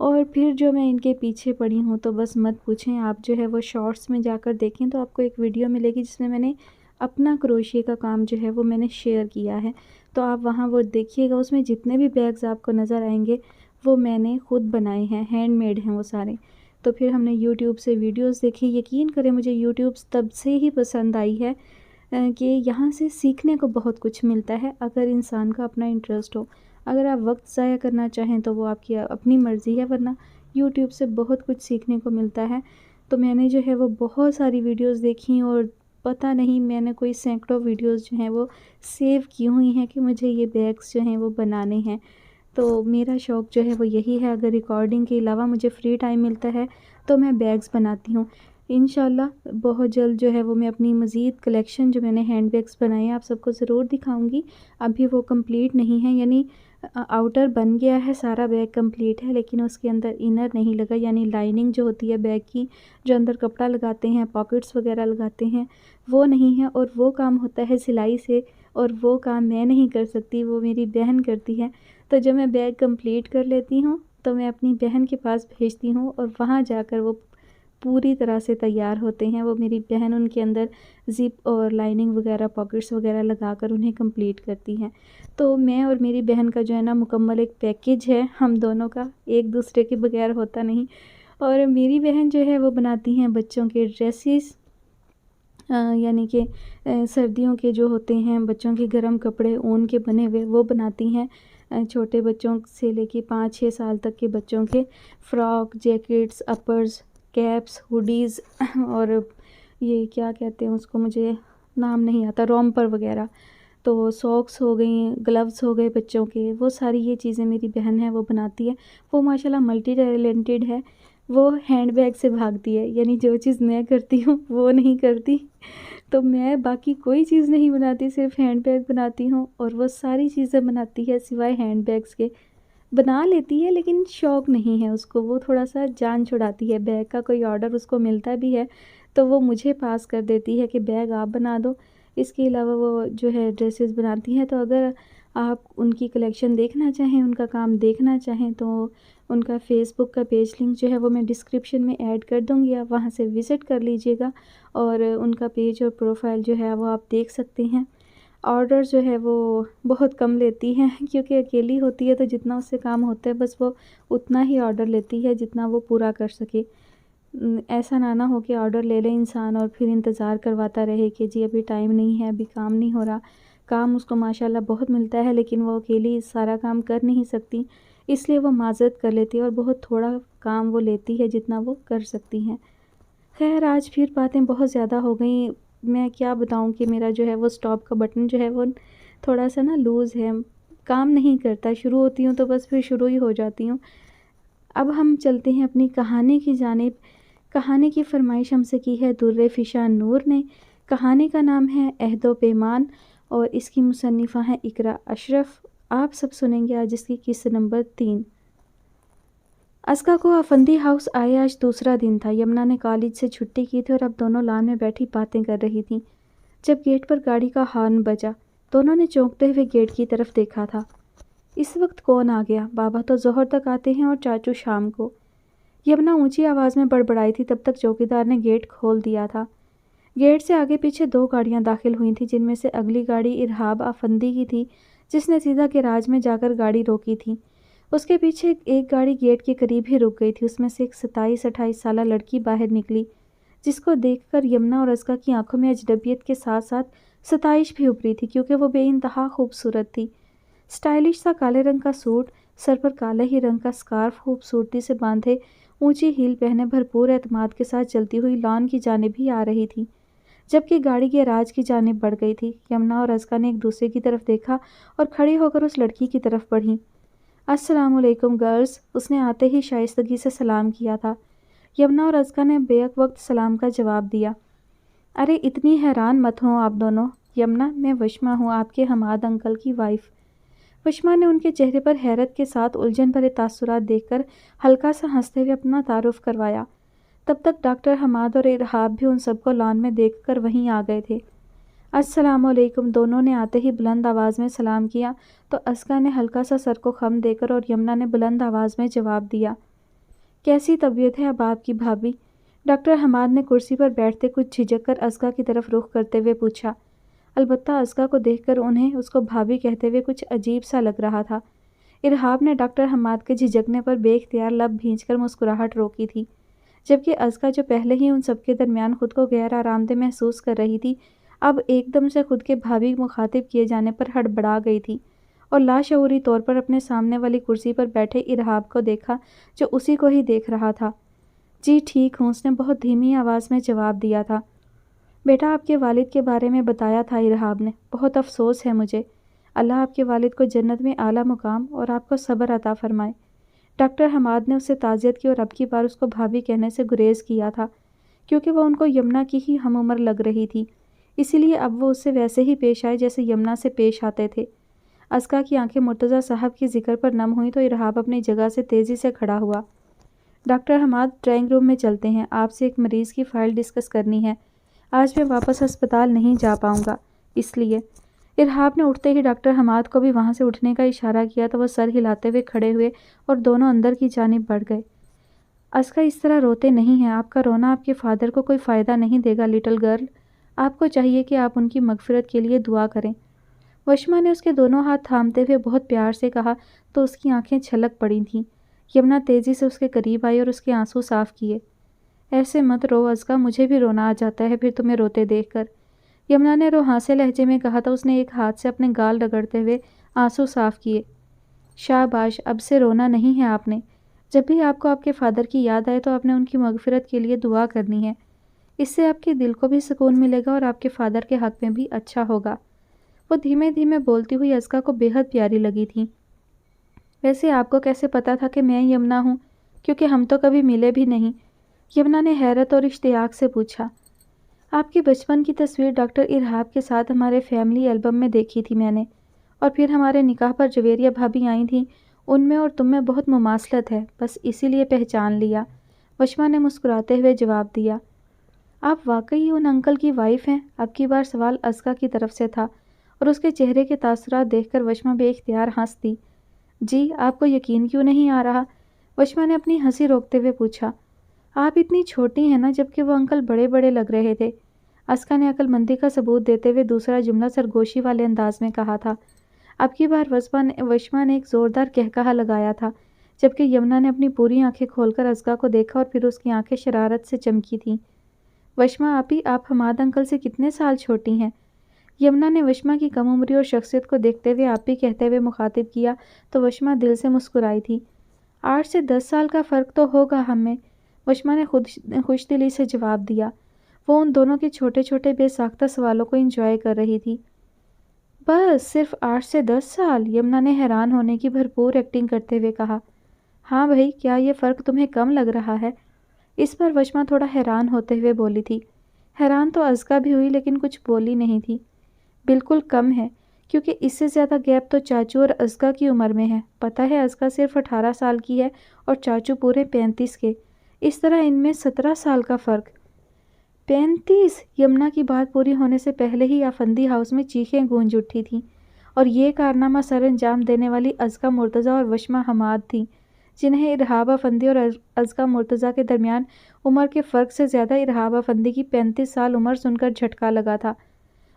اور پھر جو میں ان کے پیچھے پڑی ہوں تو بس مت پوچھیں، آپ جو ہے وہ شارٹس میں جا کر دیکھیں تو آپ کو ایک ویڈیو ملے گی جس میں میں نے اپنا کروشیے کا کام جو ہے وہ میں نے شیئر کیا ہے، تو آپ وہاں وہ دیکھیے گا۔ اس میں جتنے بھی بیگز آپ کو نظر آئیں گے وہ میں نے خود بنائے ہیں، ہینڈ میڈ ہیں وہ سارے۔ تو پھر ہم نے یوٹیوب سے ویڈیوز دیکھی، یقین کریں مجھے یوٹیوب تب سے ہی پسند آئی ہے کہ یہاں سے سیکھنے کو بہت کچھ ملتا ہے اگر انسان کا اپنا انٹرسٹ ہو۔ اگر آپ وقت ضائع کرنا چاہیں تو وہ آپ کی اپنی مرضی ہے، ورنہ یوٹیوب سے بہت کچھ سیکھنے کو ملتا ہے۔ تو میں نے جو ہے وہ بہت ساری ویڈیوز دیکھی اور پتہ نہیں میں نے کوئی سینکڑوں ویڈیوز جو ہیں وہ سیو کی ہوئی ہیں کہ مجھے یہ بیگز جو ہیں وہ بنانے ہیں۔ تو میرا شوق جو ہے وہ یہی ہے، اگر ریکارڈنگ کے علاوہ مجھے فری ٹائم ملتا ہے تو میں بیگز بناتی ہوں۔ انشاءاللہ بہت جلد جو ہے وہ میں اپنی مزید کلیکشن جو میں نے ہینڈ بیگز بنائے ہیں آپ سب کو ضرور دکھاؤں گی۔ ابھی وہ کمپلیٹ نہیں ہے، یعنی آؤٹر بن گیا ہے، سارا بیگ کمپلیٹ ہے، لیکن اس کے اندر انر نہیں لگا، یعنی لائننگ جو ہوتی ہے بیگ کی، جو اندر کپڑا لگاتے ہیں، پاکٹس وغیرہ لگاتے ہیں، وہ نہیں ہے، اور وہ کام ہوتا ہے سلائی سے، اور وہ کام میں نہیں کر سکتی، وہ میری بہن کرتی ہے۔ تو جب میں بیگ کمپلیٹ کر لیتی ہوں تو میں اپنی بہن کے پاس بھیجتی ہوں اور وہاں جا کر وہ پوری طرح سے تیار ہوتے ہیں۔ وہ میری بہن ان کے اندر زپ اور لائننگ وغیرہ پاکٹس وغیرہ لگا کر انہیں کمپلیٹ کرتی ہیں۔ تو میں اور میری بہن کا جو ہے نا مکمل ایک پیکیج ہے ہم دونوں کا، ایک دوسرے کے بغیر ہوتا نہیں۔ اور میری بہن جو ہے وہ بناتی ہیں بچوں کے ڈریسز، یعنی کہ سردیوں کے جو ہوتے ہیں بچوں کے گرم کپڑے اون کے بنے ہوئے وہ بناتی ہیں، چھوٹے بچوں سے لے کے 5-6 سال تک کے بچوں کے فراک، جیکٹس، اپرز، کیپس، ہوڈیز، اور یہ کیا کہتے ہیں اس کو مجھے نام نہیں آتا، رومپر وغیرہ، تو ساکس ہو گئیں، گلوز ہو گئے بچوں کے، وہ ساری یہ چیزیں میری بہن ہے وہ بناتی ہے۔ وہ ماشاءاللہ ملٹی ٹیلنٹڈ ہے، وہ ہینڈ بیگ سے بھاگتی ہے، یعنی جو چیز میں کرتی ہوں وہ نہیں کرتی۔ تو میں باقی کوئی چیز نہیں بناتی، صرف ہینڈ بیگ بناتی ہوں، اور وہ ساری چیزیں بناتی ہے سوائے ہینڈ بیگز کے۔ بنا لیتی ہے لیکن شوق نہیں ہے اس کو، وہ تھوڑا سا جان چھڑاتی ہے۔ بیگ کا کوئی آرڈر اس کو ملتا بھی ہے تو وہ مجھے پاس کر دیتی ہے کہ بیگ آپ بنا دو۔ اس کے علاوہ وہ جو ہے ڈریسز بناتی ہیں، تو اگر آپ ان کی کلیکشن دیکھنا چاہیں، ان کا کام دیکھنا چاہیں تو ان کا فیس بک کا پیج لنک جو ہے وہ میں ڈسکرپشن میں ایڈ کر دوں گی، آپ وہاں سے وزٹ کر لیجئے گا اور ان کا پیج اور پروفائل جو ہے وہ آپ دیکھ سکتے ہیں۔ آرڈر جو ہے وہ بہت کم لیتی ہے کیونکہ اکیلی ہوتی ہے، تو جتنا اس سے کام ہوتا ہے بس وہ اتنا ہی آرڈر لیتی ہے جتنا وہ پورا کر سکے۔ ایسا نہ ہو کہ آرڈر لے لے انسان اور پھر انتظار کرواتا رہے کہ جی ابھی ٹائم نہیں ہے، ابھی کام نہیں ہو رہا۔ کام اس کو ماشاءاللہ بہت ملتا ہے لیکن وہ اکیلی سارا کام کر نہیں سکتی، اس لیے وہ معذرت کر لیتی ہے اور بہت تھوڑا کام وہ لیتی ہے جتنا وہ کر سکتی ہیں۔ خیر آج پھر باتیں بہت زیادہ ہو گئیں، میں کیا بتاؤں کہ میرا جو ہے وہ سٹاپ کا بٹن جو ہے وہ تھوڑا سا نا لوز ہے، کام نہیں کرتا، شروع ہوتی ہوں تو بس پھر شروع ہی ہو جاتی ہوں۔ اب ہم چلتے ہیں اپنی کہانی کی جانب۔ کہانی کی فرمائش ہم سے کی ہے در فشاں نور نے۔ کہانی کا نام ہے عہد و پیمان اور اس کی مصنفہ ہیں اقرا اشرف۔ آپ سب سنیں گے آج اس کی قصہ نمبر 3۔ ازکیٰ کو افندی ہاؤس آئے آج دوسرا دن تھا۔ یمنا نے کالج سے چھٹی کی تھی اور اب دونوں لان میں بیٹھی باتیں کر رہی تھیں جب گیٹ پر گاڑی کا ہارن بجا۔ دونوں نے چونکتے ہوئے گیٹ کی طرف دیکھا تھا۔ اس وقت کون آ گیا؟ بابا تو ظہر تک آتے ہیں اور چاچو شام کو۔ یمنا اونچی آواز میں بڑبڑائی تھی، تب تک چوکیدار نے گیٹ کھول دیا تھا۔ گیٹ سے آگے پیچھے 2 گاڑیاں داخل ہوئی تھیں، جن میں سے اگلی گاڑی ارہاب افندی کی تھی جس نے سیدھا گیراج میں جا کر گاڑی روکی تھی۔ اس کے پیچھے ایک گاڑی گیٹ کے قریب ہی رک گئی تھی، اس میں سے ایک 27-28 سالہ لڑکی باہر نکلی جس کو دیکھ کر یمنا اور ازکیٰ کی آنکھوں میں اجنبیت کے ساتھ ساتھ ستائش بھی ابھری تھی کیونکہ وہ بے انتہا خوبصورت تھی۔ سٹائلش سا کالے رنگ کا سوٹ، سر پر کالے ہی رنگ کا سکارف خوبصورتی سے باندھے، اونچی ہیل پہنے بھرپور اعتماد کے ساتھ چلتی ہوئی لان کی جانب ہی آ رہی تھی، جبکہ گاڑی گیراج کی جانب بڑھ گئی تھی۔ یمنا اور ازکیٰ نے ایک دوسرے کی طرف دیکھا اور کھڑی ہو کر اس لڑکی کی طرف بڑھیں۔ السلام علیکم گرلز، اس نے آتے ہی شائستگی سے سلام کیا تھا۔ یمنا اور ازکیٰ نے بیک وقت سلام کا جواب دیا۔ ارے اتنی حیران مت ہوں آپ دونوں۔ یمنا، میں وشما ہوں، آپ کے حماد انکل کی وائف۔ وشما نے ان کے چہرے پر حیرت کے ساتھ الجھن بھرے تاثرات دیکھ کر ہلکا سا ہنستے ہوئے اپنا تعارف کروایا۔ تب تک ڈاکٹر حماد اور ارہاب بھی ان سب کو لان میں دیکھ کر وہیں آ گئے تھے۔ السلام علیکم، دونوں نے آتے ہی بلند آواز میں سلام کیا تو ازکیٰ نے ہلکا سا سر کو خم دے کر اور یمنا نے بلند آواز میں جواب دیا۔ کیسی طبیعت ہے اب آپ کی بھابھی؟ ڈاکٹر حماد نے کرسی پر بیٹھتے کچھ جھجک کر ازکا کی طرف رخ کرتے ہوئے پوچھا۔ البتہ ازکا کو دیکھ کر انہیں اس کو بھابھی کہتے ہوئے کچھ عجیب سا لگ رہا تھا۔ ارحاب نے ڈاکٹر حماد کے جھجکنے پر بے اختیار لب بھینچ کر مسکراہٹ روکی تھی، جبکہ ازکا جو پہلے ہی ان سب کے درمیان خود کو غیر آرام دہ محسوس کر رہی تھی، اب ایک دم سے خود کے بھابھی مخاطب کیے جانے پر ہڑبڑا گئی تھی اور لاشعوری طور پر اپنے سامنے والی کرسی پر بیٹھے ارحاب کو دیکھا جو اسی کو ہی دیکھ رہا تھا۔ جی ٹھیک ہوں، اس نے بہت دھیمی آواز میں جواب دیا تھا۔ بیٹا آپ کے والد کے بارے میں بتایا تھا ارحاب نے، بہت افسوس ہے مجھے۔ اللہ آپ کے والد کو جنت میں اعلیٰ مقام اور آپ کو صبر عطا فرمائے۔ ڈاکٹر حماد نے اس سے تعزیت کی اور اب کی بار اس کو بھابھی کہنے سے گریز کیا تھا، کیونکہ وہ ان کو یمنا کی ہی ہم عمر لگ رہی تھی، اسی لیے اب وہ اس سے ویسے ہی پیش آئے جیسے یمنا سے پیش آتے تھے۔ ازکا کی آنکھیں مرتضیٰ صاحب کے ذکر پر نم ہوئیں تو ارحاب اپنی جگہ سے تیزی سے کھڑا ہوا۔ ڈاکٹر حماد ڈرائنگ روم میں چلتے ہیں، آپ سے ایک مریض کی فائل ڈسکس کرنی ہے۔ آج میں واپس ہسپتال نہیں جا پاؤں گا، اس لیے۔ ارحاب نے اٹھتے ہی ڈاکٹر حماد کو بھی وہاں سے اٹھنے کا اشارہ کیا تو وہ سر ہلاتے ہوئے کھڑے ہوئے اور دونوں اندر کی جانب بڑھ گئے۔ ازکا اس طرح روتے نہیں ہیں، آپ کا رونا آپ کے فادر کو کوئی فائدہ نہیں دے گا لٹل گرل، آپ کو چاہیے کہ آپ ان کی مغفرت کے لیے دعا کریں۔ وشما نے اس کے دونوں ہاتھ تھامتے ہوئے بہت پیار سے کہا تو اس کی آنکھیں چھلک پڑی تھیں۔ یمنا تیزی سے اس کے قریب آئی اور اس کے آنسو صاف کیے۔ ایسے مت رو ازکا، مجھے بھی رونا آ جاتا ہے پھر تمہیں روتے دیکھ کر، یمنا نے روحانسے لہجے میں کہا تو اس نے ایک ہاتھ سے اپنے گال رگڑتے ہوئے آنسو صاف کیے۔ شاباش، اب سے رونا نہیں ہے آپ نے۔ جب بھی آپ کو آپ کے فادر کی یاد آئے تو آپ نے ان کی مغفرت کے لیے دعا کرنی ہے، اس سے آپ کے دل کو بھی سکون ملے گا اور آپ کے فادر کے حق میں بھی اچھا ہوگا۔ وہ دھیمے دھیمے بولتی ہوئی ازکا کو بے حد پیاری لگی تھی۔ ویسے آپ کو کیسے پتا تھا کہ میں یمنا ہوں، کیونکہ ہم تو کبھی ملے بھی نہیں؟ یمنا نے حیرت اور اشتیاق سے پوچھا۔ آپ کے بچپن کی تصویر ڈاکٹر ارحاب کے ساتھ ہمارے فیملی البم میں دیکھی تھی میں نے، اور پھر ہمارے نکاح پر جویریہ بھابھی آئی تھیں، ان میں اور تم میں بہت مماثلت ہے، بس اسی لیے پہچان لیا، وشما نے مسکراتے ہوئے جواب دیا۔ آپ واقعی ان انکل کی وائف ہیں؟ اب کی بار سوال ازکا کی طرف سے تھا اور اس کے چہرے کے تاثرات دیکھ کر وشما بے اختیار ہنس دی۔ جی، آپ کو یقین کیوں نہیں آ رہا؟ وشما نے اپنی ہنسی روکتے ہوئے پوچھا۔ آپ اتنی چھوٹی ہیں نا، جبکہ وہ انکل بڑے بڑے لگ رہے تھے، ازکا نے عقل مندی کا ثبوت دیتے ہوئے دوسرا جملہ سرگوشی والے انداز میں کہا تھا۔ اب کی بار وشما نے ایک زوردار قہقہا لگایا تھا، جبکہ یمنا نے اپنی پوری آنکھیں کھول کر ازکا کو دیکھا اور پھر اس کی آنکھیں شرارت سے چمکی تھیں۔ وشما آپی، آپ حماد انکل سے کتنے سال چھوٹی ہیں؟ یمنا نے وشما کی کم عمری اور شخصیت کو دیکھتے ہوئے آپی کہتے ہوئے مخاطب کیا تو وشما دل سے مسکرائی تھی۔ 8 سے 10 سال کا فرق تو ہوگا ہم میں، وشما نے خوش دلی سے جواب دیا۔ وہ ان دونوں کے چھوٹے چھوٹے بے ساختہ سوالوں کو انجوائے کر رہی تھی۔ بس صرف 8 سے 10 سال؟ یمنا نے حیران ہونے کی بھرپور ایکٹنگ کرتے ہوئے کہا۔ ہاں بھائی، کیا یہ فرق تمہیں کم لگ رہا ہے؟ اس پر وشما تھوڑا حیران ہوتے ہوئے بولی تھی۔ حیران تو ازکا بھی ہوئی لیکن کچھ بولی نہیں تھی۔ بالکل کم ہے، کیونکہ اس سے زیادہ گیپ تو چاچو اور ازکا کی عمر میں ہے۔ پتہ ہے ازکا صرف 18 سال کی ہے اور چاچو پورے 35 کے، اس طرح ان میں 17 سال کا فرق۔ 35! یمنا کی بات پوری ہونے سے پہلے ہی آفندی ہاؤس میں چیخیں گونج اٹھی تھیں، اور یہ کارنامہ سر انجام دینے والی ازکا مرتضیٰ اور وشما حماد تھیں، جنہیں ارحاب افندی اور ازکا مرتضیٰ کے درمیان عمر کے فرق سے زیادہ ارحاب افندی کی 35 سال عمر سن کر جھٹکا لگا تھا،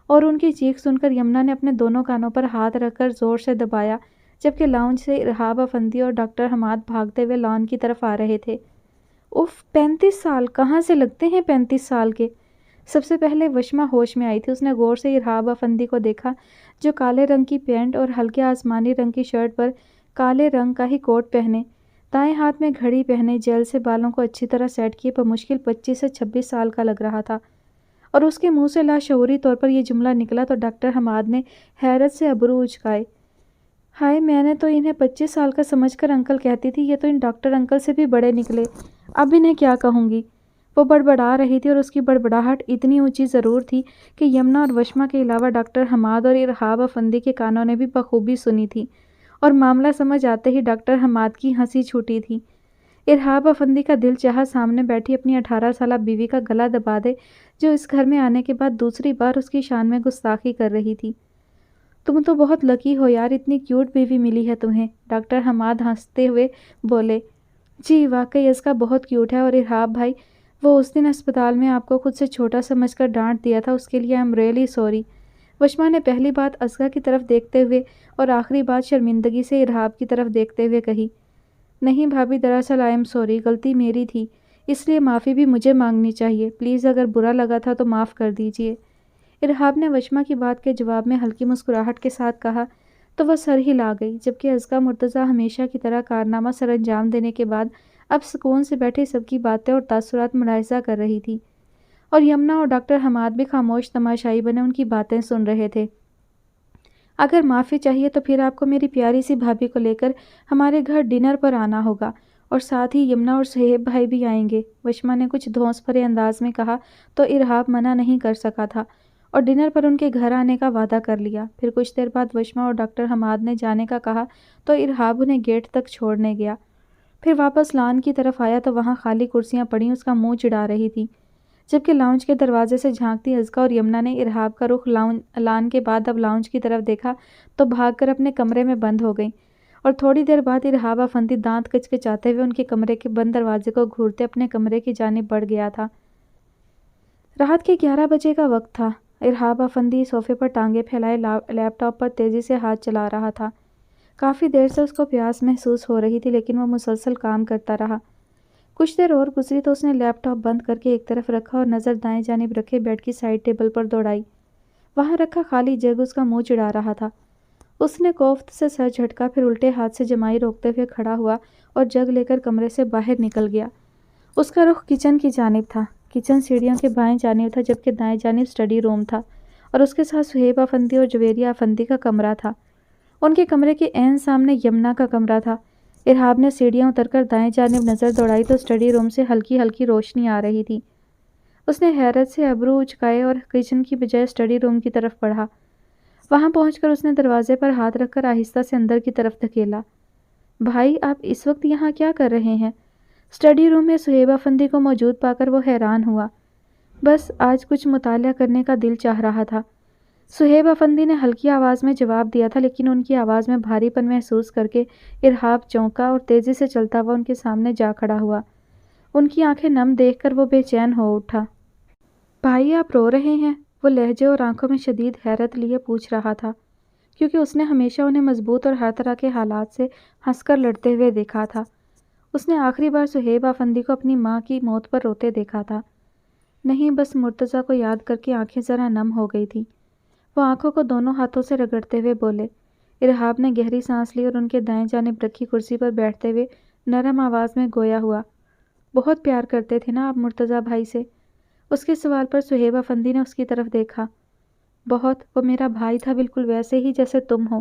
اور ان کی چیخ سن کر یمنا نے اپنے دونوں کانوں پر ہاتھ رکھ کر زور سے دبایا، جبکہ لاؤنج سے ارحاب افندی اور ڈاکٹر حماد بھاگتے ہوئے لان کی طرف آ رہے تھے۔ اف، 35 سال کہاں سے لگتے ہیں 35 سال کے؟ سب سے پہلے وشما ہوش میں آئی تھی۔ اس نے غور سے ارحاب افندی کو دیکھا، جو کالے رنگ کی پینٹ اور ہلکے آسمانی رنگ کی شرٹ پر کالے رنگ کا ہی کوٹ پہنے، دائیں ہاتھ میں گھڑی پہنے، جیل سے بالوں کو اچھی طرح سیٹ کیے بمشکل 25 سے 26 سال کا لگ رہا تھا، اور اس کے منہ سے لاشعوری طور پر یہ جملہ نکلا تو ڈاکٹر حماد نے حیرت سے ابرو اچکائے۔ ہائے، میں نے تو انہیں 25 سال کا سمجھ کر انکل کہتی تھی، یہ تو ان ڈاکٹر انکل سے بھی بڑے نکلے، اب انہیں کیا کہوں گی؟ وہ بڑبڑا رہی تھی اور اس کی بڑبڑاہٹ اتنی اونچی ضرور تھی کہ یمنا اور وشما کے علاوہ ڈاکٹر حماد اور ارحاب افندی کے کانوں نے بھی بخوبی سنی تھی، اور معاملہ سمجھ آتے ہی ڈاکٹر حماد کی ہنسی چھوٹی تھی۔ ارحاب افندی کا دل چاہا سامنے بیٹھی اپنی 18 سالہ بیوی کا گلا دبا دے، جو اس گھر میں آنے کے بعد دوسری بار اس کی شان میں گستاخی کر رہی تھی۔ تم تو بہت لکی ہو یار، اتنی کیوٹ بیوی ملی ہے تمہیں، ڈاکٹر حماد ہنستے ہوئے بولے۔ جی واقعی ازکا بہت کیوٹ ہے، اور ارحاب بھائی، وہ اس دن اسپتال میں آپ کو خود سے چھوٹا سمجھ کر ڈانٹ دیا تھا، اس کے لیے آئی ایم ریئلی سوری۔ وشما نے پہلی بات ازکا کی طرف دیکھتے ہوئے اور آخری بات شرمندگی سے ارحاب کی طرف دیکھتے ہوئے کہی۔ نہیں بھابھی، دراصل آئی ایم سوری، غلطی میری تھی، اس لیے معافی بھی مجھے مانگنی چاہیے، پلیز اگر برا لگا تھا تو معاف کر دیجیے۔ ارحاب نے وشما کی بات کے جواب میں ہلکی مسکراہٹ کے ساتھ کہا تو وہ سر ہلا گئی، جبکہ ازکا مرتضیٰ ہمیشہ کی طرح کارنامہ سر انجام دینے کے بعد اب سکون سے بیٹھے سب کی باتیں اور تاثرات ملاحظہ کر رہی تھی، اور یمنا اور ڈاکٹر حماد بھی خاموش تماشائی بنے ان کی باتیں سن رہے تھے۔ اگر معافی چاہیے تو پھر آپ کو میری پیاری سی بھابھی کو لے کر ہمارے گھر ڈنر پر آنا ہوگا، اور ساتھ ہی یمنا اور سہیب بھائی بھی آئیں گے، وشما نے کچھ دھونس بھرے انداز میں کہا تو ارحاب منع نہیں کر سکا تھا اور ڈنر پر ان کے گھر آنے کا وعدہ کر لیا۔ پھر کچھ دیر بعد وشما اور ڈاکٹر حماد نے جانے کا کہا تو ارحاب انہیں گیٹ تک چھوڑنے گیا۔ پھر واپس لان کی طرف آیا تو وہاں خالی کرسیاں پڑیں اس کا منہ چڑھا رہی تھی، جبکہ لاؤنج کے دروازے سے جھانکتی ازکا اور یمنا نے ارحاب کا رخ لان کے بعد اب لاؤنج کی طرف دیکھا تو بھاگ کر اپنے کمرے میں بند ہو گئیں، اور تھوڑی دیر بعد ارحاب افندی دانت کچکچاتے ہوئے ان کے کمرے کے بند دروازے کو گھورتے اپنے کمرے کی جانب بڑھ گیا تھا۔ رات کے 11 بجے کا وقت تھا۔ ارحاب افندی صوفے پر ٹانگیں پھیلائے لیپ ٹاپ پر تیزی سے ہاتھ چلا رہا تھا۔ کافی دیر سے اس کو پیاس محسوس ہو رہی تھی، لیکن وہ مسلسل کام کرتا رہا۔ کچھ دیر اور گزری تو اس نے لیپ ٹاپ بند کر کے ایک طرف رکھا اور نظر دائیں جانب رکھے بیڈ کی سائڈ ٹیبل پر دوڑائی۔ وہاں رکھا خالی جگ اس کا منہ چڑھا رہا تھا۔ اس نے کوفت سے سر جھٹکا، پھر الٹے ہاتھ سے جمائی روکتے ہوئے کھڑا ہوا اور جگ لے کر کمرے سے باہر نکل گیا۔ اس کا رخ کچن کی جانب تھا۔ کچن سیڑھیوں کے بائیں جانب تھا، جبکہ دائیں جانب اسٹڈی روم تھا، اور اس کے ساتھ سہیب افندی اور جویریہ افندی کا کمرہ تھا۔ ان کے کمرے کے عین سامنے یمنا کا کمرہ تھا۔ ارحاب نے سیڑھیاں اتر کر دائیں جانب نظر دوڑائی تو اسٹڈی روم سے ہلکی ہلکی روشنی آ رہی تھی۔ اس نے حیرت سے ابرو اچکائے اور کچن کی بجائے اسٹڈی روم کی طرف بڑھا۔ وہاں پہنچ کر اس نے دروازے پر ہاتھ رکھ کر آہستہ سے اندر کی طرف دھکیلا۔ بھائی، آپ اس وقت یہاں کیا کر رہے ہیں؟ اسٹڈی روم میں سہیب افندی کو موجود پا کر وہ حیران ہوا۔ بس آج کچھ مطالعہ کرنے کا دل چاہ رہا تھا، سہیب افندی نے ہلکی آواز میں جواب دیا تھا، لیکن ان کی آواز میں بھاری پن محسوس کر کے ارحاب چونکا اور تیزی سے چلتا ہوا ان کے سامنے جا کھڑا ہوا۔ ان کی آنکھیں نم دیکھ کر وہ بے چین ہو اٹھا۔ بھائی، آپ رو رہے ہیں؟ وہ لہجے اور آنکھوں میں شدید حیرت لیے پوچھ رہا تھا، کیونکہ اس نے ہمیشہ انہیں مضبوط اور ہر طرح کے حالات سے ہنس کر لڑتے ہوئے دیکھا تھا۔ اس نے آخری بار سہیب افندی کو اپنی ماں کی موت پر روتے دیکھا تھا۔ نہیں، بس مرتضیٰ کو یاد کر کے آنکھیں ذرا نم ہو گئی تھیں۔ وہ آنکھوں کو دونوں ہاتھوں سے رگڑتے ہوئے بولے۔ ارحاب نے گہری سانس لی اور ان کے دائیں جانب رکھی کرسی پر بیٹھتے ہوئے نرم آواز میں گویا ہوا۔ بہت پیار کرتے تھے نا آپ مرتضیٰ بھائی سے؟ اس کے سوال پر سہیب افندی نے اس کی طرف دیکھا۔ بہت، وہ میرا بھائی تھا، بالکل ویسے ہی جیسے تم ہو۔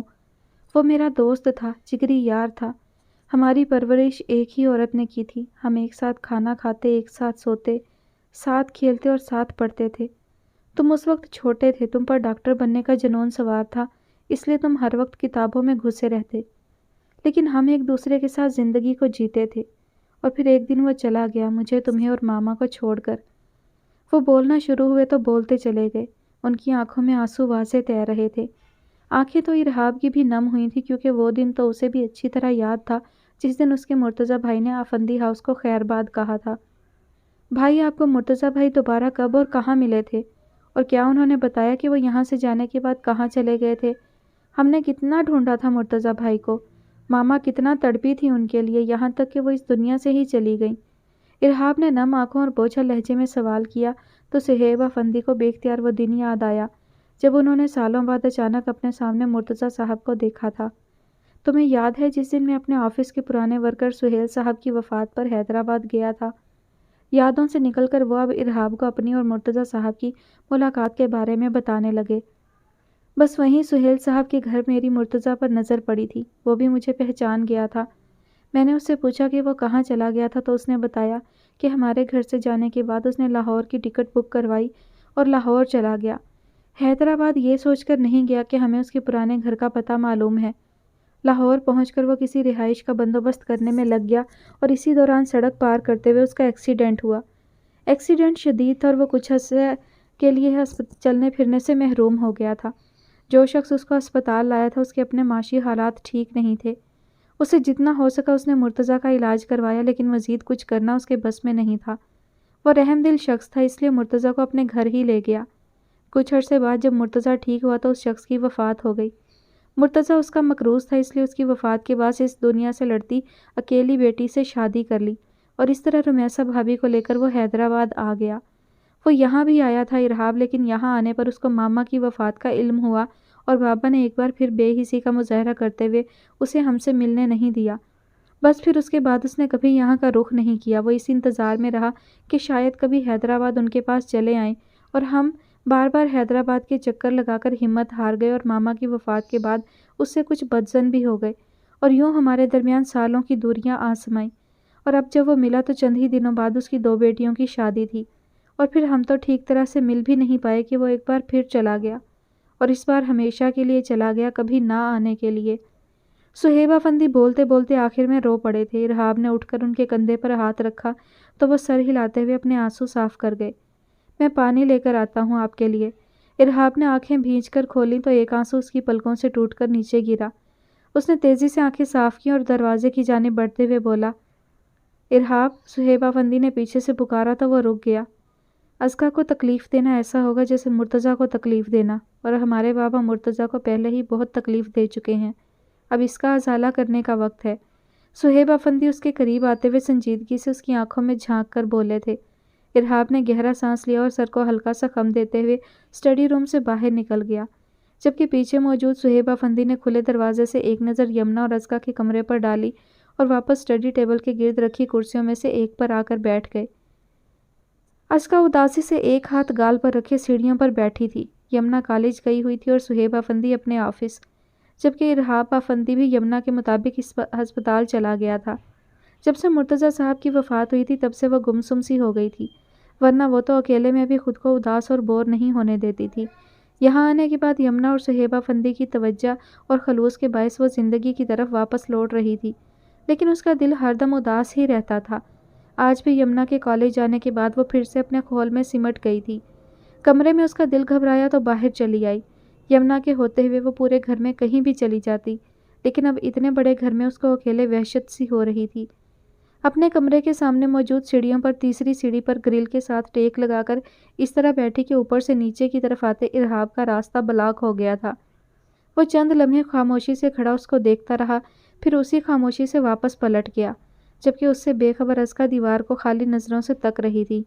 وہ میرا دوست تھا، جگری یار تھا۔ ہماری پرورش ایک ہی عورت نے کی تھی، ہم ایک ساتھ کھانا کھاتے، ایک ساتھ سوتے، ساتھ کھیلتے اور ساتھ پڑھتے تھے۔ تم اس وقت چھوٹے تھے، تم پر ڈاکٹر بننے کا جنون سوار تھا، اس لیے تم ہر وقت کتابوں میں گھسے رہتے، لیکن ہم ایک دوسرے کے ساتھ زندگی کو جیتے تھے۔ اور پھر ایک دن وہ چلا گیا، مجھے، تمہیں اور ماما کو چھوڑ کر۔ وہ بولنا شروع ہوئے تو بولتے چلے گئے، ان کی آنکھوں میں آنسو واضح تیر رہے تھے۔ آنکھیں تو ارحاب کی بھی نم ہوئی تھیں، کیونکہ وہ دن تو اسے بھی اچھی طرح یاد تھا جس دن اس کے مرتضیٰ بھائی نے افندی ہاؤس کو خیر باد کہا تھا۔ بھائی، آپ کو مرتضیٰ بھائی دوبارہ کب اور کہاں ملے تھے؟ اور کیا انہوں نے بتایا کہ وہ یہاں سے جانے کے بعد کہاں چلے گئے تھے؟ ہم نے کتنا ڈھونڈا تھا مرتضیٰ بھائی کو، ماما کتنا تڑپی تھی ان کے لیے، یہاں تک کہ وہ اس دنیا سے ہی چلی گئیں۔ ارحاب نے نم آنکھوں اور بوجھل لہجے میں سوال کیا تو سہیب افندی کو بے اختیار وہ دن یاد آیا جب انہوں نے سالوں بعد اچانک اپنے سامنے مرتضیٰ صاحب کو دیکھا تھا۔ تمہیں یاد ہے جس دن میں اپنے آفس کے پرانے ورکر سہیل صاحب کی وفات پر حیدرآباد گیا تھا؟ یادوں سے نکل کر وہ اب ارحاب کو اپنی اور مرتضیٰ صاحب کی ملاقات کے بارے میں بتانے لگے۔ بس وہیں سہیل صاحب کے گھر میری مرتضیٰ پر نظر پڑی تھی، وہ بھی مجھے پہچان گیا تھا۔ میں نے اس سے پوچھا کہ وہ کہاں چلا گیا تھا تو اس نے بتایا کہ ہمارے گھر سے جانے کے بعد اس نے لاہور کی ٹکٹ بک کروائی اور لاہور چلا گیا۔ حیدرآباد یہ سوچ کر نہیں گیا کہ ہمیں اس کے پرانے گھر کا پتہ معلوم ہے۔ لاہور پہنچ کر وہ کسی رہائش کا بندوبست کرنے میں لگ گیا اور اسی دوران سڑک پار کرتے ہوئے اس کا ایکسیڈنٹ ہوا۔ ایکسیڈنٹ شدید تھا اور وہ کچھ عرصے کے لیے چلنے پھرنے سے محروم ہو گیا تھا۔ جو شخص اس کو اسپتال لایا تھا اس کے اپنے معاشی حالات ٹھیک نہیں تھے۔ اسے جتنا ہو سکا اس نے مرتضیٰ کا علاج کروایا، لیکن مزید کچھ کرنا اس کے بس میں نہیں تھا۔ وہ رحم دل شخص تھا، اس لیے مرتضیٰ کو اپنے گھر ہی لے گیا۔ کچھ عرصے بعد جب مرتضیٰ ٹھیک ہوا تو اس شخص کی وفات ہو گئی۔ مرتضیٰ اس کا مقروض تھا، اس لیے اس کی وفات کے بعد اس دنیا سے لڑتی اکیلی بیٹی سے شادی کر لی، اور اس طرح رمیسا بھابھی کو لے کر وہ حیدرآباد آ گیا۔ وہ یہاں بھی آیا تھا ارہاب، لیکن یہاں آنے پر اس کو ماما کی وفات کا علم ہوا اور بابا نے ایک بار پھر بے حسی کا مظاہرہ کرتے ہوئے اسے ہم سے ملنے نہیں دیا۔ بس پھر اس کے بعد اس نے کبھی یہاں کا رخ نہیں کیا۔ وہ اس انتظار میں رہا کہ شاید کبھی حیدرآباد ان کے پاس چلے آئیں، اور ہم بار بار حیدرآباد کے چکر لگا کر ہمت ہار گئے اور ماما کی وفات کے بعد اس سے کچھ بدظن بھی ہو گئے، اور یوں ہمارے درمیان سالوں کی دوریاں آ سمائیں۔ اور اب جب وہ ملا تو چند ہی دنوں بعد اس کی 2 بیٹیوں کی شادی تھی، اور پھر ہم تو ٹھیک طرح سے مل بھی نہیں پائے کہ وہ ایک بار پھر چلا گیا، اور اس بار ہمیشہ کے لیے چلا گیا، کبھی نہ آنے کے لیے۔ صہیب افندی بولتے بولتے آخر میں رو پڑے تھے۔ ارہاب نے اٹھ کر ان کے کندھے پر ہاتھ رکھا تو وہ سر ہلاتے ہوئے اپنے آنسو صاف کر گئے۔ میں پانی لے کر آتا ہوں آپ کے لیے۔ ارہاب نے آنکھیں بھینچ کر کھولیں تو ایک آنسو اس کی پلکوں سے ٹوٹ کر نیچے گرا۔ اس نے تیزی سے آنکھیں صاف کیں اور دروازے کی جانب بڑھتے ہوئے بولا، ارہاب۔ صہیب افندی نے پیچھے سے پکارا تو وہ رک گیا۔ ازکا کو تکلیف دینا ایسا ہوگا جیسے مرتضیٰ کو تکلیف دینا، اور ہمارے بابا مرتضیٰ کو پہلے ہی بہت تکلیف دے چکے ہیں، اب اس کا ازالہ کرنے کا وقت ہے۔ صہیب افندی اس کے قریب آتے ہوئے سنجیدگی سے اس کی آنکھوں میں جھانک کر بولے تھے۔ ارہاب نے گہرا سانس لیا اور سر کو ہلکا سا خم دیتے ہوئے اسٹڈی روم سے باہر نکل گیا، جبکہ پیچھے موجود صہیب افندی نے کھلے دروازے سے ایک نظر یمنا اور ازکا کے کمرے پر ڈالی اور واپس اسٹڈی ٹیبل کے گرد رکھی کرسیوں میں سے ایک پر آ کر بیٹھ گئے۔ ازکا اداسی سے ایک ہاتھ گال پر رکھے سیڑھیوں پر بیٹھی تھی۔ یمنا کالج گئی ہوئی تھی اور صہیب افندی اپنے آفس، جبکہ ارہاب افندی بھی یمنا کے مطابق ہسپتال چلا گیا تھا۔ جب سے مرتضیٰ صاحب کی وفات ہوئی تھی تب سے وہ گمسم سی ہو گئی تھی، ورنہ وہ تو اکیلے میں بھی خود کو اداس اور بور نہیں ہونے دیتی تھی۔ یہاں آنے کے بعد یمنا اور صہیب افندی کی توجہ اور خلوص کے باعث وہ زندگی کی طرف واپس لوٹ رہی تھی، لیکن اس کا دل ہر دم اداس ہی رہتا تھا۔ آج بھی یمنا کے کالج جانے کے بعد وہ پھر سے اپنے خول میں سمٹ گئی تھی۔ کمرے میں اس کا دل گھبرایا تو باہر چلی آئی۔ یمنا کے ہوتے ہوئے وہ پورے گھر میں کہیں بھی چلی جاتی، لیکن اب اتنے بڑے گھر میں اس کو اکیلے وحشت سی ہو رہی تھی۔ اپنے کمرے کے سامنے موجود سیڑھیوں پر تیسری سیڑھی پر گرل کے ساتھ ٹیک لگا کر اس طرح بیٹھی کہ اوپر سے نیچے کی طرف آتے ارہاب کا راستہ بلاک ہو گیا تھا۔ وہ چند لمحے خاموشی سے کھڑا اس کو دیکھتا رہا، پھر اسی خاموشی سے واپس پلٹ گیا، جبکہ اس سے بے خبر ازکا دیوار کو خالی نظروں سے تک رہی تھی۔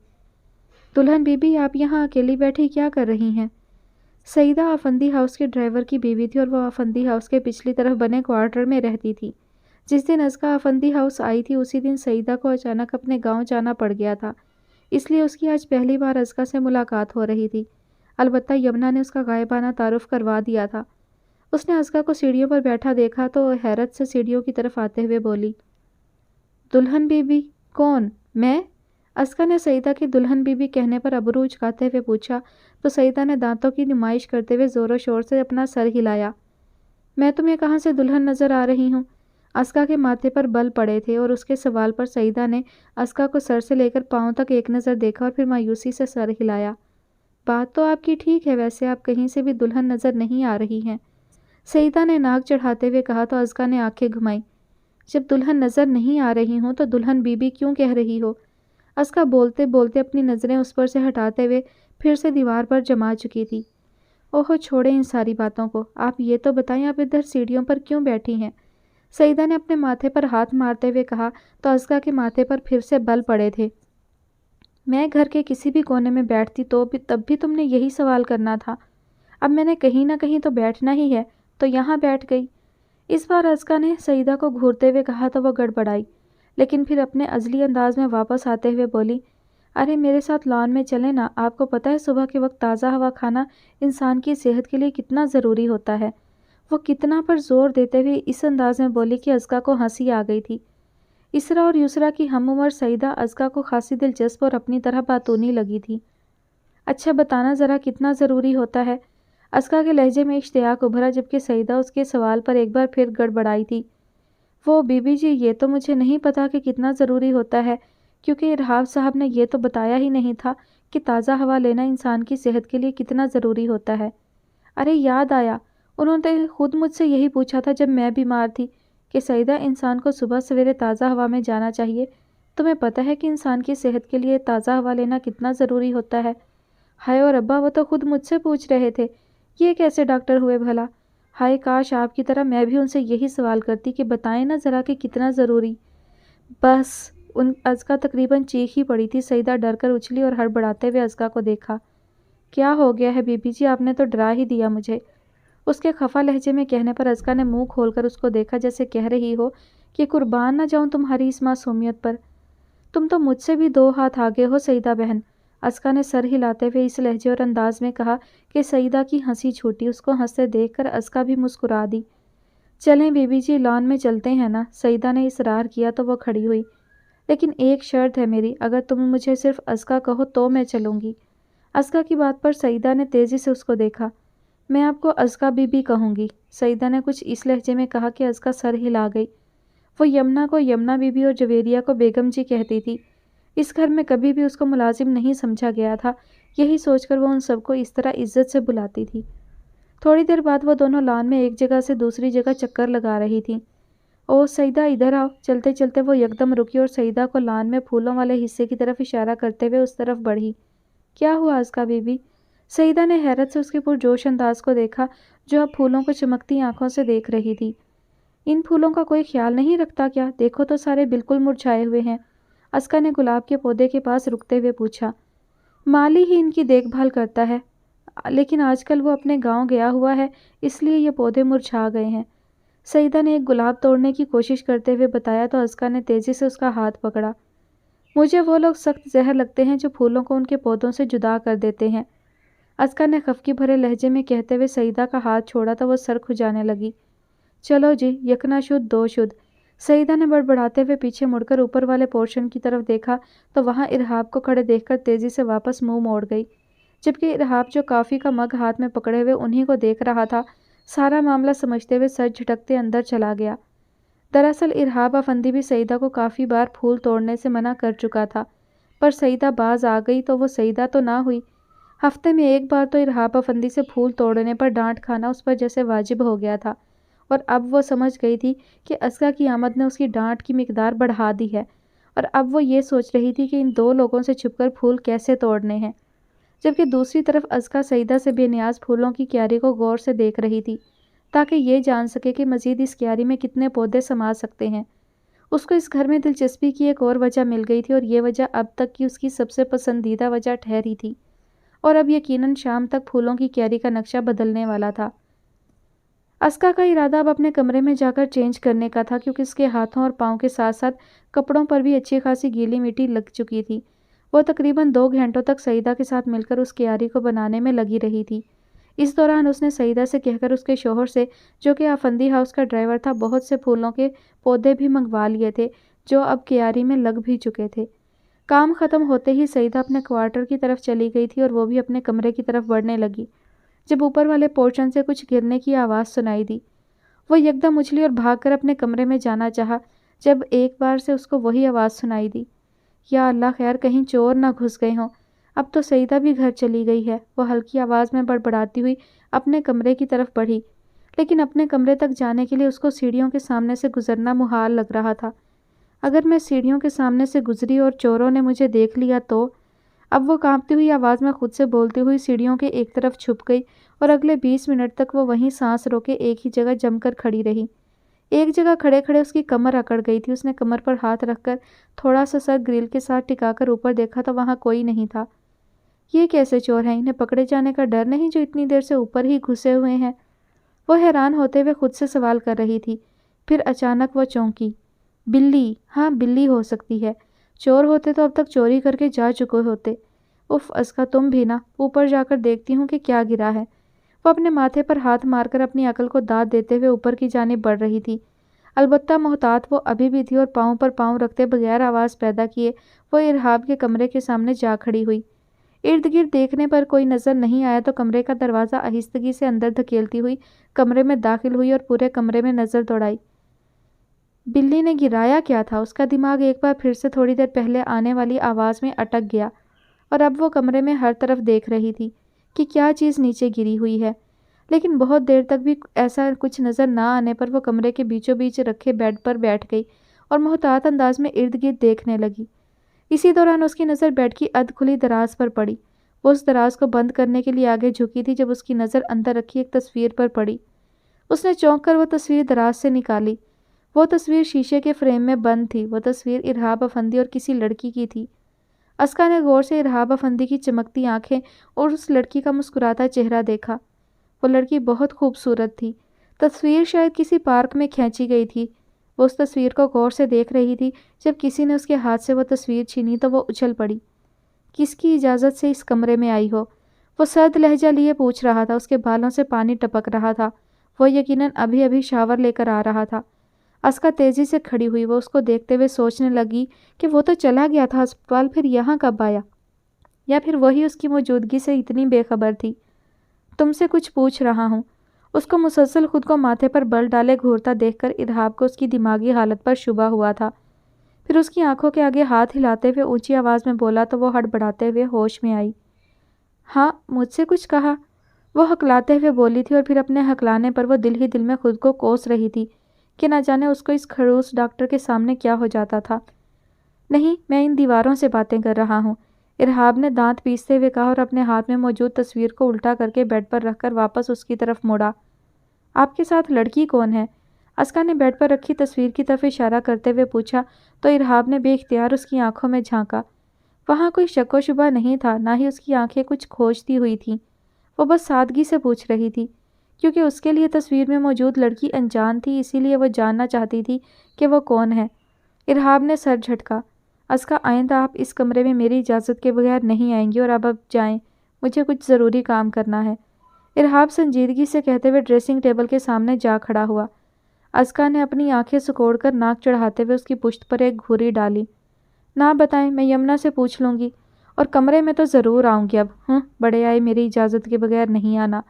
دلہن بی بی، آپ یہاں اکیلی بیٹھی کیا کر رہی ہیں؟ سعیدہ افندی ہاؤس کے ڈرائیور کی بیوی تھی اور وہ افندی ہاؤس کے پچھلی طرف بنے کوارٹر میں رہتی تھی۔ جس دن ازکا افندی ہاؤس آئی تھی اسی دن سعیدہ کو اچانک اپنے گاؤں جانا پڑ گیا تھا، اس لیے اس کی آج پہلی بار ازکا سے ملاقات ہو رہی تھی۔ البتہ یمنا نے اس کا غائبانہ تعارف کروا دیا تھا۔ اس نے ازکا کو سیڑھیوں پر بیٹھا دیکھا تو حیرت سے سیڑھیوں کی طرف آتے ہوئے بولی، دلہن بی بی؟ کون؟ میں؟ ازکا نے سعیدہ کی دلہن بی بی کہنے پر ابرو اچکاتے ہوئے پوچھا تو سعیدہ نے دانتوں کی نمائش کرتے ہوئے زور و شور سے اپنا سر ہلایا۔ میں تمہیں کہاں سے دلہن نظر آ رہی ہوں؟ ازکا کے ماتھے پر بل پڑے تھے اور اس کے سوال پر سعیدہ نے ازکا کو سر سے لے کر پاؤں تک ایک نظر دیکھا اور پھر مایوسی سے سر ہلایا۔ بات تو آپ کی ٹھیک ہے، ویسے آپ کہیں سے بھی دلہن نظر نہیں آ رہی ہیں، سعیدہ نے ناک چڑھاتے ہوئے کہا تو ازکا نے آنکھیں گھمائیں۔ جب دلہن نظر نہیں آ رہی ہوں تو دلہن بی بی کیوں کہہ رہی ہو؟ ازکا بولتے بولتے اپنی نظریں اس پر سے ہٹاتے ہوئے پھر سے دیوار پر جما چکی تھی۔ اوہو، چھوڑیں ان ساری باتوں کو، آپ یہ تو بتائیں آپ ادھر سیڑھیوں پر کیوں بیٹھی ہیں؟ سعیدہ نے اپنے ماتھے پر ہاتھ مارتے ہوئے کہا تو ازکا کے ماتھے پر پھر سے بل پڑے تھے۔ میں گھر کے کسی بھی کونے میں بیٹھتی تو تب بھی تم نے یہی سوال کرنا تھا، اب میں نے کہیں نہ کہیں تو بیٹھنا ہی ہے تو یہاں بیٹھ گئی۔ اس بار ازکا نے سعیدہ کو گھورتے ہوئے کہا تو وہ گڑبڑائی، لیکن پھر اپنے ازلی انداز میں واپس آتے ہوئے بولی، ارے میرے ساتھ لان میں چلیں نا، آپ کو پتہ ہے صبح کے وقت تازہ ہوا کھانا انسان کی صحت کے لیے کتنا ضروری ہوتا ہے۔ وہ کتنا پر زور دیتے ہوئے اس انداز میں بولی کہ ازکا کو ہنسی آ گئی تھی۔ اسرا اور یسرا کی ہم عمر سعیدہ ازکا کو خاصی دلچسپ اور اپنی طرح باتونی لگی تھی۔ اچھا بتانا ذرا کتنا ضروری ہوتا ہے؟ ازکا کے لہجے میں اشتیاق ابھرا، جبکہ سعیدہ اس کے سوال پر ایک بار پھر گڑبڑائی تھی۔ وہ بی بی جی، یہ تو مجھے نہیں پتا کہ کتنا ضروری ہوتا ہے، کیونکہ ارہاب صاحب نے یہ تو بتایا ہی نہیں تھا کہ تازہ ہوا لینا انسان کی صحت کے لیے کتنا ضروری ہوتا ہے۔ ارے یاد آیا، انہوں نے خود مجھ سے یہی پوچھا تھا جب میں بیمار تھی کہ سعیدہ انسان کو صبح سویرے تازہ ہوا میں جانا چاہیے۔ تمہیں پتہ ہے کہ انسان کی صحت کے لیے تازہ ہوا لینا کتنا ضروری ہوتا ہے؟ ہائے، اور ابا وہ تو خود مجھ سے پوچھ رہے تھے، یہ کیسے ڈاکٹر ہوئے بھلا؟ ہائے کاش آپ کی طرح میں بھی ان سے یہی سوال کرتی کہ بتائیں نا ذرا کہ کتنا ضروری۔ بس ازکا تقریباً چیخ ہی پڑی تھی۔ سعیدہ ڈر کر اچھلی اور ہڑبڑاتے ہوئے ازکا کو دیکھا۔ کیا ہو گیا ہے بی بی جی؟ آپ نے تو ڈرا ہی دیا مجھے۔ اس کے خفا لہجے میں کہنے پر ازکا نے منہ کھول کر اس کو دیکھا، جیسے کہہ رہی ہو کہ قربان نہ جاؤں تمہاری اس معصومیت پر۔ تم تو مجھ سے بھی 2 ہاتھ آگے ہو سعیدہ بہن، ازکا نے سر ہلاتے ہوئے اس لہجے اور انداز میں کہا کہ سعیدہ کی ہنسی چھوٹی۔ اس کو ہنستے دیکھ کر ازکا بھی مسکرا دی۔ چلیں بی بی جی، لان میں چلتے ہیں نا؟ سعیدہ نے اصرار کیا تو وہ کھڑی ہوئی۔ لیکن ایک شرط ہے میری، اگر تم مجھے صرف ازکا کہو تو میں چلوں گی۔ ازکا کی بات پر سعیدہ نے تیزی سے اس کو دیکھا۔ میں آپ کو ازکا بی بی کہوں گی، سعیدہ نے کچھ اس لہجے میں کہا کہ ازکا سر ہلا گئی۔ وہ یمنا کو یمنا بی بی اور جویریہ کو بیگم جی کہتی تھی۔ اس گھر میں کبھی بھی اس کو ملازم نہیں سمجھا گیا تھا، یہی سوچ کر وہ ان سب کو اس طرح عزت سے بلاتی تھی۔ تھوڑی دیر بعد وہ دونوں لان میں ایک جگہ سے دوسری جگہ چکر لگا رہی تھیں۔ او سعیدہ ادھر آؤ۔ چلتے چلتے وہ یکدم رکی اور سعیدہ کو لان میں پھولوں والے حصے کی طرف اشارہ کرتے ہوئے اس طرف بڑھی۔ کیا ہوا ازکا بی بی؟ سعیدہ نے حیرت سے اس کے پرجوش انداز کو دیکھا، جو اب پھولوں کو چمکتی آنکھوں سے دیکھ رہی تھی۔ ان پھولوں کا کوئی خیال نہیں رکھتا کیا؟ دیکھو تو سارے بالکل مرجھائے ہوئے ہیں، ازکا نے گلاب کے پودے کے پاس رکتے ہوئے پوچھا۔ مالی ہی ان کی دیکھ بھال کرتا ہے، لیکن آج کل وہ اپنے گاؤں گیا ہوا ہے، اس لیے یہ پودے مرجھا گئے ہیں، سعیدہ نے ایک گلاب توڑنے کی کوشش کرتے ہوئے بتایا تو ازکا نے تیزی سے اس کا ہاتھ پکڑا۔ مجھے وہ لوگ سخت زہر لگتے ہیں جو پھولوں کو ان کے پودوں سے جدا کر دیتے ہیں، ازکا نے خفگی بھرے لہجے میں کہتے ہوئے سعیدہ کا ہاتھ چھوڑا تو وہ سر کھجانے لگی۔ چلو جی، یکنا شدھ دو شدھ۔ سعیدہ نے بڑبڑاتے ہوئے پیچھے مڑ کر اوپر والے پورشن کی طرف دیکھا تو وہاں ارحاب کو کھڑے دیکھ کر تیزی سے واپس منہ موڑ گئی، جبکہ ارحاب جو کافی کا مگ ہاتھ میں پکڑے ہوئے انہی کو دیکھ رہا تھا، سارا معاملہ سمجھتے ہوئے سر جھٹکتے اندر چلا گیا۔ دراصل ارحاب افندی بھی سعیدہ کو کافی بار پھول توڑنے سے منع کر چکا تھا، پر سعیدہ باز آ گئی تو وہ سعیدہ تو نہ ہوئی۔ ہفتے میں ایک بار تو ارحاب افندی سے پھول توڑنے پر ڈانٹ کھانا اس پر جیسے واجب ہو گیا تھا، اور اب وہ سمجھ گئی تھی کہ ازکا کی آمد نے اس کی ڈانٹ کی مقدار بڑھا دی ہے، اور اب وہ یہ سوچ رہی تھی کہ ان 2 لوگوں سے چھپ کر پھول کیسے توڑنے ہیں، جبکہ دوسری طرف ازکا سعیدہ سے بے نیاز پھولوں کی کیاری کو غور سے دیکھ رہی تھی، تاکہ یہ جان سکے کہ مزید اس کیاری میں کتنے پودے سما سکتے ہیں۔ اس کو اس گھر میں دلچسپی کی ایک اور وجہ مل گئی تھی، اور یہ وجہ اب تک کی اس کی سب سے پسندیدہ وجہ ٹھہری تھی، اور اب یقیناً شام تک پھولوں کی کیاری کا نقشہ بدلنے والا تھا۔ ازکا کا ارادہ اب اپنے کمرے میں جا کر چینج کرنے کا تھا، کیونکہ اس کے ہاتھوں اور پاؤں کے ساتھ ساتھ کپڑوں پر بھی اچھی خاصی گیلی مٹی لگ چکی تھی۔ وہ تقریباً 2 گھنٹوں تک سعیدہ کے ساتھ مل کر اس کیاری کو بنانے میں لگی رہی تھی۔ اس دوران اس نے سعیدہ سے کہہ کر اس کے شوہر سے، جو کہ افندی ہاؤس کا ڈرائیور تھا، بہت سے پھولوں کے پودے بھی منگوا لیے تھے، جو اب کیاری میں لگ بھی چکے تھے۔ کام ختم ہوتے ہی سعیدہ اپنے کوارٹر کی طرف چلی گئی تھی، اور وہ بھی اپنے کمرے کی طرف بڑھنے لگی، جب اوپر والے پورشن سے کچھ گرنے کی آواز سنائی دی۔ وہ یکدم اچھلی اور بھاگ کر اپنے کمرے میں جانا چاہا، جب ایک بار سے اس کو وہی آواز سنائی دی۔ یا اللہ، خیر کہیں چور نہ گھس گئے ہوں، اب تو سعیدہ بھی گھر چلی گئی ہے۔ وہ ہلکی آواز میں بڑبڑاتی ہوئی اپنے کمرے کی طرف بڑھی، لیکن اپنے کمرے تک جانے کے لیے اس کو سیڑھیوں کے سامنے سے گزرنا محال لگ رہا تھا۔ اگر میں سیڑھیوں کے سامنے سے گزری اور چوروں نے مجھے دیکھ لیا تو؟ اب وہ کانپتی ہوئی آواز میں خود سے بولتی ہوئی سیڑھیوں کے ایک طرف چھپ گئی، اور اگلے 20 منٹ تک وہ وہیں سانس روکے ایک ہی جگہ جم کر کھڑی رہی۔ ایک جگہ کھڑے کھڑے اس کی کمر اکڑ گئی تھی۔ اس نے کمر پر ہاتھ رکھ کر تھوڑا سا سر گریل کے ساتھ ٹکا کر اوپر دیکھا تو وہاں کوئی نہیں تھا۔ یہ کیسے چور ہیں؟ انہیں پکڑے جانے کا ڈر نہیں جو اتنی دیر سے اوپر ہی گھسے ہوئے ہیں؟ وہ حیران ہوتے ہوئے خود سے سوال کر رہی تھی۔ پھر اچانک وہ چونکی۔ بلی؟ ہاں بلی ہو سکتی ہے، چور ہوتے تو اب تک چوری کر کے جا چکے ہوتے۔ اف ازکا، تم بھی نا، اوپر جا کر دیکھتی ہوں کہ کیا گرا ہے۔ وہ اپنے ماتھے پر ہاتھ مار کر اپنی عقل کو داد دیتے ہوئے اوپر کی جانب بڑھ رہی تھی۔ البتہ محتاط وہ ابھی بھی تھی، اور پاؤں پر پاؤں رکھتے بغیر آواز پیدا کیے وہ ارحاب کے کمرے کے سامنے جا کھڑی ہوئی۔ ارد گرد دیکھنے پر کوئی نظر نہیں آیا تو کمرے کا دروازہ آہستگی سے اندر دھکیلتی ہوئی کمرے میں داخل ہوئی اور پورے کمرے میں نظر دوڑائی۔ بلی نے گرایا کیا تھا؟ اس کا دماغ ایک بار پھر سے تھوڑی دیر پہلے آنے والی آواز میں اٹک گیا، اور اب وہ کمرے میں ہر طرف دیکھ رہی تھی کہ کیا چیز نیچے گری ہوئی ہے۔ لیکن بہت دیر تک بھی ایسا کچھ نظر نہ آنے پر وہ کمرے کے بیچوں بیچ رکھے بیڈ پر بیٹھ گئی اور محتاط انداز میں ارد گرد دیکھنے لگی۔ اسی دوران اس کی نظر بیڈ کی ادھ کھلی دراز پر پڑی۔ وہ اس دراز کو بند کرنے کے لیے آگے جھکی تھی جب اس کی نظر اندر رکھی ایک تصویر پر پڑی۔ اس نے چونک کر وہ تصویر دراز سے نکالی۔ وہ تصویر شیشے کے فریم میں بند تھی۔ وہ تصویر ارہاب افندی اور کسی لڑکی کی تھی۔ اسکا نے غور سے ارہاب افندی کی چمکتی آنکھیں اور اس لڑکی کا مسکراتا چہرہ دیکھا۔ وہ لڑکی بہت خوبصورت تھی۔ تصویر شاید کسی پارک میں کھینچی گئی تھی۔ وہ اس تصویر کو غور سے دیکھ رہی تھی جب کسی نے اس کے ہاتھ سے وہ تصویر چھینی تو وہ اچھل پڑی۔ کس کی اجازت سے اس کمرے میں آئی ہو؟ وہ سرد لہجہ لیے پوچھ رہا تھا۔ اس کے بالوں سے پانی ٹپک رہا تھا۔ وہ یقیناً ابھی ابھی شاور لے کر آ رہا تھا۔ اسکا تیزی سے کھڑی ہوئی۔ وہ اس کو دیکھتے ہوئے سوچنے لگی کہ وہ تو چلا گیا تھا ہسپتال، پھر یہاں کب آیا؟ یا پھر وہی اس کی موجودگی سے اتنی بے خبر تھی؟ تم سے کچھ پوچھ رہا ہوں۔ اس کو مسلسل خود کو ماتھے پر بل ڈالے گھورتا دیکھ کر ارہاب کو اس کی دماغی حالت پر شبہ ہوا تھا۔ پھر اس کی آنکھوں کے آگے ہاتھ ہلاتے ہوئے اونچی آواز میں بولا تو وہ ہڑبڑاتے ہوئے ہوش میں آئی۔ ہاں، مجھ سے کچھ کہا؟ وہ ہکلاتے ہوئے بولی تھی اور پھر اپنے ہکلانے پر وہ دل ہی دل میں خود کو کوس رہی تھی کہ نہ جانے اس کو اس کھڑوس ڈاکٹر کے سامنے کیا ہو جاتا تھا۔ نہیں، میں ان دیواروں سے باتیں کر رہا ہوں، ارہاب نے دانت پیستے ہوئے کہا اور اپنے ہاتھ میں موجود تصویر کو الٹا کر کے بیڈ پر رکھ کر واپس اس کی طرف موڑا۔ آپ کے ساتھ لڑکی کون ہے؟ اسکا نے بیڈ پر رکھی تصویر کی طرف اشارہ کرتے ہوئے پوچھا تو ارہاب نے بے اختیار اس کی آنکھوں میں جھانکا۔ وہاں کوئی شک و شبہ نہیں تھا، نہ ہی اس کی آنکھیں کچھ کھوجتی ہوئی تھیں۔ وہ بس سادگی سے پوچھ رہی تھی کیونکہ اس کے لیے تصویر میں موجود لڑکی انجان تھی، اسی لیے وہ جاننا چاہتی تھی کہ وہ کون ہے۔ ارہاب نے سر جھٹکا۔ اسکا، آئندہ آپ اس کمرے میں میری اجازت کے بغیر نہیں آئیں گی اور اب جائیں، مجھے کچھ ضروری کام کرنا ہے۔ ارہاب سنجیدگی سے کہتے ہوئے ڈریسنگ ٹیبل کے سامنے جا کھڑا ہوا۔ اسکا نے اپنی آنکھیں سکوڑ کر ناک چڑھاتے ہوئے اس کی پشت پر ایک گھوری ڈالی۔ نہ بتائیں، میں یمنا سے پوچھ لوں گی، اور کمرے میں تو ضرور آؤں گی اب۔ بڑے آئے، میری اجازت کے بغیر نہیں آنا۔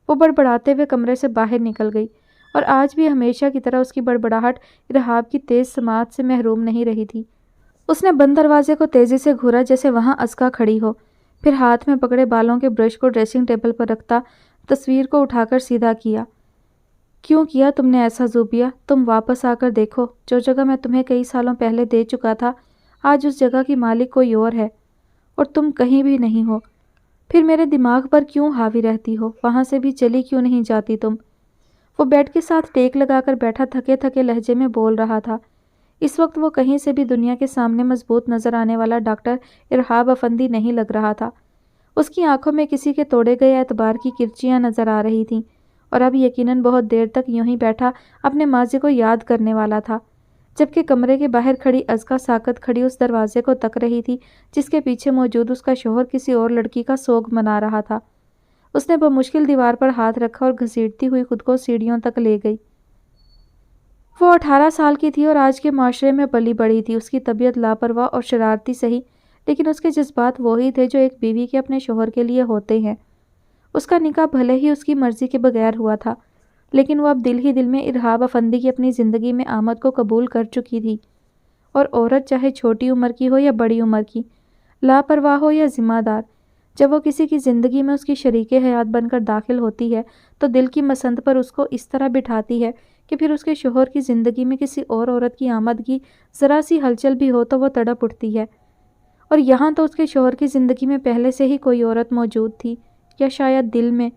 وہ بڑبڑاتے ہوئے کمرے سے باہر نکل گئی اور آج بھی ہمیشہ کی طرح اس کی بڑبڑاہٹ ارہاب کی تیز سماعت سے محروم نہیں رہی تھی۔ اس نے بند دروازے کو تیزی سے گھورا جیسے وہاں اسکا کھڑی ہو، پھر ہاتھ میں پکڑے بالوں کے برش کو ڈریسنگ ٹیبل پر رکھتا تصویر کو اٹھا کر سیدھا کیا۔ کیوں کیا تم نے ایسا زوبیا؟ تم واپس آ کر دیکھو، جو جگہ میں تمہیں کئی سالوں پہلے دے چکا تھا، آج اس جگہ کی مالک کوئی اور ہے اور تم کہیں بھی نہیں ہو۔ پھر میرے دماغ پر کیوں حاوی رہتی ہو؟ وہاں سے بھی چلی کیوں نہیں جاتی تم؟ وہ بیڈ کے ساتھ ٹیک لگا کر بیٹھا تھکے تھکے لہجے میں بول رہا تھا۔ اس وقت وہ کہیں سے بھی دنیا کے سامنے مضبوط نظر آنے والا ڈاکٹر ارہاب افندی نہیں لگ رہا تھا۔ اس کی آنکھوں میں کسی کے توڑے گئے اعتبار کی کرچیاں نظر آ رہی تھیں اور اب یقیناً بہت دیر تک یوں ہی بیٹھا اپنے ماضی کو یاد کرنے والا تھا، جبکہ کمرے کے باہر کھڑی اسکا ساکت کھڑی اس دروازے کو تک رہی تھی جس کے پیچھے موجود اس کا شوہر کسی اور لڑکی کا سوگ منا رہا تھا۔ اس نے بمشکل دیوار پر ہاتھ رکھا اور گھسیٹتی ہوئی خود کو سیڑھیوں تک لے گئی۔ وہ 18 سال کی تھی اور آج کے معاشرے میں پلی بڑھی تھی۔ اس کی طبیعت لاپرواہ اور شرارتی سہی، لیکن اس کے جذبات وہی تھے جو ایک بیوی کے اپنے شوہر کے لیے ہوتے ہیں۔ اس کا نکاح بھلے ہی اس کی مرضی کے بغیر ہوا تھا، لیکن وہ اب دل ہی دل میں ارہاب افندی کی اپنی زندگی میں آمد کو قبول کر چکی تھی، اور عورت چاہے چھوٹی عمر کی ہو یا بڑی عمر کی، لاپرواہ ہو یا ذمہ دار، جب وہ کسی کی زندگی میں اس کی شریک حیات بن کر داخل ہوتی ہے تو دل کی مسند پر اس کو اس طرح بٹھاتی ہے کہ پھر اس کے شوہر کی زندگی میں کسی اور عورت کی آمد کی ذرا سی ہلچل بھی ہو تو وہ تڑپ اٹھتی ہے۔ اور یہاں تو اس کے شوہر کی زندگی میں پہلے سے ہی کوئی عورت موجود تھی، یا شاید دل میں۔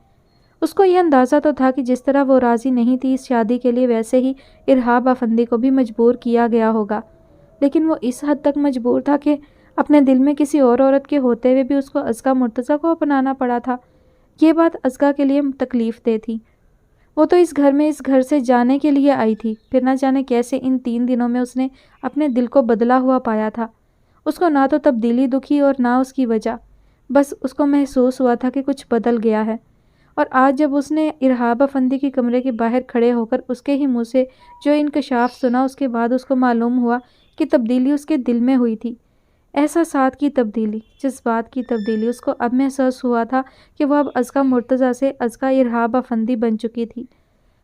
اس کو یہ اندازہ تو تھا کہ جس طرح وہ راضی نہیں تھی اس شادی کے لیے، ویسے ہی ارہاب افندی کو بھی مجبور کیا گیا ہوگا، لیکن وہ اس حد تک مجبور تھا کہ اپنے دل میں کسی اور عورت کے ہوتے ہوئے بھی اس کو اسکا مرتضیٰ کو اپنانا پڑا تھا۔ یہ بات اسکا کے لیے تکلیف دہ تھی۔ وہ تو اس گھر سے جانے کے لیے آئی تھی، پھر نہ جانے کیسے ان 3 دنوں میں اس نے اپنے دل کو بدلا ہوا پایا تھا۔ اس کو نہ تو تبدیلی دکھی اور نہ اس کی وجہ، بس اس کو محسوس ہوا تھا کہ کچھ بدل گیا ہے۔ اور آج جب اس نے ارہاب افندی کی کمرے کے باہر کھڑے ہو کر اس کے ہی منہ سے جو انکشاف سنا، اس کے بعد اس کو معلوم ہوا کہ تبدیلی اس کے دل میں ہوئی تھی۔ احساسات کی تبدیلی، جذبات کی تبدیلی۔ اس کو اب محسوس ہوا تھا کہ وہ اب اسکا مرتضیٰ سے اسکا ارہاب افندی بن چکی تھی۔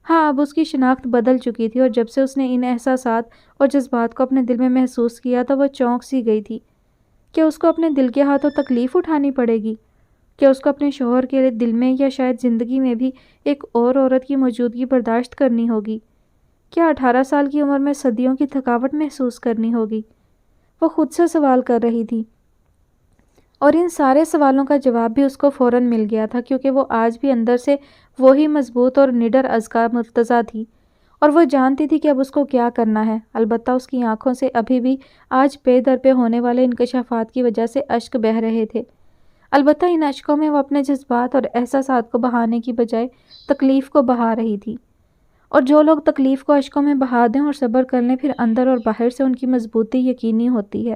ہاں، اب اس کی شناخت بدل چکی تھی، اور جب سے اس نے ان احساسات اور جذبات کو اپنے دل میں محسوس کیا تو وہ چونک سی گئی تھی۔ کیا اس کو اپنے دل کے ہاتھوں تکلیف اٹھانی پڑے گی؟ کہ اس کو اپنے شوہر کے دل میں یا شاید زندگی میں بھی ایک اور عورت کی موجودگی برداشت کرنی ہوگی؟ کیا 18 سال کی عمر میں صدیوں کی تھکاوٹ محسوس کرنی ہوگی؟ وہ خود سے سوال کر رہی تھی، اور ان سارے سوالوں کا جواب بھی اس کو فوراً مل گیا تھا، کیونکہ وہ آج بھی اندر سے وہی مضبوط اور نڈر ازکا مرتضیٰ تھی، اور وہ جانتی تھی کہ اب اس کو کیا کرنا ہے۔ البتہ اس کی آنکھوں سے ابھی بھی آج پے در پہ ہونے والے انکشافات کی وجہ سے اشک بہہ رہے تھے۔ البتہ ان اشکوں میں وہ اپنے جذبات اور احساسات کو بہانے کی بجائے تکلیف کو بہا رہی تھی، اور جو لوگ تکلیف کو اشکوں میں بہا دیں اور صبر کر لیں، پھر اندر اور باہر سے ان کی مضبوطی یقینی ہوتی ہے،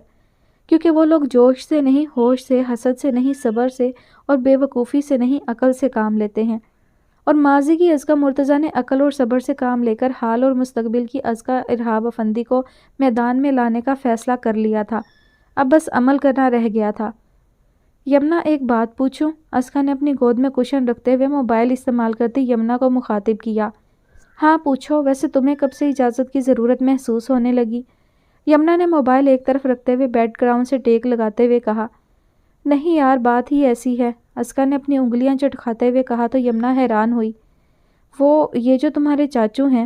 کیونکہ وہ لوگ جوش سے نہیں، ہوش سے، حسد سے نہیں، صبر سے اور بے وقوفی سے نہیں، عقل سے کام لیتے ہیں۔ اور ماضی کی ازکا مرتضیٰ نے عقل اور صبر سے کام لے کر حال اور مستقبل کی ازکا ارہاب افندی کو میدان میں لانے کا فیصلہ کر لیا تھا، اب بس عمل کرنا رہ گیا تھا۔ یمنا، ایک بات پوچھوں؟ ازکا نے اپنی گود میں کشن رکھتے ہوئے موبائل استعمال کرتے یمنا کو مخاطب کیا۔ ہاں پوچھو، ویسے تمہیں کب سے اجازت کی ضرورت محسوس ہونے لگی؟ یمنا نے موبائل ایک طرف رکھتے ہوئے بیک گراؤنڈ سے ٹیک لگاتے ہوئے کہا۔ نہیں یار، بات ہی ایسی ہے، ازکا نے اپنی انگلیاں چٹکھاتے ہوئے کہا تو یمنا حیران ہوئی۔ یہ جو تمہارے چاچو ہیں،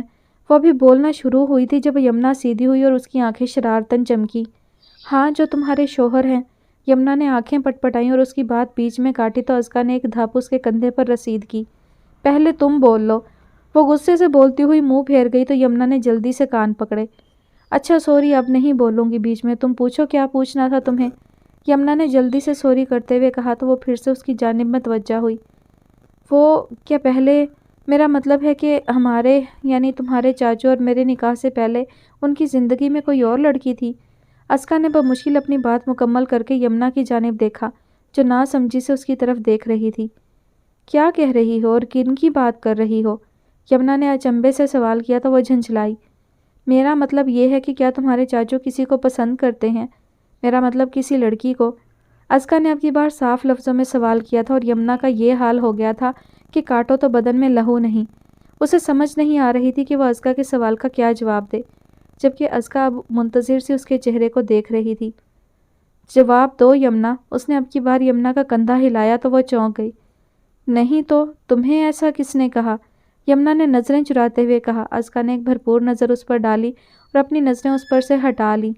وہ ابھی بولنا شروع ہوئی تھی جب یمنا سیدھی ہوئی اور اس کی آنکھیں شرارتاً چمکی۔ ہاں، جو تمہارے شوہر ہیں۔ یمنا نے آنکھیں پٹپٹائیں اور اس کی بات بیچ میں کاٹی تو ازکا نے ایک دھپ اس کے کندھے پر رسید کی۔ پہلے تم بول لو۔ وہ غصے سے بولتی ہوئی منہ پھیر گئی تو یمنا نے جلدی سے کان پکڑے۔ اچھا سوری، اب نہیں بولوں گی بیچ میں، تم پوچھو کیا پوچھنا تھا تمہیں؟ یمنا نے جلدی سے سوری کرتے ہوئے کہا تو وہ پھر سے اس کی جانب متوجہ ہوئی۔ کیا پہلے، میرا مطلب ہے کہ ہمارے یعنی تمہارے چاچو اور میرے نکاح سے پہلے ان کی زندگی میں کوئی اور لڑکی تھی؟ ازکا نے بمشکل اپنی بات مکمل کر کے یمنا کی جانب دیکھا، جو ناسمجھی سے اس کی طرف دیکھ رہی تھی۔ کیا کہہ رہی ہو اور کن کی بات کر رہی ہو؟ یمنا نے اچنبھے سے سوال کیا تو وہ جھنجھلائی۔ میرا مطلب یہ ہے کہ کیا تمہارے چاچو کسی کو پسند کرتے ہیں؟ میرا مطلب کسی لڑکی کو۔ ازکا نے اب کی بار صاف لفظوں میں سوال کیا تھا اور یمنا کا یہ حال ہو گیا تھا کہ کاٹو تو بدن میں لہو نہیں۔ اسے سمجھ نہیں آ رہی تھی کہ وہ ازکا کے سوال کا کیا جواب دے، جبکہ ازکا اب منتظر سی اس کے چہرے کو دیکھ رہی تھی۔ جواب دو یمنا، اس نے اب کی بار یمنا کا کندھا ہلایا تو وہ چونک گئی۔ نہیں تو تمہیں ایسا کس نے کہا؟ یمنا نے نظریں چراتے ہوئے کہا۔ ازکا نے ایک بھرپور نظر اس پر ڈالی اور اپنی نظریں اس پر سے ہٹا لی۔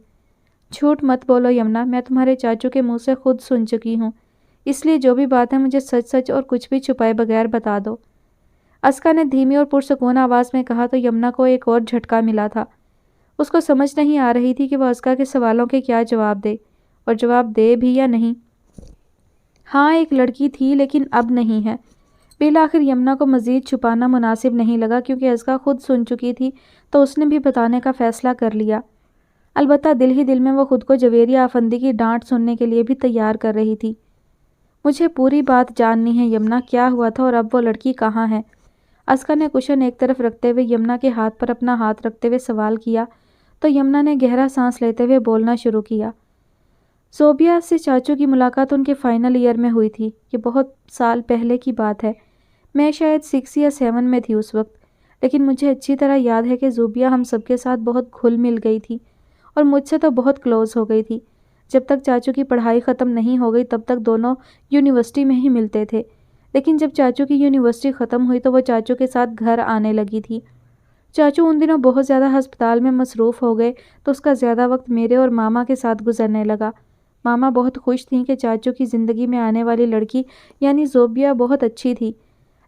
جھوٹ مت بولو یمنا، میں تمہارے چاچو کے منہ سے خود سن چکی ہوں، اس لیے جو بھی بات ہے مجھے سچ سچ اور کچھ بھی چھپائے بغیر بتا دو، ازکا نے دھیمی اور پرسکون آواز میں کہا تو یمنا کو ایک اور جھٹکا ملا تھا۔ اس کو سمجھ نہیں آ رہی تھی کہ وہ ازکا کے سوالوں کے کیا جواب دے، اور جواب دے بھی یا نہیں۔ ہاں، ایک لڑکی تھی لیکن اب نہیں ہے۔ بالآخر یمنا کو مزید چھپانا مناسب نہیں لگا، کیونکہ ازکا خود سن چکی تھی تو اس نے بھی بتانے کا فیصلہ کر لیا۔ البتہ دل ہی دل میں وہ خود کو جویریہ افندی کی ڈانٹ سننے کے لیے بھی تیار کر رہی تھی۔ مجھے پوری بات جاننی ہے یمنا، کیا ہوا تھا اور اب وہ لڑکی کہاں ہے؟ ازکا نے کشن ایک طرف رکھتے ہوئے یمنا کے ہاتھ پر اپنا ہاتھ رکھتے ہوئے سوال کیا تو یمنا نے گہرا سانس لیتے ہوئے بولنا شروع کیا۔ زوبیہ سے چاچو کی ملاقات ان کے فائنل ایئر میں ہوئی تھی۔ یہ بہت سال پہلے کی بات ہے، میں شاید 6 یا 7 میں تھی اس وقت، لیکن مجھے اچھی طرح یاد ہے کہ زوبیہ ہم سب کے ساتھ بہت گھل مل گئی تھی اور مجھ سے تو بہت کلوز ہو گئی تھی۔ جب تک چاچو کی پڑھائی ختم نہیں ہو گئی تب تک دونوں یونیورسٹی میں ہی ملتے تھے، لیکن جب چاچو کی یونیورسٹی ختم ہوئی تو وہ چاچو کے ساتھ گھر آنے لگی تھی۔ چاچو ان دنوں بہت زیادہ ہسپتال میں مصروف ہو گئے تو اس کا زیادہ وقت میرے اور ماما کے ساتھ گزرنے لگا۔ ماما بہت خوش تھیں کہ چاچو کی زندگی میں آنے والی لڑکی یعنی زوبیہ بہت اچھی تھی،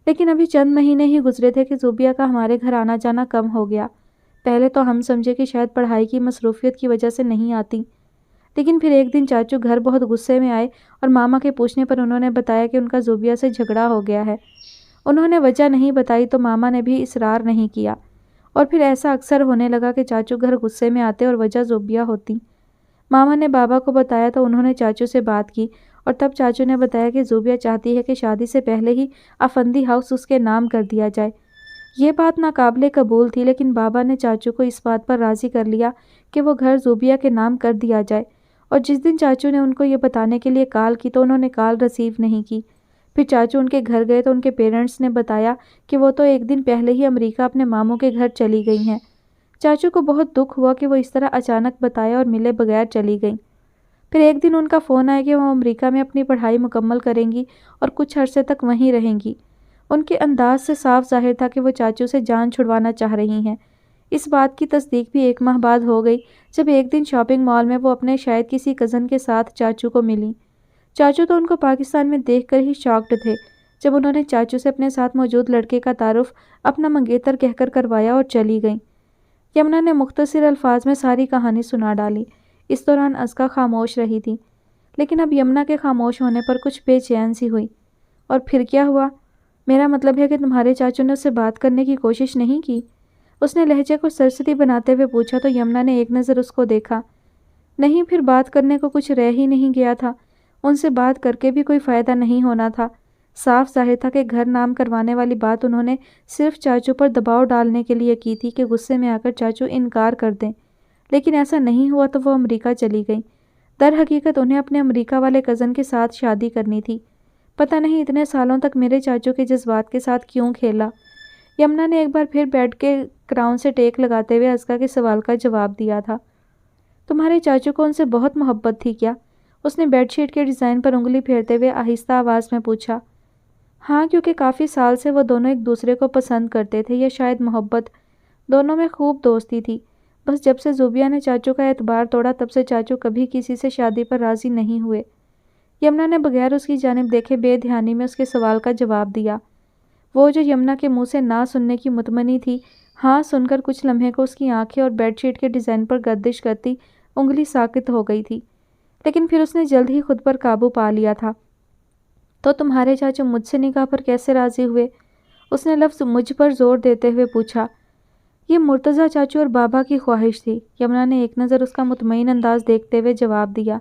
لیکن ابھی چند مہینے ہی گزرے تھے کہ زوبیہ کا ہمارے گھر آنا جانا کم ہو گیا۔ پہلے تو ہم سمجھے کہ شاید پڑھائی کی مصروفیت کی وجہ سے نہیں آتی، لیکن پھر ایک دن چاچو گھر بہت غصے میں آئے اور ماما کے پوچھنے پر انہوں نے بتایا کہ ان کا زوبیہ سے جھگڑا ہو گیا ہے۔ انہوں نے وجہ نہیں بتائی تو ماما نے بھی اصرار نہیں کیا، اور پھر ایسا اکثر ہونے لگا کہ چاچو گھر غصے میں آتے اور وجہ زوبیہ ہوتی۔ ماما نے بابا کو بتایا تو انہوں نے چاچو سے بات کی، اور تب چاچو نے بتایا کہ زوبیہ چاہتی ہے کہ شادی سے پہلے ہی افندی ہاؤس اس کے نام کر دیا جائے۔ یہ بات ناقابل قبول تھی، لیکن بابا نے چاچو کو اس بات پر راضی کر لیا کہ وہ گھر زوبیہ کے نام کر دیا جائے، اور جس دن چاچو نے ان کو یہ بتانے کے لیے کال کی تو انہوں نے کال ریسیو نہیں کی۔ پھر چاچو ان کے گھر گئے تو ان کے پیرنٹس نے بتایا کہ وہ تو ایک دن پہلے ہی امریکہ اپنے ماموں کے گھر چلی گئی ہیں۔ چاچو کو بہت دکھ ہوا کہ وہ اس طرح اچانک بتایا اور ملے بغیر چلی گئیں۔ پھر ایک دن ان کا فون آیا کہ وہ امریکہ میں اپنی پڑھائی مکمل کریں گی اور کچھ عرصے تک وہیں رہیں گی۔ ان کے انداز سے صاف ظاہر تھا کہ وہ چاچو سے جان چھڑوانا چاہ رہی ہیں۔ اس بات کی تصدیق بھی 1 ماہ بعد ہو گئی جب ایک دن شاپنگ مال میں وہ اپنے شاید کسی کزن کے ساتھ چاچو کو ملی۔ چاچو تو ان کو پاکستان میں دیکھ کر ہی شاکڈ تھے جب انہوں نے چاچو سے اپنے ساتھ موجود لڑکے کا تعارف اپنا منگیتر کہہ کر کروایا اور چلی گئیں۔ یمنا نے مختصر الفاظ میں ساری کہانی سنا ڈالی۔ اس دوران ازکا خاموش رہی تھی، لیکن اب یمنا کے خاموش ہونے پر کچھ بے چین سی ہوئی۔ اور پھر کیا ہوا؟ میرا مطلب ہے کہ تمہارے چاچو نے اس سے بات کرنے کی کوشش نہیں کی؟ اس نے لہجے کو سرسری بناتے ہوئے پوچھا تو یمنا نے ایک نظر اس کو دیکھا۔ نہیں، پھر بات کرنے کو کچھ رہ ہی نہیں گیا تھا۔ ان سے بات کر کے بھی کوئی فائدہ نہیں ہونا تھا۔ صاف ظاہر تھا کہ گھر نام کروانے والی بات انہوں نے صرف چاچو پر دباؤ ڈالنے کے لیے کی تھی کہ غصے میں آ کر چاچو انکار کر دیں، لیکن ایسا نہیں ہوا تو وہ امریکہ چلی گئیں۔ در حقیقت انہیں اپنے امریکہ والے کزن کے ساتھ شادی کرنی تھی۔ پتہ نہیں اتنے سالوں تک میرے چاچو کے جذبات کے ساتھ کیوں کھیلا۔ یمنا نے ایک بار پھر بیڈ کے کراؤن سے ٹیک لگاتے ہوئے ازکا کے سوال کا جواب دیا تھا۔ تمہارے چاچو کو ان سے بہت محبت تھی کیا؟ اس نے بیڈ شیٹ کے ڈیزائن پر انگلی پھیرتے ہوئے آہستہ آواز میں پوچھا۔ ہاں، کیونکہ کافی سال سے وہ دونوں ایک دوسرے کو پسند کرتے تھے، یا شاید محبت۔ دونوں میں خوب دوستی تھی۔ بس جب سے زوبیہ نے چاچو کا اعتبار توڑا تب سے چاچو کبھی کسی سے شادی پر راضی نہیں ہوئے۔ یمنا نے بغیر اس کی جانب دیکھے بے دھیانی میں اس کے سوال کا جواب دیا۔ وہ جو یمنا کے منہ سے نہ سننے کی متمنی تھی، ہاں سن کر کچھ لمحے کو اس کی آنکھیں اور بیڈ شیٹ کے ڈیزائن پر گردش کرتی انگلی ساکت ہو گئی تھی، لیکن پھر اس نے جلد ہی خود پر قابو پا لیا تھا۔ تو تمہارے چاچو مجھ سے نکاح پر کیسے راضی ہوئے؟ اس نے لفظ مجھ پر زور دیتے ہوئے پوچھا۔ یہ مرتضیٰ چاچو اور بابا کی خواہش تھی، یمنا نے ایک نظر اس کا مطمئن انداز دیکھتے ہوئے جواب دیا۔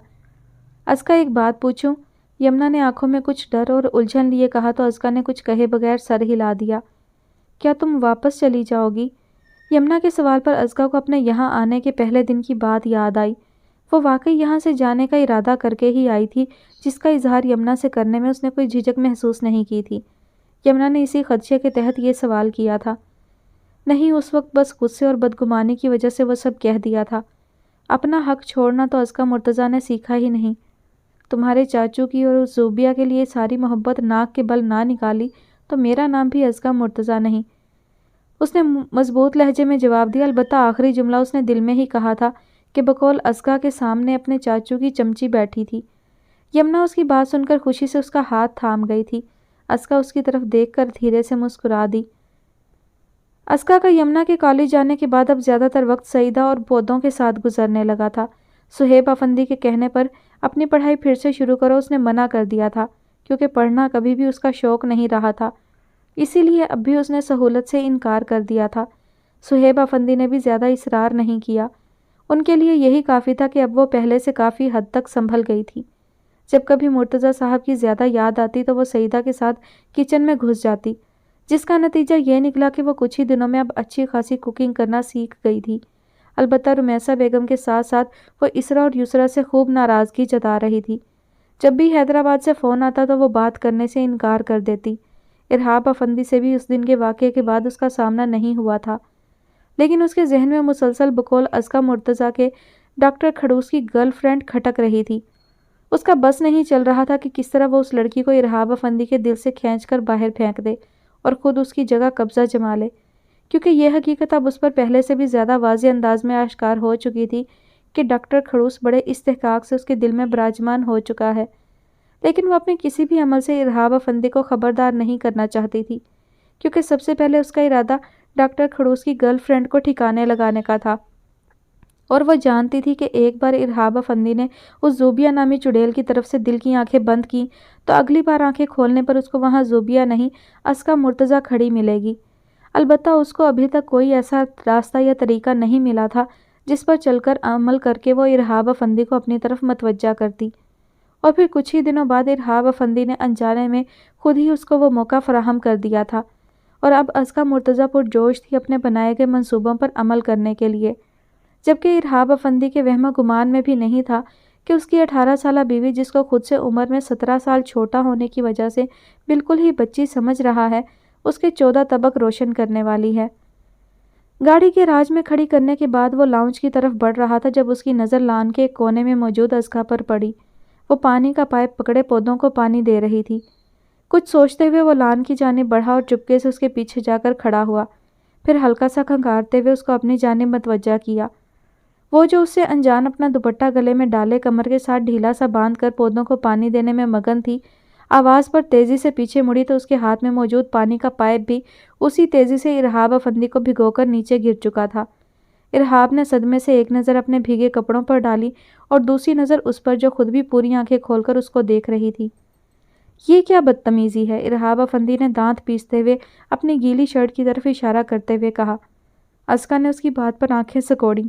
ازکا ایک بات پوچھوں؟ یمنا نے آنکھوں میں کچھ ڈر اور الجھن لیے کہا تو ازکا نے کچھ کہے بغیر سر ہلا دیا۔ کیا تم واپس چلی جاؤ گی؟ یمنا کے سوال پر ازکا کو اپنے یہاں آنے کے پہلے دن کی بات یاد آئی۔ وہ واقعی یہاں سے جانے کا ارادہ کر کے ہی آئی تھی، جس کا اظہار یمنا سے کرنے میں اس نے کوئی جھجک محسوس نہیں کی تھی۔ یمنا نے اسی خدشے کے تحت یہ سوال کیا تھا۔ نہیں، اس وقت بس غصے اور بدگمانی کی وجہ سے وہ سب کہہ دیا تھا۔ اپنا حق چھوڑنا تو ازکا مرتضیٰ نے سیکھا ہی نہیں۔ تمہارے چاچو کی اور زوبیہ کے لیے ساری محبت ناک کے بل نہ نکالی تو میرا نام بھی ازکا مرتضیٰ نہیں، اس نے مضبوط لہجے میں جواب دیا۔ البتہ آخری جملہ اس نے دل میں ہی کہا تھا کہ بقول ازکا کے سامنے اپنے چاچو کی چمچی بیٹھی تھی۔ یمنا اس کی بات سن کر خوشی سے اس کا ہاتھ تھام گئی تھی۔ ازکا اس کی طرف دیکھ کر دھیرے سے مسکرا دی۔ ازکا کا یمنا کے کالج جانے کے بعد اب زیادہ تر وقت سعیدہ اور پودوں کے ساتھ گزرنے لگا تھا۔ صہیب افندی کے کہنے پر اپنی پڑھائی پھر سے شروع کرو اس نے منع کر دیا تھا، کیونکہ پڑھنا کبھی بھی اس کا شوق نہیں رہا تھا، اسی لیے اب بھی اس نے سہولت سے انکار کر دیا تھا۔ صہیب افندی نے بھی زیادہ اصرار نہیں کیا، ان کے لیے یہی کافی تھا کہ اب وہ پہلے سے کافی حد تک سنبھل گئی تھی۔ جب کبھی مرتضیٰ صاحب کی زیادہ یاد آتی تو وہ سعیدہ کے ساتھ کچن میں گھس جاتی، جس کا نتیجہ یہ نکلا کہ وہ کچھ ہی دنوں میں اب اچھی خاصی کوکنگ کرنا سیکھ گئی تھی۔ البتہ رمیسہ بیگم کے ساتھ ساتھ وہ اسرا اور یسرا سے خوب ناراضگی جتا رہی تھی۔ جب بھی حیدرآباد سے فون آتا تو وہ بات کرنے سے انکار کر دیتی۔ ارہاب افندی سے بھی اس دن کے واقعے کے بعد اس کا سامنا نہیں ہوا تھا، لیکن اس کے ذہن میں مسلسل بقول ازکا مرتضیٰ کے ڈاکٹر کھڑوس کی گرل فرینڈ کھٹک رہی تھی۔ اس کا بس نہیں چل رہا تھا کہ کس طرح وہ اس لڑکی کو ارہاب افندی کے دل سے کھینچ کر باہر پھینک دے اور خود اس کی جگہ قبضہ جما لے، کیونکہ یہ حقیقت اب اس پر پہلے سے بھی زیادہ واضح انداز میں آشکار ہو چکی تھی کہ ڈاکٹر کھڑوس بڑے استحقاق سے اس کے دل میں براجمان ہو چکا ہے، لیکن وہ اپنے کسی بھی عمل سے ارہاب افندی کو خبردار نہیں کرنا چاہتی تھی، کیونکہ سب سے پہلے اس کا ارادہ ڈاکٹر کھڑوس کی گرل فرینڈ کو ٹھکانے لگانے کا تھا، اور وہ جانتی تھی کہ ایک بار ارہاب افندی نے اس زوبیہ نامی چڑیل کی طرف سے دل کی آنکھیں بند کی تو اگلی بار آنکھیں کھولنے پر اس کو وہاں زوبیہ نہیں ازکا مرتضیٰ کھڑی ملے گی۔ البتہ اس کو ابھی تک کوئی ایسا راستہ یا طریقہ نہیں ملا تھا جس پر چل کر عمل کر کے وہ ارہاب افندی کو اپنی طرف متوجہ کرتی، اور پھر کچھ ہی دنوں بعد ارہاب افندی نے انجانے میں خود ہی اس کو وہ موقع فراہم کر دیا تھا، اور اب ازکا مرتضیٰ پرجوش تھی اپنے بنائے گئے منصوبوں پر عمل کرنے کے لیے، جبکہ ارہاب افندی کے وہم و گمان میں بھی نہیں تھا کہ اس کی 18 سالہ بیوی، جس کو خود سے عمر میں 17 سال چھوٹا ہونے کی وجہ سے بالکل ہی بچی سمجھ رہا ہے، اس کے 14 طبق روشن کرنے والی ہے۔ گاڑی کے راج میں کھڑی کرنے کے بعد وہ لاؤنج کی طرف بڑھ رہا تھا جب اس کی نظر لان کے ایک کونے میں موجود ازکا پر پڑی۔ وہ پانی کا پائپ پکڑے پودوں کو پانی دے رہی تھی۔ کچھ سوچتے ہوئے وہ لان کی جانب بڑھا اور چپکے سے اس کے پیچھے جا کر کھڑا ہوا، پھر ہلکا سا کھنکارتے ہوئے اس کو اپنی جانب متوجہ کیا۔ وہ جو اس سے انجان اپنا دوپٹہ گلے میں ڈالے کمر کے ساتھ ڈھیلا سا باندھ کر پودوں کو پانی دینے میں مگن تھی، آواز پر تیزی سے پیچھے مڑی تو اس کے ہاتھ میں موجود پانی کا پائپ بھی اسی تیزی سے ارحاب افندی کو بھگو کر نیچے گر چکا تھا۔ ارحاب نے صدمے سے ایک نظر اپنے بھیگے کپڑوں پر ڈالی اور دوسری نظر اس پر جو خود بھی پوری آنکھیں کھول کر اس کو دیکھ رہی تھی۔ یہ کیا بدتمیزی ہے؟ ارحاب افندی نے دانت پیستے ہوئے اپنی گیلی شرٹ کی طرف اشارہ کرتے ہوئے کہا۔ ازکا نے اس کی بات پر آنکھیں سکوڑیں۔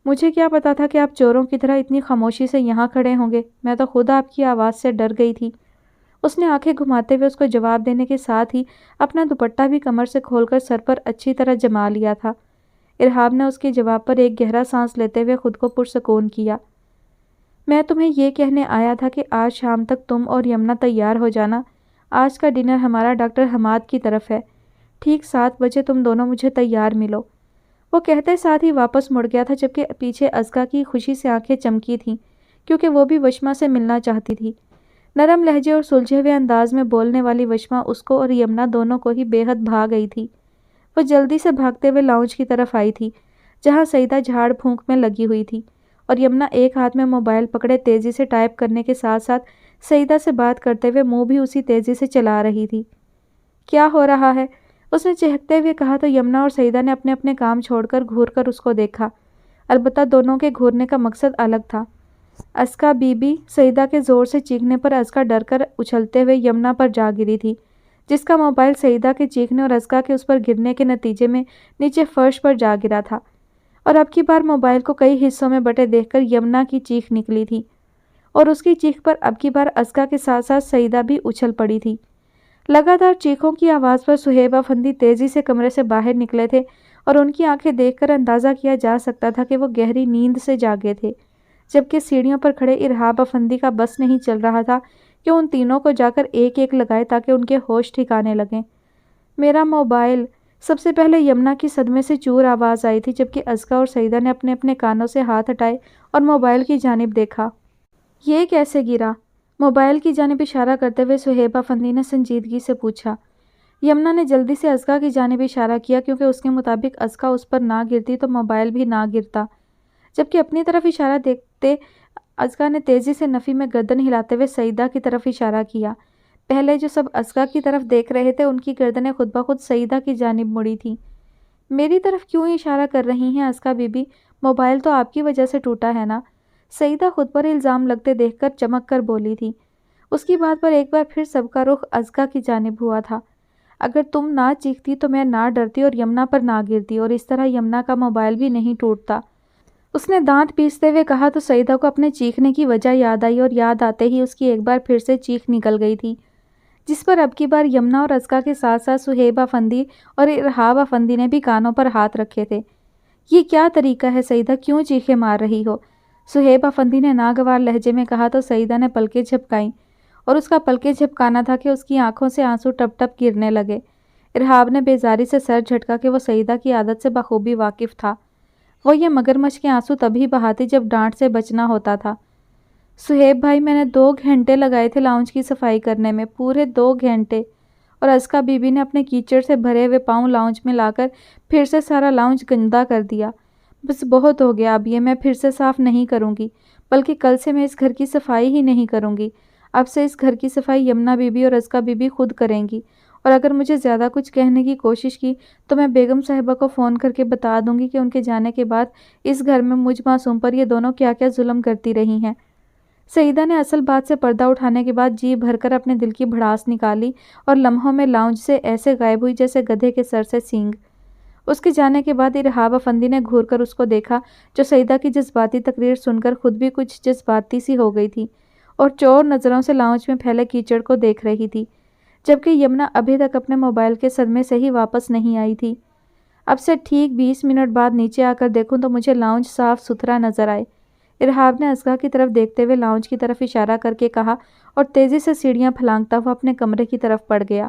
مجھے کیا پتا تھا کہ آپ چوروں کی طرح اتنی خاموشی سے یہاں کھڑے ہوں گے، میں تو خود آپ کی آواز سے ڈر گئی تھی۔ اس نے آنکھیں گھماتے ہوئے اس کو جواب دینے کے ساتھ ہی اپنا دوپٹہ بھی کمر سے کھول کر سر پر اچھی طرح جما لیا تھا۔ ارحاب نے اس کے جواب پر ایک گہرا سانس لیتے ہوئے خود کو پرسکون کیا۔ میں تمہیں یہ کہنے آیا تھا کہ آج شام تک تم اور یمنا تیار ہو جانا۔ آج کا ڈنر ہمارا ڈاکٹر حماد کی طرف ہے۔ ٹھیک 7 بجے تم دونوں مجھے تیار ملو۔ وہ کہتے ساتھ ہی واپس مڑ گیا تھا جبکہ پیچھے ازکا کی خوشی سے آنکھیں چمکی تھیں کیونکہ وہ بھی وشما سے ملنا چاہتی تھی۔ نرم لہجے اور سلجھے ہوئے انداز میں بولنے والی وشما اس کو اور یمنا دونوں کو ہی بے حد بھا گئی تھی۔ وہ جلدی سے بھاگتے ہوئے لاؤنج کی طرف آئی تھی جہاں سعیدہ جھاڑ پھونک میں لگی ہوئی تھی اور یمنا ایک ہاتھ میں موبائل پکڑے تیزی سے ٹائپ کرنے کے ساتھ ساتھ سعیدہ سے بات کرتے ہوئے منہ بھی اسی تیزی سے چلا رہی تھی۔ کیا ہو رہا ہے؟ اس نے چہکتے ہوئے کہا تو یمنا اور سعیدہ نے اپنے اپنے کام چھوڑ کر گھور کر اس کو دیکھا۔ البتہ دونوں کے گھورنے کا مقصد الگ تھا۔ ازکا بی بی سعیدہ کے زور سے چیخنے پر ازکا ڈر کر اچھلتے ہوئے یمنا پر جا گری تھی جس کا موبائل سعیدہ کے چیخنے اور ازکا کے اس پر گرنے کے نتیجے میں نیچے فرش پر جا گرا تھا، اور اب کی بار موبائل کو کئی حصوں میں بٹے دیکھ کر یمنا کی چیخ نکلی تھی اور اس کی چیخ پر اب کی بار ازکا کے ساتھ ساتھ سعیدہ بھی اچھل پڑی تھی۔ لگاتار چیخوں کی آواز پر صہیب افندی تیزی سے کمرے سے باہر نکلے تھے اور ان کی آنکھیں دیکھ کر اندازہ کیا جا سکتا تھا کہ وہ گہری نیند سے جاگے تھے، جبکہ سیڑھیوں پر کھڑے ارحاب افندی کا بس نہیں چل رہا تھا کہ ان تینوں کو جا کر ایک ایک لگائے تاکہ ان کے ہوش ٹھکانے لگیں۔ میرا موبائل! سب سے پہلے یمنا کی صدمے سے چور آواز آئی تھی جبکہ ازکا اور سعیدہ نے اپنے اپنے کانوں سے ہاتھ ہٹائے اور موبائل کی جانب دیکھا۔ یہ کیسے گرا؟ موبائل کی جانب اشارہ کرتے ہوئے صہیب افندی نے سنجیدگی سے پوچھا۔ یمنا نے جلدی سے ازکا کی جانب اشارہ کیا کیونکہ اس کے مطابق ازکا اس پر نہ گرتی تو موبائل بھی نہ گرتا، جبکہ اپنی طرف اشارہ دیکھتے ازکا نے تیزی سے نفی میں گردن ہلاتے ہوئے سعیدہ کی طرف اشارہ کیا۔ پہلے جو سب ازکا کی طرف دیکھ رہے تھے ان کی گردنیں خود بخود سعیدہ کی جانب مڑی تھیں۔ میری طرف کیوں اشارہ کر رہی ہیں ازکا بی بی؟ موبائل تو آپ کی وجہ سے ٹوٹا ہے نا؟ سعیدہ خود پر الزام لگتے دیکھ کر چمک کر بولی تھی۔ اس کی بات پر ایک بار پھر سب کا رخ ازکا کی جانب ہوا تھا۔ اگر تم نہ چیختی تو میں نہ ڈرتی اور یمنا پر نہ گرتی اور اس طرح یمنا کا موبائل بھی نہیں ٹوٹتا۔ اس نے دانت پیستے ہوئے کہا تو سعیدہ کو اپنے چیخنے کی وجہ یاد آئی اور یاد آتے ہی اس کی ایک بار پھر سے چیخ نکل گئی تھی، جس پر اب کی بار یمنا اور ازکا کے ساتھ ساتھ صہیب افندی اور ارحاب افندی نے بھی کانوں پر ہاتھ رکھے تھے۔ یہ کیا طریقہ ہے سعیدہ، کیوں چیخیں مار رہی ہو؟ صہیب افندی نے ناگوار لہجے میں کہا تو سعیدہ نے پلکیں جھپکائیں اور اس کا پلکیں جھپکانا تھا کہ اس کی آنکھوں سے آنسو ٹپ ٹپ گرنے لگے۔ ارحاب نے بیزاری سے سر جھٹکا کہ وہ سعیدہ کی عادت سے بخوبی واقف تھا۔ وہ یہ مگرمچھ کے آنسو تبھی بہاتی جب ڈانٹ سے بچنا ہوتا تھا۔ صہیب بھائی، میں نے 2 گھنٹے لگائے تھے لاؤنج کی صفائی کرنے میں، پورے 2 گھنٹے، اور ازکا بی بی نے اپنے کیچڑ سے بھرے ہوئے پاؤں لاؤنج میں لا کر پھر سے سارا لاؤنج گندا کر دیا۔ بس بہت ہو گیا، اب یہ میں پھر سے صاف نہیں کروں گی، بلکہ کل سے میں اس گھر کی صفائی ہی نہیں کروں گی۔ اب سے اس گھر کی صفائی یمنا بی بی اور ازکا بی بی خود کریں گی، اور اگر مجھے زیادہ کچھ کہنے کی کوشش کی تو میں بیگم صاحبہ کو فون کر کے بتا دوں گی کہ ان کے جانے کے بعد اس گھر میں مجھ معصوم پر یہ دونوں کیا کیا ظلم کرتی رہی ہیں۔ سعیدہ نے اصل بات سے پردہ اٹھانے کے بعد جی بھر کر اپنے دل کی بھڑاس نکالی اور لمحوں میں لاؤنج سے ایسے غائب ہوئی جیسے گدھے کے سر سے سینگ۔ اس کے جانے کے بعد ارحاب افندی نے گھور کر اس کو دیکھا جو سعیدہ کی جذباتی تقریر سن کر خود بھی کچھ جذباتی سی ہو گئی تھی اور چور نظروں سے لاؤنج میں پھیلے کیچڑ کو دیکھ رہی تھی، جبکہ یمنا ابھی تک اپنے موبائل کے صدمے سے ہی واپس نہیں آئی تھی۔ اب سے ٹھیک 20 منٹ بعد نیچے آ کر دیکھوں تو مجھے لاؤنج صاف ستھرا نظر آئے۔ ارحاب نے ازکا کی طرف دیکھتے ہوئے لاؤنج کی طرف اشارہ کر کے کہا اور تیزی سے سیڑھیاں پھلانگتا ہوا اپنے کمرے کی طرف بڑھ گیا۔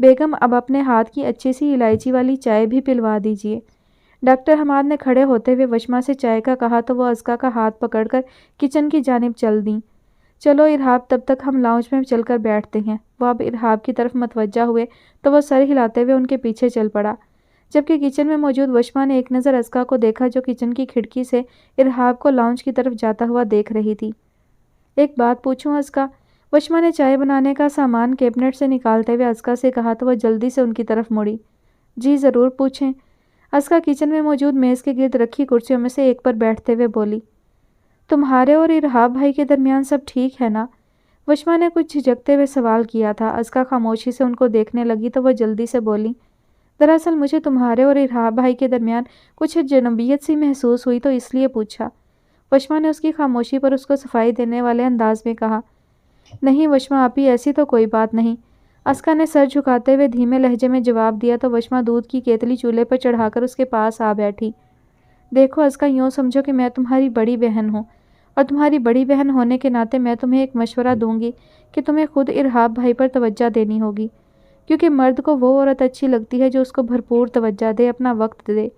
بیگم اب اپنے ہاتھ کی اچھی سی الائچی والی چائے بھی پلوا دیجیے۔ ڈاکٹر حماد نے کھڑے ہوتے ہوئے وشما سے چائے کا کہا تو وہ ازکا کا ہاتھ پکڑ کر کچن کی جانب چل دیں۔ چلو ارحاب، تب تک ہم لاؤنج میں چل کر بیٹھتے ہیں۔ وہ اب ارحاب کی طرف متوجہ ہوئے تو وہ سر ہلاتے ہوئے ان کے پیچھے چل پڑا، جبکہ کچن میں موجود وشما نے ایک نظر ازکا کو دیکھا جو کچن کی کھڑکی سے ارحاب کو لاؤنج کی طرف جاتا ہوا دیکھ رہی تھی۔ ایک بات پوچھوں ازکا؟ وشما نے چائے بنانے کا سامان کیبنٹ سے نکالتے ہوئے ازکا سے کہا تو وہ جلدی سے ان کی طرف مڑی۔ جی ضرور پوچھیں۔ ازکا کچن میں موجود میز کے گرد رکھی کرسیوں میں سے ایک پر بیٹھتے ہوئے بولی۔ تمہارے اور ارحاب بھائی کے درمیان سب ٹھیک ہے نا؟ وشما نے کچھ جھجکتے ہوئے سوال کیا تھا۔ ازکا خاموشی سے ان کو دیکھنے لگی تو وہ جلدی سے بولی، دراصل مجھے تمہارے اور ارحاب بھائی کے درمیان کچھ جنبیت سی محسوس ہوئی تو اس لیے پوچھا۔ وشما نے اس کی خاموشی پر اس کو صفائی دینے والے انداز میں کہا، نہیں وشما آپی، ایسی تو کوئی بات نہیں۔ ازکا نے سر جھکاتے ہوئے دھیمے لہجے میں جواب دیا تو وشما دودھ کی کیتلی چولہے پر چڑھا کر اس کے پاس آ بیٹھی۔ دیکھو ازکا، یوں سمجھو کہ میں تمہاری بڑی بہن ہوں، اور تمہاری بڑی بہن ہونے کے ناطے میں تمہیں ایک مشورہ دوں گی کہ تمہیں خود ارحاب بھائی پر توجہ دینی ہوگی، کیونکہ مرد کو وہ عورت اچھی لگتی ہے جو اس کو بھرپور توجہ دے، اپنا وقت دے،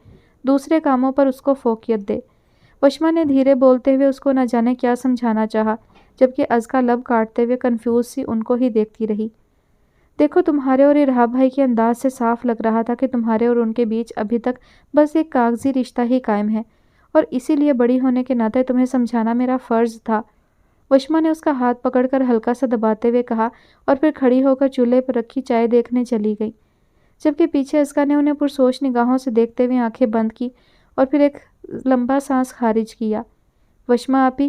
دوسرے کاموں پر اس کو فوقیت دے۔ وشما نے دھیرے بولتے ہوئے اس کو نہ جانے کیا سمجھانا چاہا، جبکہ ازکا لب کاٹتے ہوئے کنفیوز سی ان کو ہی دیکھتی رہی۔ دیکھو، تمہارے اور ارحاب بھائی کے انداز سے صاف لگ رہا تھا کہ تمہارے اور ان کے بیچ ابھی تک بس ایک کاغذی رشتہ ہی قائم ہے، اور اسی لیے بڑی ہونے کے ناطے تمہیں سمجھانا میرا فرض تھا۔ وشما نے اس کا ہاتھ پکڑ کر ہلکا سا دباتے ہوئے کہا اور پھر کھڑی ہو کر چولہے پر رکھی چائے دیکھنے چلی گئی، جبکہ پیچھے ازکا نے انہیں پرسوچ نگاہوں سے دیکھتے ہوئے آنکھیں بند کی اور پھر ایک لمبا سانس خارج کیا۔ وشما آپی،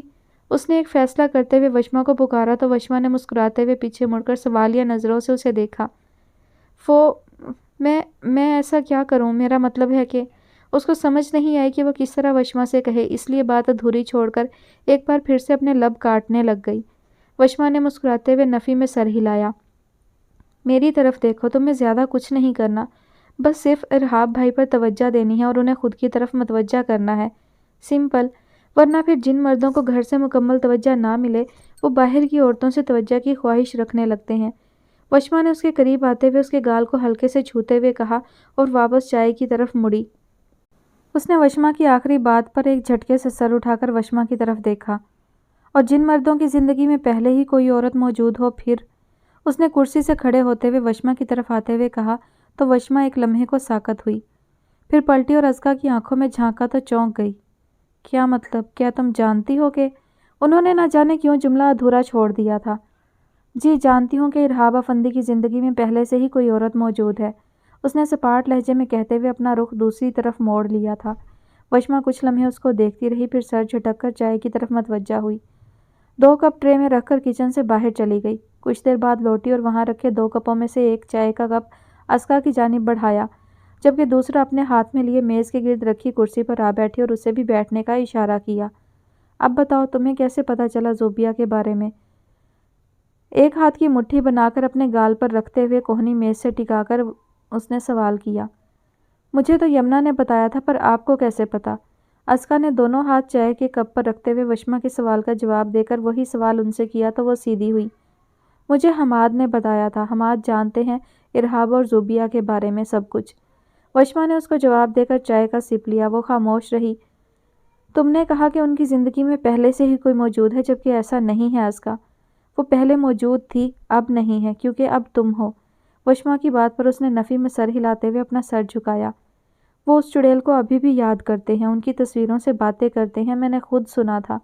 اس نے ایک فیصلہ کرتے ہوئے وشما کو پکارا تو وشما نے مسکراتے ہوئے پیچھے مڑ کر سوالیہ نظروں سے اسے دیکھا۔ میں ایسا کیا کروں؟ میرا مطلب ہے کہ… اس کو سمجھ نہیں آئی کہ وہ کس طرح وشما سے کہے، اس لیے بات ادھوری چھوڑ کر ایک بار پھر سے اپنے لب کاٹنے لگ گئی۔ وشما نے مسکراتے ہوئے نفی میں سر ہلایا۔ میری طرف دیکھو، تمہیں زیادہ کچھ نہیں کرنا، بس صرف ارحاب بھائی پر توجہ دینی ہے اور انہیں خود کی طرف متوجہ کرنا ہے، سمپل۔ ورنہ پھر جن مردوں کو گھر سے مکمل توجہ نہ ملے وہ باہر کی عورتوں سے توجہ کی خواہش رکھنے لگتے ہیں۔ وشما نے اس کے قریب آتے ہوئے اس کے گال کو ہلکے سے چھوتے ہوئے کہا اور واپس چائے کی طرف مڑی۔ اس نے وشما کی آخری بات پر ایک جھٹکے سے سر اٹھا کر وشما کی طرف دیکھا۔ اور جن مردوں کی زندگی میں پہلے ہی کوئی عورت موجود ہو پھر… اس نے کرسی سے کھڑے ہوتے ہوئے وشما کی طرف آتے ہوئے کہا تو وشما ایک لمحے کو ساکت ہوئی، پھر پلٹی اور ازکا کی آنکھوں میں جھانکا تو چونک گئی۔ کیا مطلب؟ کیا تم جانتی ہو کہ… انہوں نے نہ جانے کیوں جملہ ادھورا چھوڑ دیا تھا۔ جی جانتی ہوں کہ ارحاب افندی کی زندگی میں پہلے سے ہی کوئی عورت موجود ہے، اس نے سپاٹ لہجے میں کہتے ہوئے اپنا رخ دوسری طرف موڑ لیا تھا۔ وشما کچھ لمحے اس کو دیکھتی رہی، پھر سر جھٹک کر چائے کی طرف متوجہ ہوئی، 2 کپ ٹرے میں رکھ کر کچن سے باہر چلی گئی۔ کچھ دیر بعد لوٹی اور وہاں رکھے 2 کپوں میں سے ایک چائے کا کپ ازکا کی جانب بڑھایا، جبکہ دوسرا اپنے ہاتھ میں لیے میز کے گرد رکھی کرسی پر آ بیٹھی اور اسے بھی بیٹھنے کا اشارہ کیا۔ اب بتاؤ، تمہیں کیسے پتہ چلا زوبیہ کے بارے میں؟ ایک ہاتھ کی مٹھی بنا کر اپنے گال پر رکھتے ہوئے کوہنی میز سے ٹکا کر اس نے سوال کیا۔ مجھے تو یمنا نے بتایا تھا، پر آپ کو کیسے پتا؟ ازکا نے دونوں ہاتھ چائے کے کپ پر رکھتے ہوئے وشما کے سوال کا جواب دے کر وہی سوال ان سے کیا تو وہ سیدھی ہوئی۔ مجھے حماد نے بتایا تھا، حماد جانتے ہیں ارحاب اور زوبیہ کے بارے میں سب کچھ۔ وشما نے اس کو جواب دے کر چائے کا سپ لیا۔ وہ خاموش رہی۔ تم نے کہا کہ ان کی زندگی میں پہلے سے ہی کوئی موجود ہے، جبکہ ایسا نہیں ہے ازکا۔ وہ پہلے موجود تھی، اب نہیں ہے، کیونکہ اب تم ہو۔ وشما کی بات پر اس نے نفی میں سر ہلاتے ہوئے اپنا سر جھکایا۔ وہ اس چڑیل کو ابھی بھی یاد کرتے ہیں، ان کی تصویروں سے باتیں کرتے ہیں، میں نے خود سنا تھا۔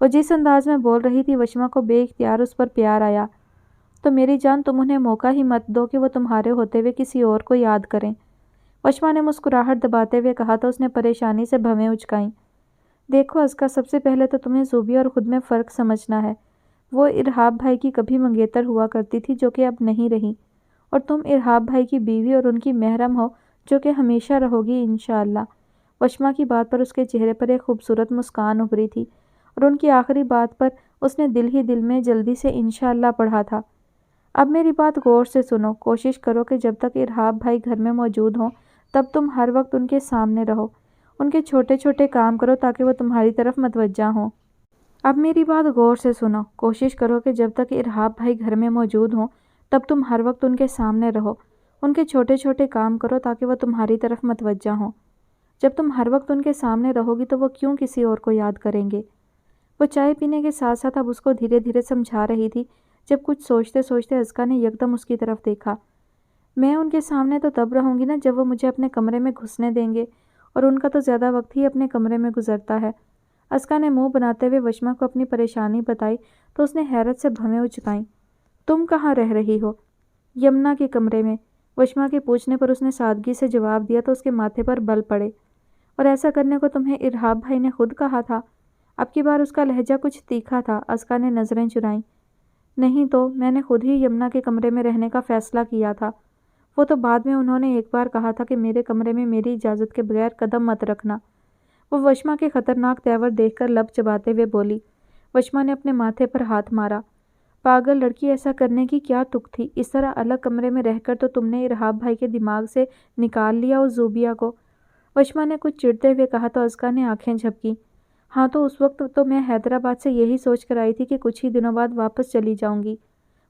وہ جس انداز میں بول رہی تھی وشما کو بے اختیار اس پر پیار آیا۔ تو میری جان، تم انہیں موقع ہی مت دو کہ وہ تمہارے ہوتے ہوئے کسی اور کو یاد کریں۔ وشما نے مسکراہٹ دباتے ہوئے کہا تو اس نے پریشانی سے بھویں اچکائیں۔ دیکھو ازکا، سب سے پہلے تو تمہیں زوبیہ اور خود میں فرق سمجھنا ہے۔ وہ ارحاب بھائی کی کبھی منگیتر ہوا کرتی تھی جو کہ اب نہیں رہی، اور تم ارحاب بھائی کی بیوی اور ان کی محرم ہو جو کہ ہمیشہ رہو گی انشاءاللہ۔ وشما کی بات پر اس کے چہرے پر ایک خوبصورت مسکان ابھری تھی، اور ان کی آخری بات پر اس نے دل ہی دل میں جلدی سے انشاءاللہ پڑھا تھا۔ اب میری بات غور سے سنو، کوشش کرو کہ جب تک ارحاب بھائی گھر میں موجود ہوں تب تم ہر وقت ان کے سامنے رہو، ان کے چھوٹے چھوٹے کام کرو تاکہ وہ تمہاری طرف متوجہ ہوں۔ اب میری بات غور سے سنو، کوشش کرو کہ جب تک ارحاب بھائی گھر میں موجود ہوں تب تم ہر وقت ان کے سامنے رہو، ان کے چھوٹے چھوٹے کام کرو تاکہ وہ تمہاری طرف متوجہ ہوں۔ جب تم ہر وقت ان کے سامنے رہو گی تو وہ کیوں کسی اور کو یاد کریں گے؟ وہ چائے پینے کے ساتھ ساتھ اب اس کو دھیرے دھیرے سمجھا رہی تھی، جب کچھ سوچتے سوچتے ازکا نے یکدم اس کی طرف دیکھا۔ میں ان کے سامنے تو تب رہوں گی نا جب وہ مجھے اپنے کمرے میں گھسنے دیں گے، اور ان کا تو زیادہ وقت ہی اپنے کمرے میں گزرتا ہے۔ ازکا نے منہ بناتے ہوئے وشما کو اپنی پریشانی بتائی تو اس نے حیرت سے بھویں اچکائیں۔ تم کہاں رہ رہی ہو؟ یمنا کے کمرے میں۔ وشما کے پوچھنے پر اس نے سادگی سے جواب دیا تو اس کے ماتھے پر بل پڑے۔ اور ایسا کرنے کو تمہیں ارہاب بھائی نے خود کہا تھا؟ اب کی بار اس کا لہجہ کچھ تیکھا تھا۔ ازکا نے نظریں چرائیں۔ نہیں تو میں نے خود ہی یمنا کے کمرے میں رہنے کا فیصلہ کیا تھا۔ وہ تو بعد میں انہوں نے ایک بار کہا تھا کہ میرے کمرے میں میری اجازت کے بغیر قدم مت رکھنا۔ وہ وشما کے خطرناک تیور دیکھ کر لب چباتے ہوئے بولی۔ وشما نے اپنے ماتھے پر ہاتھ مارا۔ پاگل لڑکی، ایسا کرنے کی کیا تک تھی؟ اس طرح الگ کمرے میں رہ کر تو تم نے ارہاب بھائی کے دماغ سے نکال لیا اس زوبیا کو۔ وشما نے کچھ چڑھتے ہوئے کہا تو ازکا نے آنکھیں جھپکی۔ ہاں تو اس وقت تو میں حیدرآباد سے یہی سوچ کر آئی تھی کہ کچھ ہی دنوں بعد واپس چلی جاؤں گی۔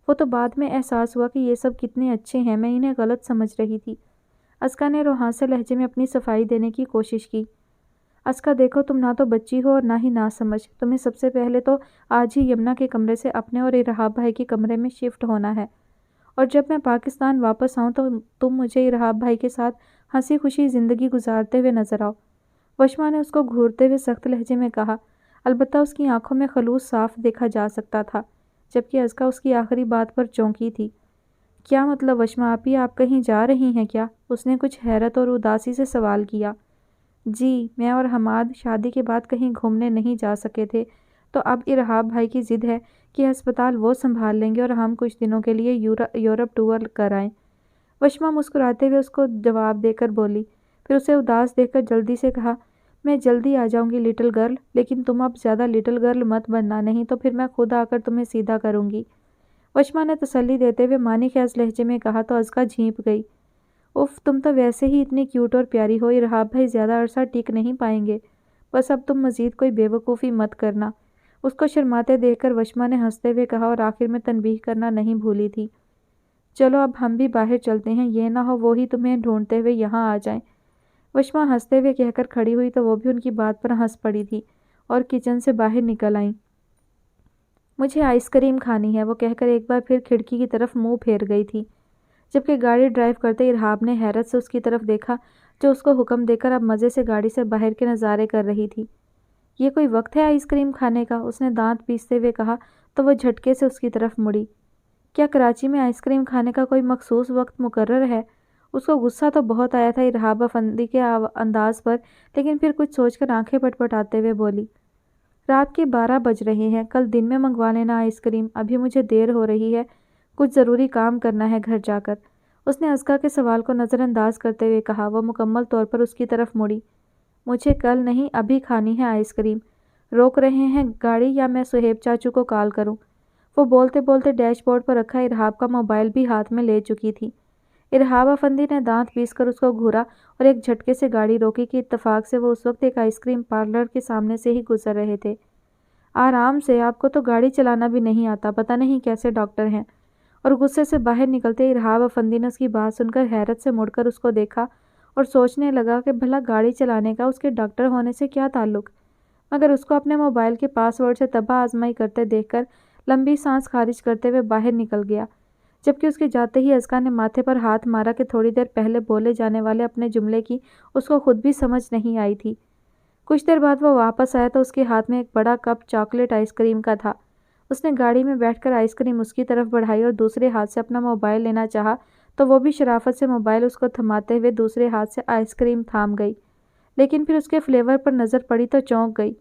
وہ تو بعد میں احساس ہوا کہ یہ سب کتنے اچھے ہیں، میں انہیں غلط سمجھ رہی تھی۔ ازکا نے روحانسے لہجے میں اپنی صفائی دینے کی کوشش کی۔ ازکا دیکھو، تم نہ تو بچی ہو اور نہ ہی نا سمجھ۔ تمہیں سب سے پہلے تو آج ہی یمنا کے کمرے سے اپنے اور ارہاب بھائی کے کمرے میں شفٹ ہونا ہے، اور جب میں پاکستان واپس آؤں تو تم مجھے ارہاب بھائی کے ساتھ ہنسی خوشی زندگی گزارتے ہوئے نظر آؤ۔ وشما نے اس کو گھورتے ہوئے سخت لہجے میں کہا، البتہ اس کی آنکھوں میں خلوص صاف دیکھا جا سکتا تھا، جبکہ ازکا اس کی آخری بات پر چونکی تھی۔ کیا مطلب وشما آپی، آپ کہیں جا رہی ہیں کیا؟ اس نے کچھ حیرت اور اداسی سے سوال کیا۔ جی، میں اور حماد شادی کے بعد کہیں گھومنے نہیں جا سکے تھے، تو اب ارہاب بھائی کی ضد ہے کہ ہسپتال وہ سنبھال لیں گے اور ہم کچھ دنوں کے لیے یورپ ٹور کر آئیں۔ وشما مسکراتے ہوئے اس کو جواب دے کر بولی، پھر اسے اداس دیکھ کر جلدی سے کہا، میں جلدی آ جاؤں گی لٹل گرل، لیکن تم اب زیادہ لٹل گرل مت بننا، نہیں تو پھر میں خود آ کر تمہیں سیدھا کروں گی۔ وشما نے تسلی دیتے ہوئے مانی خیز لہجے میں کہا تو ازکا جھینپ گئی۔ اف، تم تو ویسے ہی اتنی کیوٹ اور پیاری ہو، ارہاب بھائی زیادہ عرصہ ٹک نہیں پائیں گے، بس اب تم مزید کوئی بے وقوفی مت کرنا۔ اس کو شرماتے دیکھ کر وشما نے ہنستے ہوئے کہا اور آخر میں تنبیہ کرنا نہیں بھولی تھی، چلو اب ہم بھی باہر چلتے ہیں، یہ نہ ہو وہی تمہیں ڈھونڈتے ہوئے یہاں آ جائیں۔ وشما ہنستے ہوئے کہہ کر کھڑی ہوئی تو وہ بھی ان کی بات پر ہنس پڑی تھی اور کچن سے باہر نکل آئیں۔ مجھے آئس کریم کھانی ہے، وہ کہہ کر ایک بار پھر کھڑکی کی طرف منہ پھیر گئی تھی، جبکہ گاڑی ڈرائیو کرتے ارہاب نے حیرت سے اس کی طرف دیکھا جو اس کو حکم دے کر اب مزے سے گاڑی سے باہر کے نظارے کر رہی تھی۔ یہ کوئی وقت ہے آئس کریم کھانے کا؟ اس نے دانت پیستے ہوئے کہا تو وہ جھٹکے سے اس کی طرف مڑی۔ کیا کراچی میں آئس کریم کھانے کا کوئی مخصوص وقت مقرر ہے؟ اس کو غصہ تو بہت آیا تھا ارہاب افندی کے انداز پر، لیکن پھر کچھ سوچ کر آنکھیں پٹپٹاتے ہوئے بولی، رات کے 12 بج رہے ہیں، کل دن میں منگوا لینا آئس کریم، ابھی مجھے دیر ہو رہی ہے، کچھ ضروری کام کرنا ہے گھر جا کر۔ اس نے ازکا کے سوال کو نظر انداز کرتے ہوئے کہا۔ وہ مکمل طور پر اس کی طرف مڑی۔ مجھے کل نہیں، ابھی کھانی ہے آئس کریم۔ روک رہے ہیں گاڑی یا میں سہیب چاچو کو کال کروں؟ وہ بولتے بولتے ڈیش بورڈ پر رکھا ارہاب کا موبائل بھی ہاتھ میں لے چکی تھی۔ ارہاب افندی نے دانت پیس کر اس کو گھورا اور ایک جھٹکے سے گاڑی روکی کہ اتفاق سے وہ اس وقت ایک آئس کریم پارلر کے سامنے سے ہی گزر رہے تھے۔ آرام سے، آپ کو تو گاڑی چلانا بھی نہیں آتا، پتہ نہیں کیسے ڈاکٹر ہیں۔ اور غصے سے باہر نکلتے ارہاب افندی نے اس کی بات سن کر حیرت سے مڑ کر اس کو دیکھا اور سوچنے لگا کہ بھلا گاڑی چلانے کا اس کے ڈاکٹر ہونے سے کیا تعلق، مگر اس کو اپنے موبائل کے پاس ورڈ سے تباہ آزمائی کرتے دیکھ کر لمبی سانس خارج کرتے ہوئے باہر نکل گیا، جبکہ اس کے جاتے ہی ازکا نے ماتھے پر ہاتھ مارا کہ تھوڑی دیر پہلے بولے جانے والے اپنے جملے کی اس کو خود بھی سمجھ نہیں آئی تھی۔ کچھ دیر بعد وہ واپس آیا تو اس کے ہاتھ میں ایک بڑا کپ چاکلیٹ آئس کریم کا تھا۔ اس نے گاڑی میں بیٹھ کر آئس کریم اس کی طرف بڑھائی اور دوسرے ہاتھ سے اپنا موبائل لینا چاہا تو وہ بھی شرافت سے موبائل اس کو تھماتے ہوئے دوسرے ہاتھ سے آئس کریم تھام گئی، لیکن پھر اس کے فلیور پر نظر پڑی تو چونک گئی۔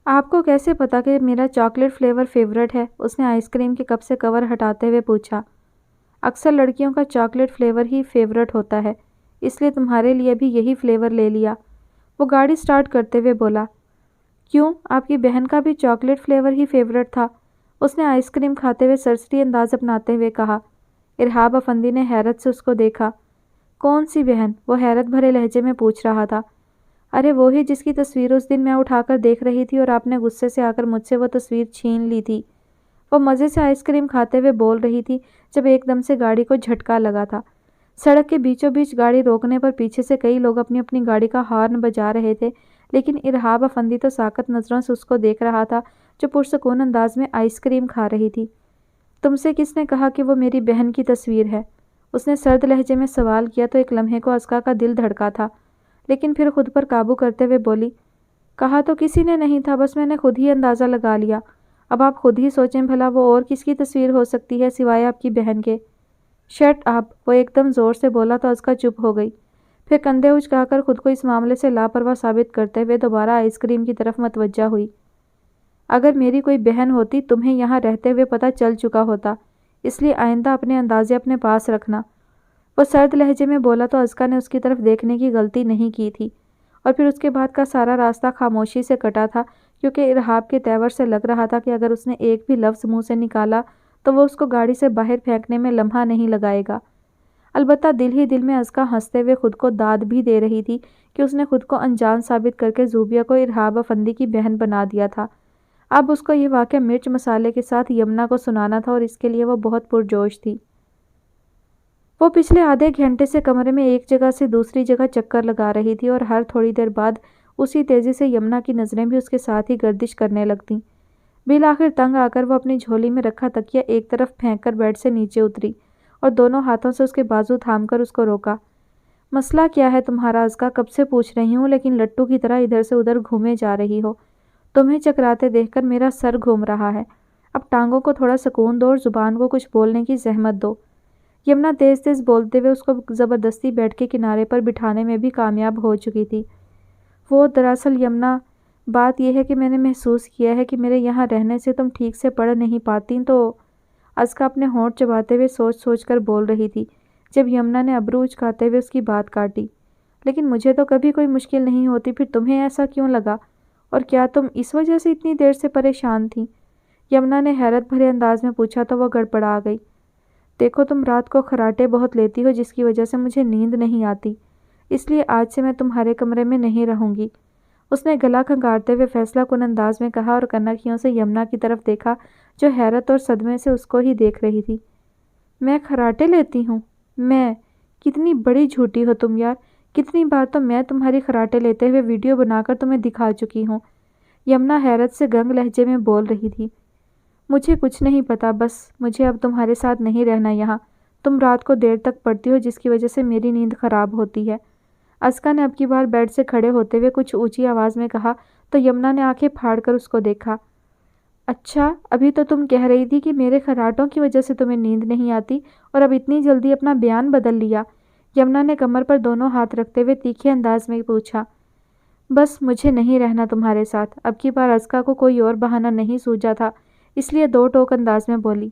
آپ کو کیسے پتا کہ میرا چاکلیٹ فلیور فیورٹ ہے؟ اس نے آئس کریم کے کپ سے کور ہٹاتے ہوئے پوچھا۔ اکثر لڑکیوں کا چاکلیٹ فلیور ہی فیورٹ ہوتا ہے، اس لیے تمہارے لیے بھی یہی فلیور لے لیا، وہ گاڑی سٹارٹ کرتے ہوئے بولا۔ کیوں، آپ کی بہن کا بھی چاکلیٹ فلیور ہی فیورٹ تھا؟ اس نے آئس کریم کھاتے ہوئے سرسری انداز اپناتے ہوئے کہا۔ ارہاب افندی نے حیرت سے اس کو دیکھا۔ کون سی بہن؟ وہ حیرت بھرے لہجے میں پوچھ رہا تھا۔ ارے وہی جس کی تصویر اس دن میں اٹھا کر دیکھ رہی تھی اور آپ نے غصے سے آ کر مجھ سے وہ تصویر چھین لی تھی، وہ مزے سے آئس کریم کھاتے ہوئے بول رہی تھی جب ایک دم سے گاڑی کو جھٹکا لگا تھا۔ سڑک کے بیچوں بیچ گاڑی روکنے پر پیچھے سے کئی لوگ اپنی اپنی گاڑی کا ہارن بجا رہے تھے، لیکن ارہاب افندی تو ساکت نظروں سے اس کو دیکھ رہا تھا جو پرسکون انداز میں آئس کریم کھا رہی تھی۔ تم سے کس نے کہا کہ وہ میری بہن کی تصویر ہے؟ اس نے سرد لہجے میں سوال کیا تو ایک لمحے کو ازکا کا دل دھڑکا تھا، لیکن پھر خود پر قابو کرتے ہوئے بولی، کہا تو کسی نے نہیں تھا، بس میں نے خود ہی اندازہ لگا لیا۔ اب آپ خود ہی سوچیں بھلا وہ اور کس کی تصویر ہو سکتی ہے سوائے آپ کی بہن کے؟ Shut up! وہ ایک دم زور سے بولا تو ازکا چپ ہو گئی، پھر کندھے اچکا کر خود کو اس معاملے سے لاپرواہ ثابت کرتے ہوئے دوبارہ آئس کریم کی طرف متوجہ ہوئی۔ اگر میری کوئی بہن ہوتی تمہیں یہاں رہتے ہوئے پتہ چل چکا ہوتا، اس لیے آئندہ اپنے اندازے اپنے پاس رکھنا۔ وہ سرد لہجے میں بولا تو ازکا نے اس کی طرف دیکھنے کی غلطی نہیں کی تھی، اور پھر اس کے بعد کا سارا راستہ خاموشی سے کٹا تھا، کیونکہ ارہاب کے تیور سے لگ رہا تھا کہ اگر اس نے ایک بھی لفظ منہ سے نکالا تو وہ اس کو گاڑی سے باہر پھینکنے میں لمحہ نہیں لگائے گا۔ البتہ دل ہی دل میں ازکا ہنستے ہوئے خود کو داد بھی دے رہی تھی کہ اس نے خود کو انجان ثابت کر کے زوبیہ کو ارہاب افندی کی بہن بنا دیا تھا۔ اب اس کو یہ واقعہ مرچ مسالے کے ساتھ یمنا کو سنانا تھا اور اس کے لیے وہ بہت پرجوش تھی۔ وہ پچھلے آدھے گھنٹے سے کمرے میں ایک جگہ سے دوسری جگہ چکر لگا رہی تھی اور ہر تھوڑی دیر بعد اسی تیزی سے یمنا کی نظریں بھی اس کے ساتھ ہی گردش کرنے لگتیں۔ بالآخر تنگ آ کر وہ اپنی جھولی میں رکھا تکیہ ایک طرف پھینک کر بیڈ سے نیچے اتری اور دونوں ہاتھوں سے اس کے بازو تھام کر اس کو روکا۔ مسئلہ کیا ہے تمہارا ازکا؟ کب سے پوچھ رہی ہوں، لیکن لٹو کی طرح ادھر سے ادھر گھومے جا رہی ہو۔ تمہیں چکراتے دیکھ کر میرا سر گھوم رہا ہے۔ اب ٹانگوں کو تھوڑا سکون دو اور زبان کو کچھ بولنے کی زحمت دو۔ یمنا تیز تیز بولتے ہوئے اس کو زبردستی بیڈ کے کنارے پر بٹھانے میں بھی کامیاب ہو چکی تھی۔ وہ دراصل یمنا، بات یہ ہے کہ میں نے محسوس کیا ہے کہ میرے یہاں رہنے سے تم ٹھیک سے پڑھ نہیں پاتی تو ازکا اپنے ہونٹ چباتے ہوئے سوچ سوچ کر بول رہی تھی، جب یمنا نے ابرو اچکاتے ہوئے اس کی بات کاٹی۔ لیکن مجھے تو کبھی کوئی مشکل نہیں ہوتی، پھر تمہیں ایسا کیوں لگا؟ اور کیا تم اس وجہ سے اتنی دیر سے پریشان تھیں؟ یمنا نے حیرت بھرے انداز میں پوچھا تو وہ گڑبڑا گئی۔ دیکھو تم رات کو خراٹے بہت لیتی ہو جس کی وجہ سے مجھے نیند نہیں آتی، اس لیے آج سے میں تمہارے کمرے میں نہیں رہوں گی، اس نے گلا کھنگارتے ہوئے فیصلہ کن انداز میں کہا اور کنکھیوں سے یمنا کی طرف دیکھا جو حیرت اور صدمے سے اس کو ہی دیکھ رہی تھی۔ میں خراٹے لیتی ہوں؟ میں؟ کتنی بڑی جھوٹی ہو تم یار، کتنی بار تو میں تمہاری خراٹے لیتے ہوئے ویڈیو بنا کر تمہیں دکھا چکی ہوں۔ یمنا حیرت سے گنگ لہجے میں بول رہی تھی۔ مجھے کچھ نہیں پتا، بس مجھے اب تمہارے ساتھ نہیں رہنا یہاں، تم رات کو دیر تک پڑھتی ہو جس کی وجہ سے میری نیند خراب ہوتی ہے، ازکا نے اب کی بار بیڈ سے کھڑے ہوتے ہوئے کچھ اونچی آواز میں کہا تو یمنا نے آنکھیں پھاڑ کر اس کو دیکھا۔ اچھا، ابھی تو تم کہہ رہی تھی کہ میرے خراٹوں کی وجہ سے تمہیں نیند نہیں آتی اور اب اتنی جلدی اپنا بیان بدل لیا؟ یمنا نے کمر پر دونوں ہاتھ رکھتے ہوئے تیکھے انداز میں پوچھا۔ بس مجھے نہیں رہنا تمہارے ساتھ، اب کی بار ازکا کو کوئی اور بہانہ نہیں سوجا تھا، اس لیے دو ٹوک انداز میں بولی۔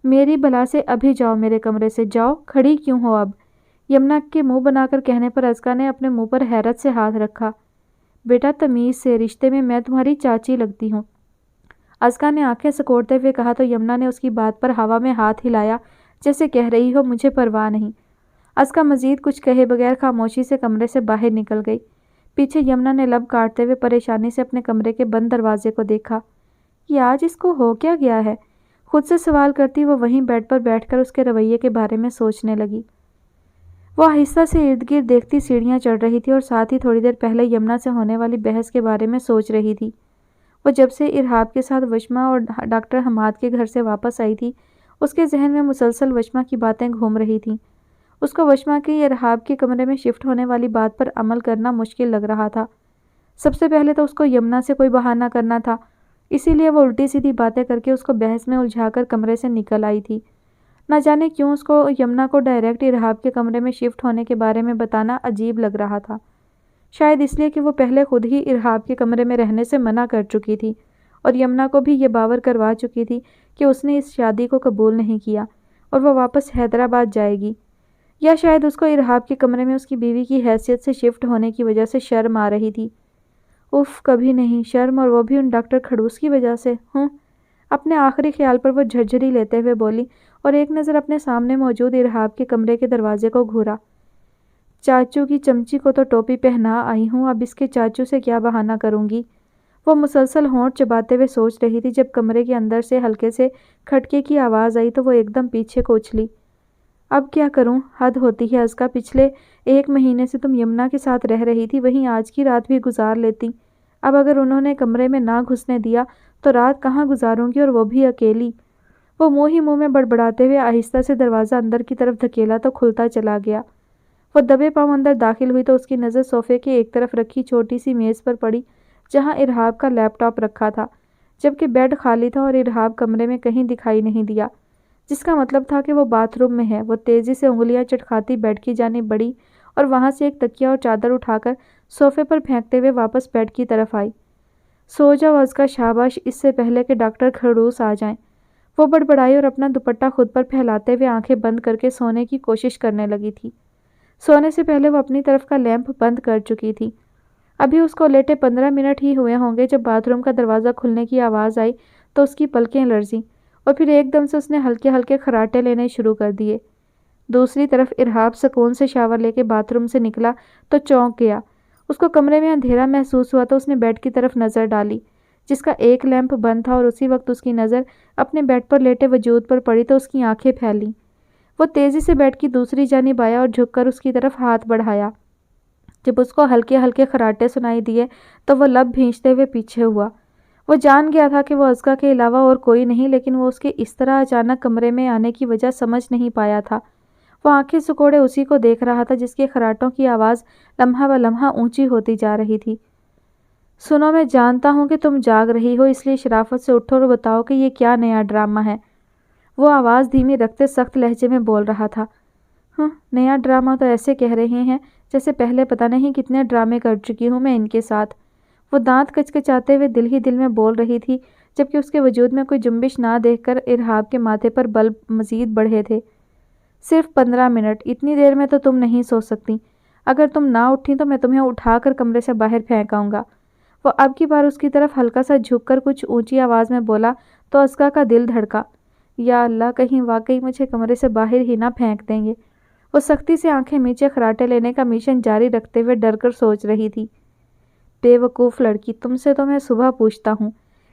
میری بلا سے ابھی جاؤ میرے کمرے سے، جاؤ، کھڑی کیوں ہو اب؟ یمنا کے منہ بنا کر کہنے پر ازکا نے اپنے منہ پر حیرت سے ہاتھ رکھا۔ بیٹا تمیز سے، رشتے میں تمہاری چاچی لگتی ہوں، ازکا نے آنکھیں سکوڑتے ہوئے کہا تو یمنا نے اس کی بات پر ہوا میں ہاتھ ہلایا جیسے کہہ رہی ہو مجھے پرواہ نہیں۔ ازکا مزید کچھ کہے بغیر خاموشی سے کمرے سے باہر نکل گئی۔ پیچھے یمنا نے لب کاٹتے ہوئے پریشانی سے اپنے کمرے کے بند دروازے کو دیکھا۔ یہ آج اس کو ہو کیا گیا ہے؟ خود سے سوال کرتی وہ وہیں بیڈ پر بیٹھ کر اس کے رویے کے بارے میں سوچنے لگی۔ وہ آہستہ سے ارد گرد دیکھتی سیڑھیاں چڑھ رہی تھی اور ساتھ ہی تھوڑی دیر پہلے یمنا سے ہونے والی بحث کے بارے میں سوچ رہی تھی۔ وہ جب سے ارہاب کے ساتھ وشما اور ڈاکٹر حماد کے گھر سے واپس آئی تھی، اس کے ذہن میں مسلسل وشما کی باتیں گھوم رہی تھیں۔ اس کو وشما کی ارہاب کے کمرے میں شفٹ ہونے والی بات پر عمل کرنا مشکل لگ رہا تھا۔ سب سے پہلے تو اس کو یمنا سے کوئی بہانہ کرنا تھا، اسی لیے وہ الٹی سیدھی باتیں کر کے اس کو بحث میں الجھا کر کمرے سے نکل آئی تھی۔ نہ جانے کیوں اس کو یمنا کو ڈائریکٹ ارہاب کے کمرے میں شفٹ ہونے کے بارے میں بتانا عجیب لگ رہا تھا، شاید اس لیے کہ وہ پہلے خود ہی ارہاب کے کمرے میں رہنے سے منع کر چکی تھی اور یمنا کو بھی یہ باور کروا چکی تھی کہ اس نے اس شادی کو قبول نہیں کیا اور وہ واپس حیدرآباد جائے گی، یا شاید اس کو ارہاب کے کمرے میں اس کی بیوی کی حیثیت سے شفٹ ہونے کی وجہ سے شرم آ رہی تھی۔ اف، کبھی نہیں شرم، اور وہ بھی ان ڈاکٹر کھڑوس کی وجہ سے۔ اپنے آخری خیال پر وہ جھرجھری لیتے ہوئے بولی اور ایک نظر اپنے سامنے موجود ارہاب کے کمرے کے دروازے کو گھورا۔ چاچو کی چمچی کو تو ٹوپی پہنا آئی ہوں، اب اس کے چاچو سے کیا بہانہ کروں گی؟ وہ مسلسل ہونٹ چباتے ہوئے سوچ رہی تھی جب کمرے کے اندر سے ہلکے سے کھٹکے کی آواز آئی تو وہ ایک دم پیچھے کو اچھلی۔ اب کیا کروں؟ حد ہوتی ہے ازکا، پچھلے 1 مہینے سے تم یمنا کے ساتھ رہ رہی تھی، وہیں آج کی رات بھی گزار لیتی۔ اب اگر انہوں نے کمرے میں نہ گھسنے دیا تو رات کہاں گزاروں گی، اور وہ بھی اکیلی؟ وہ منہ ہی منہ میں بڑبڑاتے ہوئے آہستہ سے دروازہ اندر کی طرف دھکیلا تو کھلتا چلا گیا۔ وہ دبے پاؤں اندر داخل ہوئی تو اس کی نظر صوفے کے ایک طرف رکھی چھوٹی سی میز پر پڑی جہاں ارحاب کا لیپ ٹاپ رکھا تھا، جبکہ بیڈ خالی تھا اور ارحاب کمرے میں کہیں دکھائی نہیں دیا، جس کا مطلب تھا کہ وہ باتھ روم میں ہے۔ وہ تیزی سے انگلیاں چٹکھاتی بیڈ کی جانب بڑھی اور وہاں سے ایک تکیہ اور چادر اٹھا کر صوفے پر پھینکتے ہوئے واپس بیڈ کی طرف آئی۔ سو جاؤ ازکا، شاباش، اس سے پہلے کہ ڈاکٹر خڑوس آ جائیں۔ وہ بڑبڑائی اور اپنا دوپٹہ خود پر پھیلاتے ہوئے آنکھیں بند کر کے سونے کی کوشش کرنے لگی تھی۔ سونے سے پہلے وہ اپنی طرف کا لیمپ بند کر چکی تھی۔ ابھی اس کو لیٹے 15 منٹ ہی ہوئے ہوں گے جب باتھ روم کا دروازہ کھلنے کی آواز آئی تو اس کی پلکیں لرزیں اور پھر ایک دم سے اس نے ہلکے ہلکے خراٹے لینے شروع کر دیے۔ دوسری طرف ارحاب سکون سے شاور لے کے باتھ روم سے نکلا تو چونک گیا۔ اس کو کمرے میں اندھیرا محسوس ہوا تو اس نے بیڈ کی طرف نظر ڈالی جس کا ایک لیمپ بند تھا، اور اسی وقت اس کی نظر اپنے بیڈ پر لیٹے وجود پر پڑی تو اس کی آنکھیں پھیلیں۔ وہ تیزی سے بیڈ کی دوسری جانب آیا اور جھک کر اس کی طرف ہاتھ بڑھایا۔ جب اس کو ہلکے ہلکے خراٹے سنائی دیے تو وہ لب بھینچتے ہوئے پیچھے ہوا۔ وہ جان گیا تھا کہ وہ ازکا کے علاوہ اور کوئی نہیں، لیکن وہ اس کے اس طرح اچانک کمرے میں آنے کی وجہ سمجھ نہیں پایا تھا۔ وہ آنکھیں سکوڑے اسی کو دیکھ رہا تھا جس کے خراٹوں کی آواز لمحہ ب لمحہ اونچی ہوتی جا رہی تھی۔ سنو، میں جانتا ہوں کہ تم جاگ رہی ہو، اس لیے شرافت سے اٹھو اور بتاؤ کہ یہ کیا نیا ڈرامہ ہے۔ وہ آواز دھیمی رکھتے سخت لہجے میں بول رہا تھا۔ نیا ڈرامہ تو ایسے کہہ رہے ہیں جیسے پہلے پتہ نہیں کتنے ڈرامے کر چکی ہوں میں ان کے ساتھ۔ وہ دانت کچکچاتے ہوئے دل ہی دل میں بول رہی تھی، جبکہ اس کے وجود میں کوئی جنبش نہ دیکھ کر ارحاب کے ماتھے پر بل مزید بڑھے تھے۔ صرف 15 منٹ، اتنی دیر میں تو تم نہیں سو سکتی۔ اگر تم نہ اٹھیں تو میں تمہیں اٹھا کر کمرے سے باہر پھینک آؤں گا۔ وہ اب کی بار اس کی طرف ہلکا سا جھک کر کچھ اونچی آواز میں بولا تو ازکا کا دل دھڑکا۔ یا اللہ، کہیں واقعی مجھے کمرے سے باہر ہی نہ پھینک دیں گے۔ وہ سختی سے آنکھیں میچے خراٹے لینے کا مشن جاری رکھتے ہوئے ڈر کر سوچ رہی تھی۔ بے وقوف لڑکی، تم سے تو میں صبح پوچھتا ہوں۔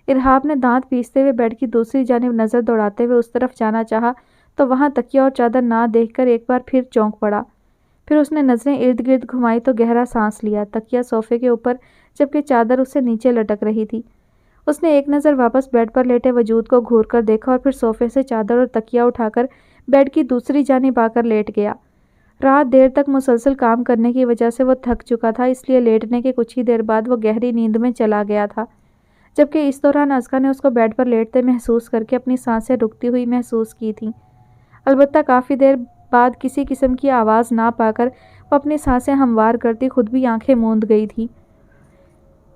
ارحاب نے دانت پیستے ہوئے بیڈ کی دوسری جانب نظر دوڑاتے ہوئے اس طرف جانا چاہا تو وہاں تکیہ اور چادر نہ دیکھ کر ایک بار پھر چونک پڑا۔ پھر اس نے نظریں ارد گرد گھمائی تو گہرا سانس لیا۔ تکیہ صوفے کے اوپر جبکہ چادر اس سے نیچے لٹک رہی تھی۔ اس نے ایک نظر واپس بیڈ پر لیٹے وجود کو گھور کر دیکھا اور پھر صوفے سے چادر اور تکیہ اٹھا کر بیڈ کی دوسری جانب آ کر لیٹ گیا۔ رات دیر تک مسلسل کام کرنے کی وجہ سے وہ تھک چکا تھا، اس لیے لیٹنے کے کچھ ہی دیر بعد وہ گہری نیند میں چلا گیا تھا، جبکہ اس دوران ازکا نے اس کو بیڈ پر لیٹتے محسوس کر کے اپنی سانسیں رکتی ہوئی محسوس کی تھیں۔ البتہ کافی دیر بعد کسی قسم کی آواز نہ پا کر وہ اپنی سانسیں ہموار کرتی خود بھی آنکھیں موند گئی تھی۔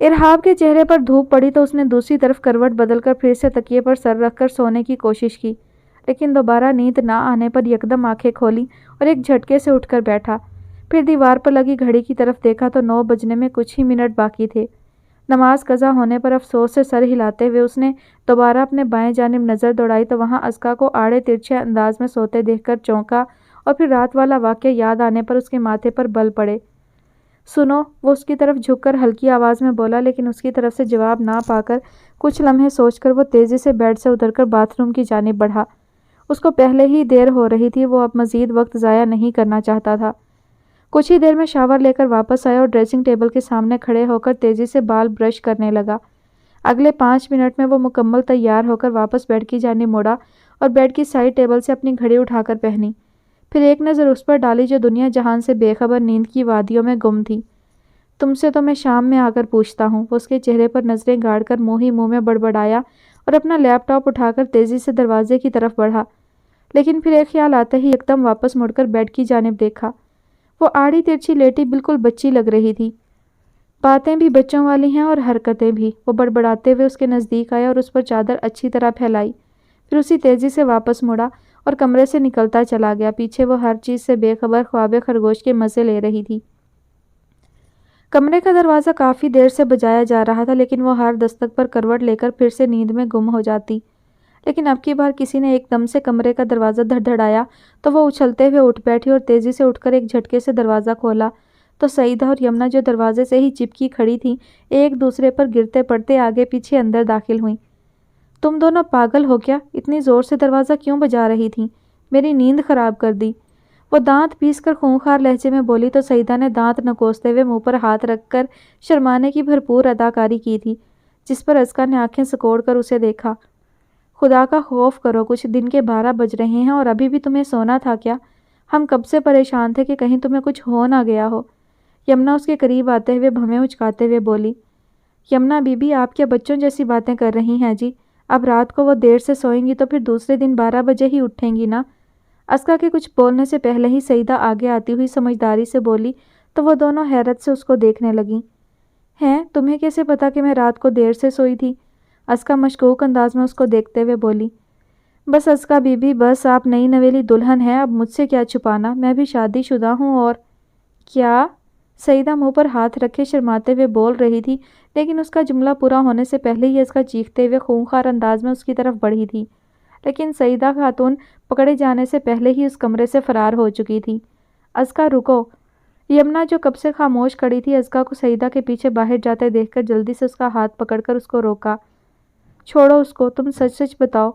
ارحاب کے چہرے پر دھوپ پڑی تو اس نے دوسری طرف کروٹ بدل کر پھر سے تکیے پر سر رکھ کر سونے کی کوشش کی، لیکن دوبارہ نیند نہ آنے پر یکدم آنکھیں کھولیں اور ایک جھٹکے سے اٹھ کر بیٹھا۔ پھر دیوار پر لگی گھڑی کی طرف دیکھا تو 9 بجنے میں کچھ ہی منٹ باقی تھے۔ نماز قضا ہونے پر افسوس سے سر ہلاتے ہوئے اس نے دوبارہ اپنے بائیں جانب نظر دوڑائی تو وہاں ازکا کو آڑے ترچھے انداز میں سوتے دیکھ کر چونکا اور پھر رات والا واقعہ یاد آنے پر اس کے ماتھے پر بل پڑے۔ سنو، وہ اس کی طرف جھک کر ہلکی آواز میں بولا، لیکن اس کی طرف سے جواب نہ پا کر کچھ لمحے سوچ کر وہ تیزی سے بیڈ سے اتر کر باتھ روم کی جانب بڑھا۔ اس کو پہلے ہی دیر ہو رہی تھی، وہ اب مزید وقت ضائع نہیں کرنا چاہتا تھا۔ کچھ ہی دیر میں شاور لے کر واپس آیا اور ڈریسنگ ٹیبل کے سامنے کھڑے ہو کر تیزی سے بال برش کرنے لگا۔ اگلے 5 منٹ میں وہ مکمل تیار ہو کر واپس بیڈ کی جانب مڑا اور بیڈ کی سائڈ ٹیبل سے اپنی گھڑی اٹھا کر پہنی، پھر ایک نظر اس پر ڈالی جو دنیا جہان سے بے خبر نیند کی وادیوں میں گم تھی۔ تم سے تو میں شام میں آ کر پوچھتا ہوں۔ وہ اس کے چہرے پر نظریں گاڑ کر منہ ہی منہ میں بڑبڑایا اور اپنا لیپ ٹاپ اٹھا کر تیزی سے دروازے کی طرف بڑھا، لیکن پھر ایک خیال آتے ہی یکدم واپس مڑ کر بیڈ کی جانب دیکھا۔ وہ آڑی ترچھی لیٹی بالکل بچی لگ رہی تھی، باتیں بھی بچوں والی ہیں اور حرکتیں بھی۔ وہ بڑبڑاتے ہوئے اس کے نزدیک آیا اور اس پر چادر اچھی طرح پھیلائی، پھر اسی تیزی سے واپس مڑا اور کمرے سے نکلتا چلا گیا۔ پیچھے وہ ہر چیز سے بے خبر خواب خرگوش کے مزے لے رہی تھی۔ کمرے کا دروازہ کافی دیر سے بجایا جا رہا تھا، لیکن وہ ہر دستک پر کروٹ لے کر پھر سے نیند میں گم ہو جاتی۔ لیکن اب کی بار کسی نے ایک دم سے کمرے کا دروازہ دھڑدھڑایا تو وہ اچھلتے ہوئے اٹھ بیٹھی اور تیزی سے اٹھ کر ایک جھٹکے سے دروازہ کھولا تو سعیدہ اور یمنا جو دروازے سے ہی چپکی کھڑی تھیں ایک دوسرے پر گرتے پڑتے آگے پیچھے اندر داخل ہوئیں۔ تم دونوں پاگل ہو کیا؟ اتنی زور سے دروازہ کیوں بجا رہی تھیں؟ میری نیند خراب کر دی۔ وہ دانت پیس کر خونخوار لہجے میں بولی تو سعیدہ نے دانت نکوستے ہوئے منہ پر ہاتھ رکھ کر شرمانے کی بھرپور اداکاری کی تھی، جس پر ازکا نے آنکھیں سکوڑ کر اسے دیکھا۔ خدا کا خوف کرو، کچھ دن کے 12 بج رہے ہیں اور ابھی بھی تمہیں سونا تھا کیا؟ ہم کب سے پریشان تھے کہ کہیں تمہیں کچھ ہو نہ گیا ہو۔ یمنا اس کے قریب آتے ہوئے بھویں اچکاتے ہوئے بولی۔ یمنا بی بی، آپ کیا بچوں جیسی باتیں کر رہی ہیں جی؟ اب رات کو وہ دیر سے سوئیں گی تو پھر دوسرے دن 12 بجے ہی اٹھیں گی نا؟ ازکا کے کچھ بولنے سے پہلے ہی سعیدہ آگے آتی ہوئی سمجھداری سے بولی تو وہ دونوں حیرت سے اس کو دیکھنے لگیں۔ ہیں، تمہیں کیسے پتا کہ میں رات کو دیر سے سوئی تھی؟ ازکا مشکوک انداز میں اس کو دیکھتے ہوئے بولی۔ بس ازکا بی بی، بس آپ نئی نویلی دلہن ہیں، اب مجھ سے کیا چھپانا، میں بھی شادی شدہ ہوں اور… کیا؟ سعیدہ منہ پر ہاتھ رکھے شرماتے ہوئے بول رہی تھی، لیکن اس کا جملہ پورا ہونے سے پہلے ہی ازکا چیختے ہوئے خونخوار انداز میں اس کی طرف بڑھی تھی، لیکن سعیدہ خاتون پکڑے جانے سے پہلے ہی اس کمرے سے فرار ہو چکی تھی۔ ازکا رکو! یمنا جو کب سے خاموش کھڑی تھی، ازکا کو سعیدہ کے پیچھے باہر جاتے دیکھ کر جلدی سے اس کا ہاتھ پکڑ کر اس کو روکا۔ چھوڑو اس کو، تم سچ سچ بتاؤ،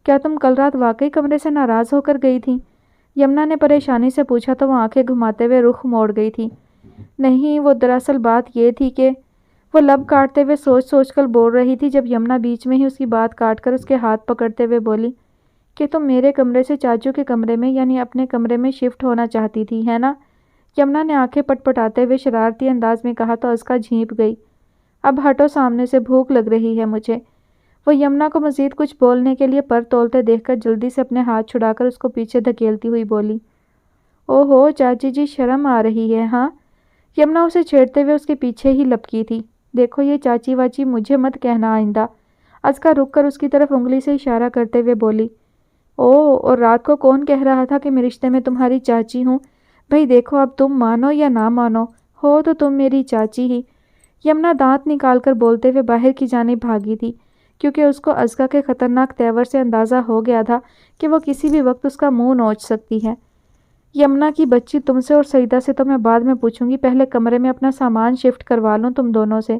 کیا تم کل رات واقعی کمرے سے ناراض ہو کر گئی تھی؟ یمنا نے پریشانی سے پوچھا تو وہ آنکھیں گھماتے ہوئے رخ موڑ گئی تھی۔ نہیں، وہ دراصل بات یہ تھی کہ… وہ لب کاٹتے ہوئے سوچ سوچ کر بول رہی تھی جب یمنا بیچ میں ہی اس کی بات کاٹ کر اس کے ہاتھ پکڑتے ہوئے بولی کہ تم میرے کمرے سے چاچو کے کمرے میں یعنی اپنے کمرے میں شفٹ ہونا چاہتی تھی، ہے نا؟ یمنا نے آنکھیں پٹ پٹاتے ہوئے شرارتی انداز میں کہا تو ازکا جھینپ گئی۔ اب ہٹو سامنے سے، بھوک لگ رہی ہے مجھے۔ وہ یمنا کو مزید کچھ بولنے کے لیے پر تولتے دیکھ کر جلدی سے اپنے ہاتھ چھڑا کر اس کو پیچھے دھکیلتی ہوئی بولی۔ اوہو چاچی جی، شرم آ رہی ہے ہاں؟ یمنا اسے چھیڑتے ہوئے اس کے پیچھے ہی لپکی تھی۔ دیکھو یہ چاچی واچی مجھے مت کہنا آئندہ۔ ازکا رک کر اس کی طرف انگلی سے اشارہ کرتے ہوئے بولی۔ اور رات کو کون کہہ رہا تھا کہ میں رشتے میں تمہاری چاچی ہوں؟ بھئی دیکھو، اب تم مانو یا نہ مانو، ہو تو تم میری چاچی ہی۔ یمنا دانت نکال کر بولتے ہوئے باہر کی جانب بھاگی تھی، کیونکہ اس کو ازکا کے خطرناک تیور سے اندازہ ہو گیا تھا کہ وہ کسی بھی وقت اس کا منہ نوچ سکتی ہے۔ یمنا کی بچی، تم سے اور سعیدہ سے تو میں بعد میں پوچھوں گی، پہلے کمرے میں اپنا سامان شفٹ کروا لوں تم دونوں سے۔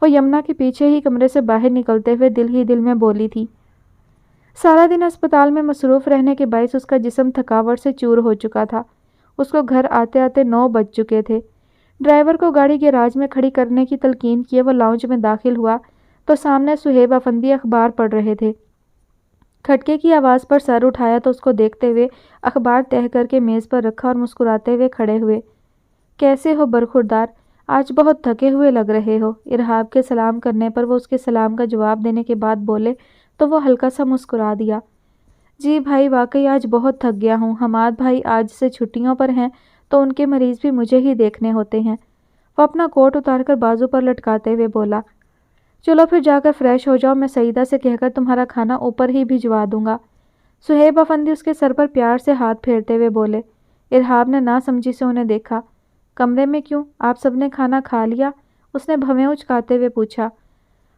وہ یمنا کے پیچھے ہی کمرے سے باہر نکلتے ہوئے دل ہی دل میں بولی تھی۔ سارا دن اسپتال میں مصروف رہنے کے باعث اس کا جسم تھکاوٹ سے چور ہو چکا تھا۔ اس کو گھر آتے آتے 9 بج چکے تھے۔ ڈرائیور کو گاڑی گیراج میں کھڑی کرنے کی تلقین کیے وہ لاؤنج میں داخل ہوا تو سامنے صہیب افندی اخبار پڑھ رہے تھے۔ کھٹکے کی آواز پر سر اٹھایا تو اس کو دیکھتے ہوئے اخبار تہہ کر کے میز پر رکھا اور مسکراتے ہوئے کھڑے ہوئے۔ کیسے ہو برخوردار؟ آج بہت تھکے ہوئے لگ رہے ہو۔ ارحاب کے سلام کرنے پر وہ اس کے سلام کا جواب دینے کے بعد بولے تو وہ ہلکا سا مسکرا دیا۔ جی بھائی، واقعی آج بہت تھک گیا ہوں۔ حماد بھائی آج سے چھٹیوں پر ہیں تو ان کے مریض بھی مجھے ہی دیکھنے ہوتے ہیں۔ وہ اپنا کوٹ اتار کر بازو پر لٹکاتے ہوئے بولا۔ چلو پھر جا کر فریش ہو جاؤ، میں سعیدہ سے کہہ کر تمہارا کھانا اوپر ہی بھجوا دوں گا۔ صہیب افندی اس کے سر پر پیار سے ہاتھ پھیرتے ہوئے بولے۔ ارحاب نے ناسمجھی سے انہیں دیکھا۔ کمرے میں کیوں؟ آپ سب نے کھانا کھا لیا؟ اس نے بھویں اچکاتے ہوئے پوچھا۔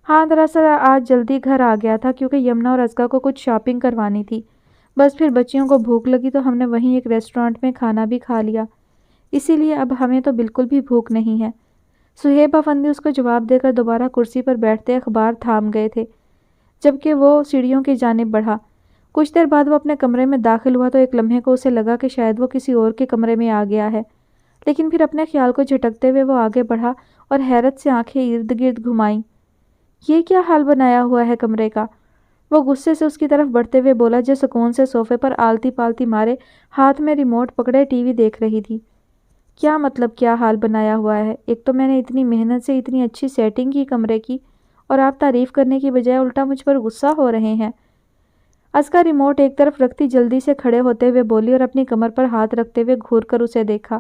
ہاں، دراصل آج جلدی گھر آ گیا تھا کیونکہ یمنا اور ازکا کو کچھ شاپنگ کروانی تھی۔ بس پھر بچیوں کو بھوک لگی تو ہم نے وہیں ایک ریسٹورانٹ میں کھانا بھی کھا لیا، اسی لیے اب ہمیں تو بالکل بھی بھوک نہیں ہے۔ صہیب افندی اس کو جواب دے کر دوبارہ کرسی پر بیٹھتے اخبار تھام گئے تھے، جبکہ وہ سیڑھیوں کی جانب بڑھا۔ کچھ دیر بعد وہ اپنے کمرے میں داخل ہوا تو ایک لمحے کو اسے لگا کہ شاید وہ کسی اور کے کمرے میں آ گیا ہے، لیکن پھر اپنے خیال کو جھٹکتے ہوئے وہ آگے بڑھا اور حیرت سے آنکھیں ارد گرد گھمائیں۔ یہ کیا حال بنایا ہوا ہے کمرے کا؟ وہ غصے سے اس کی طرف بڑھتے ہوئے بولا جو سکون سے صوفے پر آلتی پالتی مارے ہاتھ میں ریموٹ پکڑے ٹی وی دیکھ رہی تھی۔ کیا مطلب کیا حال بنایا ہوا ہے؟ ایک تو میں نے اتنی محنت سے اتنی اچھی سیٹنگ کی کمرے کی اور آپ تعریف کرنے کی بجائے الٹا مجھ پر غصہ ہو رہے ہیں۔ ازکا ریموٹ ایک طرف رکھتی جلدی سے کھڑے ہوتے ہوئے بولی اور اپنی کمر پر ہاتھ رکھتے ہوئے گھور کر اسے دیکھا۔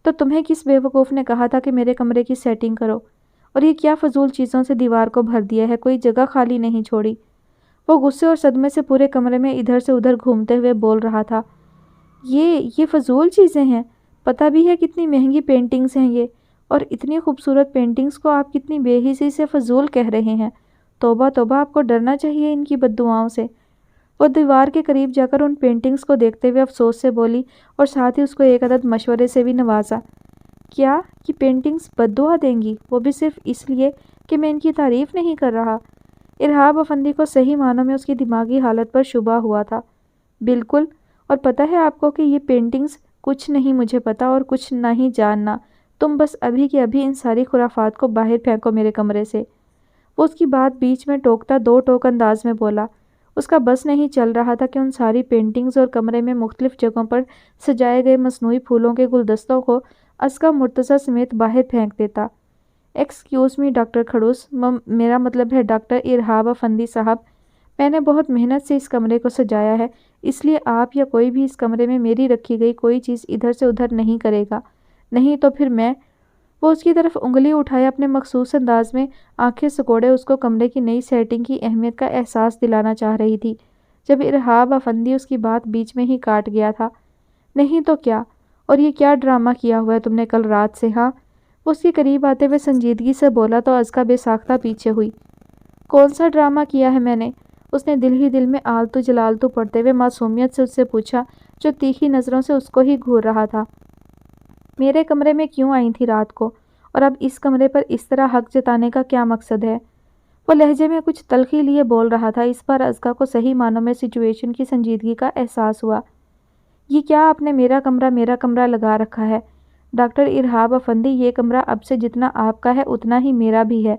تو تمہیں کس بے وقوف نے کہا تھا کہ میرے کمرے کی سیٹنگ کرو؟ اور یہ کیا فضول چیزوں سے دیوار کو بھر دیا ہے، کوئی جگہ خالی نہیں چھوڑی؟ وہ غصے اور صدمے سے پورے کمرے میں ادھر سے ادھر گھومتے ہوئے بول رہا تھا۔ یہ فضول چیزیں ہیں؟ پتہ بھی ہے کتنی مہنگی پینٹنگز ہیں یہ، اور اتنی خوبصورت پینٹنگز کو آپ کتنی بے حسی سے فضول کہہ رہے ہیں۔ توبہ توبہ، آپ کو ڈرنا چاہیے ان کی بد دعاؤں سے۔ وہ دیوار کے قریب جا کر ان پینٹنگز کو دیکھتے ہوئے افسوس سے بولی اور ساتھ ہی اس کو ایک عدد مشورے سے بھی نوازا۔ کیا یہ پینٹنگز بد دعا دیں گی؟ وہ بھی صرف اس لیے کہ میں ان کی تعریف نہیں کر رہا۔ ارحاب افندی کو صحیح معنوں میں اس کی دماغی حالت پر شبہ ہوا تھا۔ بالکل، اور پتہ ہے آپ کو کہ یہ پینٹنگز کچھ نہیں مجھے پتا اور کچھ نہیں جاننا، تم بس ابھی کے ابھی ان ساری خرافات کو باہر پھینکو میرے کمرے سے۔ وہ اس کی بات بیچ میں ٹوکتا دو ٹوک انداز میں بولا۔ اس کا بس نہیں چل رہا تھا کہ ان ساری پینٹنگز اور کمرے میں مختلف جگہوں پر سجائے گئے مصنوعی پھولوں کے گلدستوں کو ازکا مرتضیٰ سمیت باہر پھینک دیتا۔ ایکسکیوز می ڈاکٹر کھڑوس، میرا مطلب ہے ڈاکٹر ارہاب افندی صاحب، میں نے بہت محنت سے اس کمرے کو سجایا ہے، اس لیے آپ یا کوئی بھی اس کمرے میں میری رکھی گئی کوئی چیز ادھر سے ادھر نہیں کرے گا، نہیں تو پھر میں… وہ اس کی طرف انگلی اٹھائے اپنے مخصوص انداز میں آنکھیں سکوڑے اس کو کمرے کی نئی سیٹنگ کی اہمیت کا احساس دلانا چاہ رہی تھی، جب ارہاب افندی اس کی بات بیچ میں ہی کاٹ گیا تھا۔ نہیں تو کیا، اور یہ کیا ڈرامہ کیا ہوا ہے تم نے کل رات سے؟ ہاں، وہ اس کے قریب آتے ہوئے سنجیدگی سے بولا تو ازکا بے ساختہ پیچھے ہوئی۔ کون سا ڈرامہ کیا ہے میں نے؟ اس نے دل ہی دل میں آلتو جلالتو پڑھتے ہوئے معصومیت سے اس سے پوچھا، جو تیکھی نظروں سے اس کو ہی گھور رہا تھا۔ میرے کمرے میں کیوں آئی تھی رات کو، اور اب اس کمرے پر اس طرح حق جتانے کا کیا مقصد ہے؟ وہ لہجے میں کچھ تلخی لیے بول رہا تھا۔ اس بار ازکا کو صحیح معنوں میں سچویشن کی سنجیدگی کا احساس ہوا۔ یہ کیا آپ نے میرا کمرہ لگا رکھا ہے؟ ڈاکٹر ارہاب افندی، یہ کمرہ اب سے جتنا آپ کا ہے اتنا ہی میرا بھی ہے۔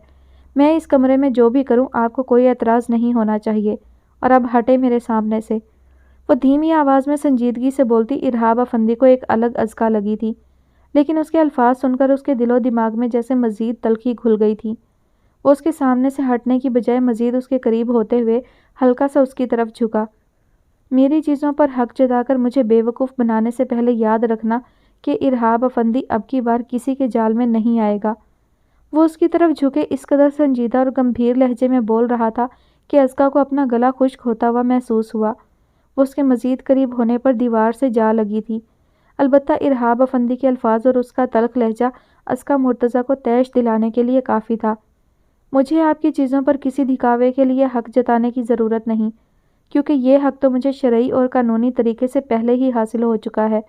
میں اس کمرے میں جو بھی کروں آپ کو کوئی اعتراض نہیں ہونا چاہیے، اور اب ہٹے میرے سامنے سے۔ وہ دھیمی آواز میں سنجیدگی سے بولتی ارہاب افندی کو ایک الگ ازکا لگی تھی، لیکن اس کے الفاظ سن کر اس کے دل و دماغ میں جیسے مزید تلخی گھل گئی تھی۔ وہ اس کے سامنے سے ہٹنے کی بجائے مزید اس کے قریب ہوتے ہوئے ہلکا سا اس کی طرف جھکا۔ میری چیزوں پر حق جتا کر مجھے بے وقوف بنانے سے پہلے یاد رکھنا کہ ارہاب افندی اب کی بار کسی کے جال میں نہیں آئے گا۔ وہ اس کی طرف جھکے اس قدر سنجیدہ اور گمبھیر لہجے میں بول رہا تھا کہ ازکا کو اپنا گلا خشک ہوتا ہوا محسوس ہوا۔ وہ اس کے مزید قریب ہونے پر دیوار سے جا لگی تھی، البتہ ارہاب افندی کے الفاظ اور اس کا تلخ لہجہ ازکا مرتضیٰ کو طیش دلانے کے لیے کافی تھا۔ مجھے آپ کی چیزوں پر کسی دکھاوے کے لیے حق جتانے کی ضرورت نہیں، کیونکہ یہ حق تو مجھے شرعی اور قانونی طریقے سے پہلے ہی حاصل ہو چکا ہے،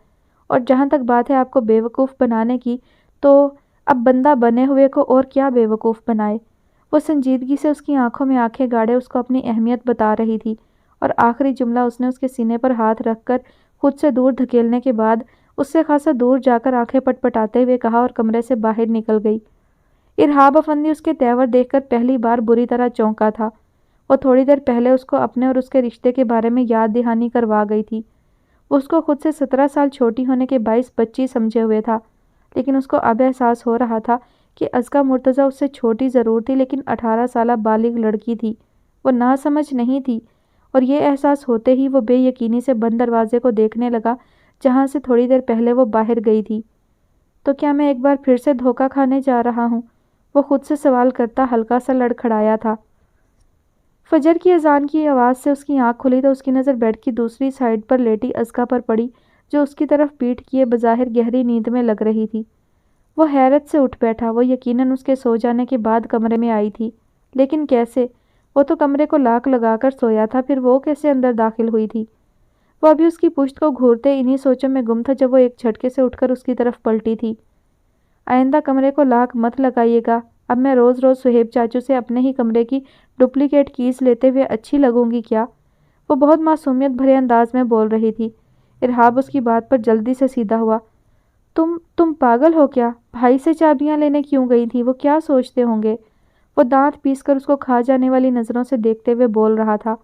اور جہاں تک بات ہے آپ کو بے وقوف بنانے کی، تو اب بندہ بنے ہوئے کو اور کیا بے وقوف بنائے۔ وہ سنجیدگی سے اس کی آنکھوں میں آنکھیں گاڑے اس کو اپنی اہمیت بتا رہی تھی، اور آخری جملہ اس نے اس کے سینے پر ہاتھ رکھ کر خود سے دور دھکیلنے کے بعد اس سے خاصا دور جا کر آنکھیں پٹ پٹاتے ہوئے کہا، اور کمرے سے باہر نکل گئی۔ ارہاب افندی اس کے تیور دیکھ کر پہلی بار بری طرح چونکا تھا۔ وہ تھوڑی دیر پہلے اس کو اپنے اور اس کے رشتے کے بارے میں یاد دہانی کروا گئی تھی۔ وہ اس کو خود سے 17 سال چھوٹی ہونے کے باعث بچی سمجھے ہوئے تھا، لیکن اس کو اب احساس ہو رہا تھا کہ ازکا مرتضیٰ اس سے چھوٹی ضرور تھی، لیکن 18 سالہ بالغ لڑکی تھی، وہ ناسمجھ نہیں تھی، اور یہ احساس ہوتے ہی وہ بے یقینی سے بند دروازے کو دیکھنے لگا جہاں سے تھوڑی دیر پہلے وہ باہر گئی تھی۔ تو کیا میں ایک بار پھر سے دھوکہ کھانے جا رہا ہوں؟ وہ خود سے سوال کرتا ہلکا سا لڑکھڑایا تھا۔ فجر کی اذان کی آواز سے اس کی آنکھ کھلی تو اس کی نظر بیڈ کی دوسری سائیڈ پر لیٹی ازکا پر پڑی، جو اس کی طرف پیٹھ کیے بظاہر گہری نیند میں لگ رہی تھی۔ وہ حیرت سے اٹھ بیٹھا۔ وہ یقیناً اس کے سو جانے کے بعد کمرے میں آئی تھی، لیکن کیسے؟ وہ تو کمرے کو لاک لگا کر سویا تھا، پھر وہ کیسے اندر داخل ہوئی تھی؟ وہ ابھی اس کی پشت کو گھورتے انہی سوچوں میں گم تھا جب وہ ایک جھٹکے سے اٹھ کر اس کی طرف پلٹی تھی۔ آئندہ کمرے کو لاک مت لگائیے گا، اب میں روز روز سہیب چاچو سے اپنے ہی کمرے کی ڈپلیکیٹ کیز لیتے ہوئے اچھی لگوں گی کیا؟ وہ بہت معصومیت بھرے انداز میں بول رہی تھی۔ ارہاب اس کی بات پر جلدی سے سیدھا ہوا۔ تم پاگل ہو کیا؟ بھائی سے چابیاں لینے کیوں گئی تھی؟ وہ کیا سوچتے ہوں گے؟ وہ دانت پیس کر اس کو کھا جانے والی نظروں سے دیکھتے ہوئے بول رہا تھا۔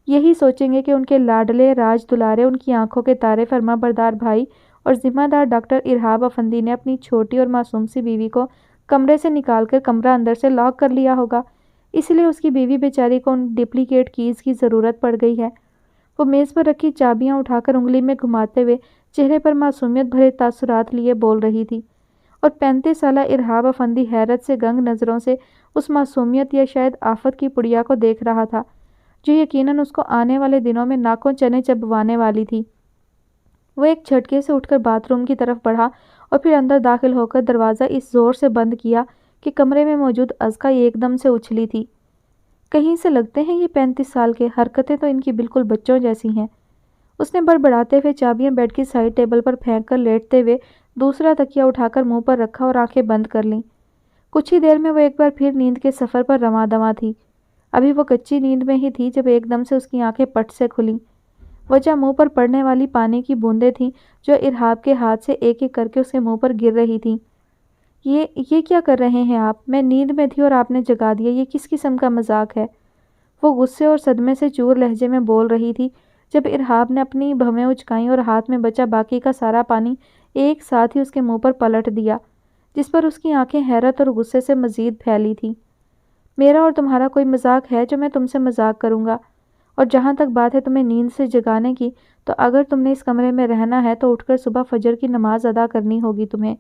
یہی سوچیں گے کہ ان کے لاڈلے راج دلارے، ان کی آنکھوں کے تارے فرما بردار بھائی اور ذمہ دار ڈاکٹر ارہاب افندی نے اپنی چھوٹی اور معصوم سی بیوی کو کمرے سے نکال کر کمرہ اندر سے لاک کر لیا ہوگا، اس لیے اس کی بیوی بیچاری کو ان ڈپلیکیٹ کیز کی ضرورت پڑ گئی ہے۔ وہ میز پر رکھی چابیاں اٹھا کر انگلی میں گھماتے ہوئے چہرے پر معصومیت بھرے تاثرات لیے بول رہی تھی، اور 35 سالہ ارہاب افندی حیرت سے گنگ نظروں سے اس معصومیت یا شاید آفت کی پڑیا کو دیکھ رہا تھا، جو یقیناً اس کو آنے والے دنوں میں ناکوں چنے چبوانے والی تھی۔ وہ ایک جھٹکے سے اٹھ کر باتھ روم کی طرف بڑھا اور پھر اندر داخل ہو کر دروازہ اس زور سے بند کیا کہ کمرے میں موجود ازکا ایک دم سے اچھلی تھی۔ کہیں سے لگتے ہیں یہ 35 سال کے، حرکتیں تو ان کی بالکل بچوں جیسی ہیں۔ اس نے بڑبڑاتے ہوئے چابیاں بیڈ کی سائڈ ٹیبل پر پھینک کر لیٹتے ہوئے دوسرا تکیہ اٹھا کر منہ پر رکھا اور آنکھیں بند کر لیں۔ کچھ ہی دیر میں وہ ایک بار پھر نیند کے سفر پر رواں دواں تھی۔ ابھی وہ کچی نیند میں ہی تھی جب ایک دم سے اس کی آنکھیں پٹ سے کھلیں۔ وجہ منہ پر پڑنے والی پانی کی بوندیں تھیں جو ارحاب کے ہاتھ سے ایک ایک کر کے اس کے منہ پر گر رہی تھیں۔ یہ کیا کر رہے ہیں آپ؟ میں نیند میں تھی اور آپ نے جگا دیا، یہ کس قسم کا مذاق ہے؟ وہ غصے اور صدمے سے چور لہجے میں بول رہی تھی جب ارحاب نے اپنی بھویں اچکائیں اور ہاتھ میں بچا باقی کا سارا پانی ایک ساتھ ہی اس کے منہ پر پلٹ دیا، جس پر اس کی آنکھیں حیرت اور غصے سے مزید پھیلی تھیں۔ میرا اور تمہارا کوئی مذاق ہے جو میں تم سے مذاق کروں گا؟ اور جہاں تک بات ہے تمہیں نیند سے جگانے کی، تو اگر تم نے اس کمرے میں رہنا ہے تو اٹھ کر صبح فجر کی نماز ادا کرنی ہوگی تمہیں۔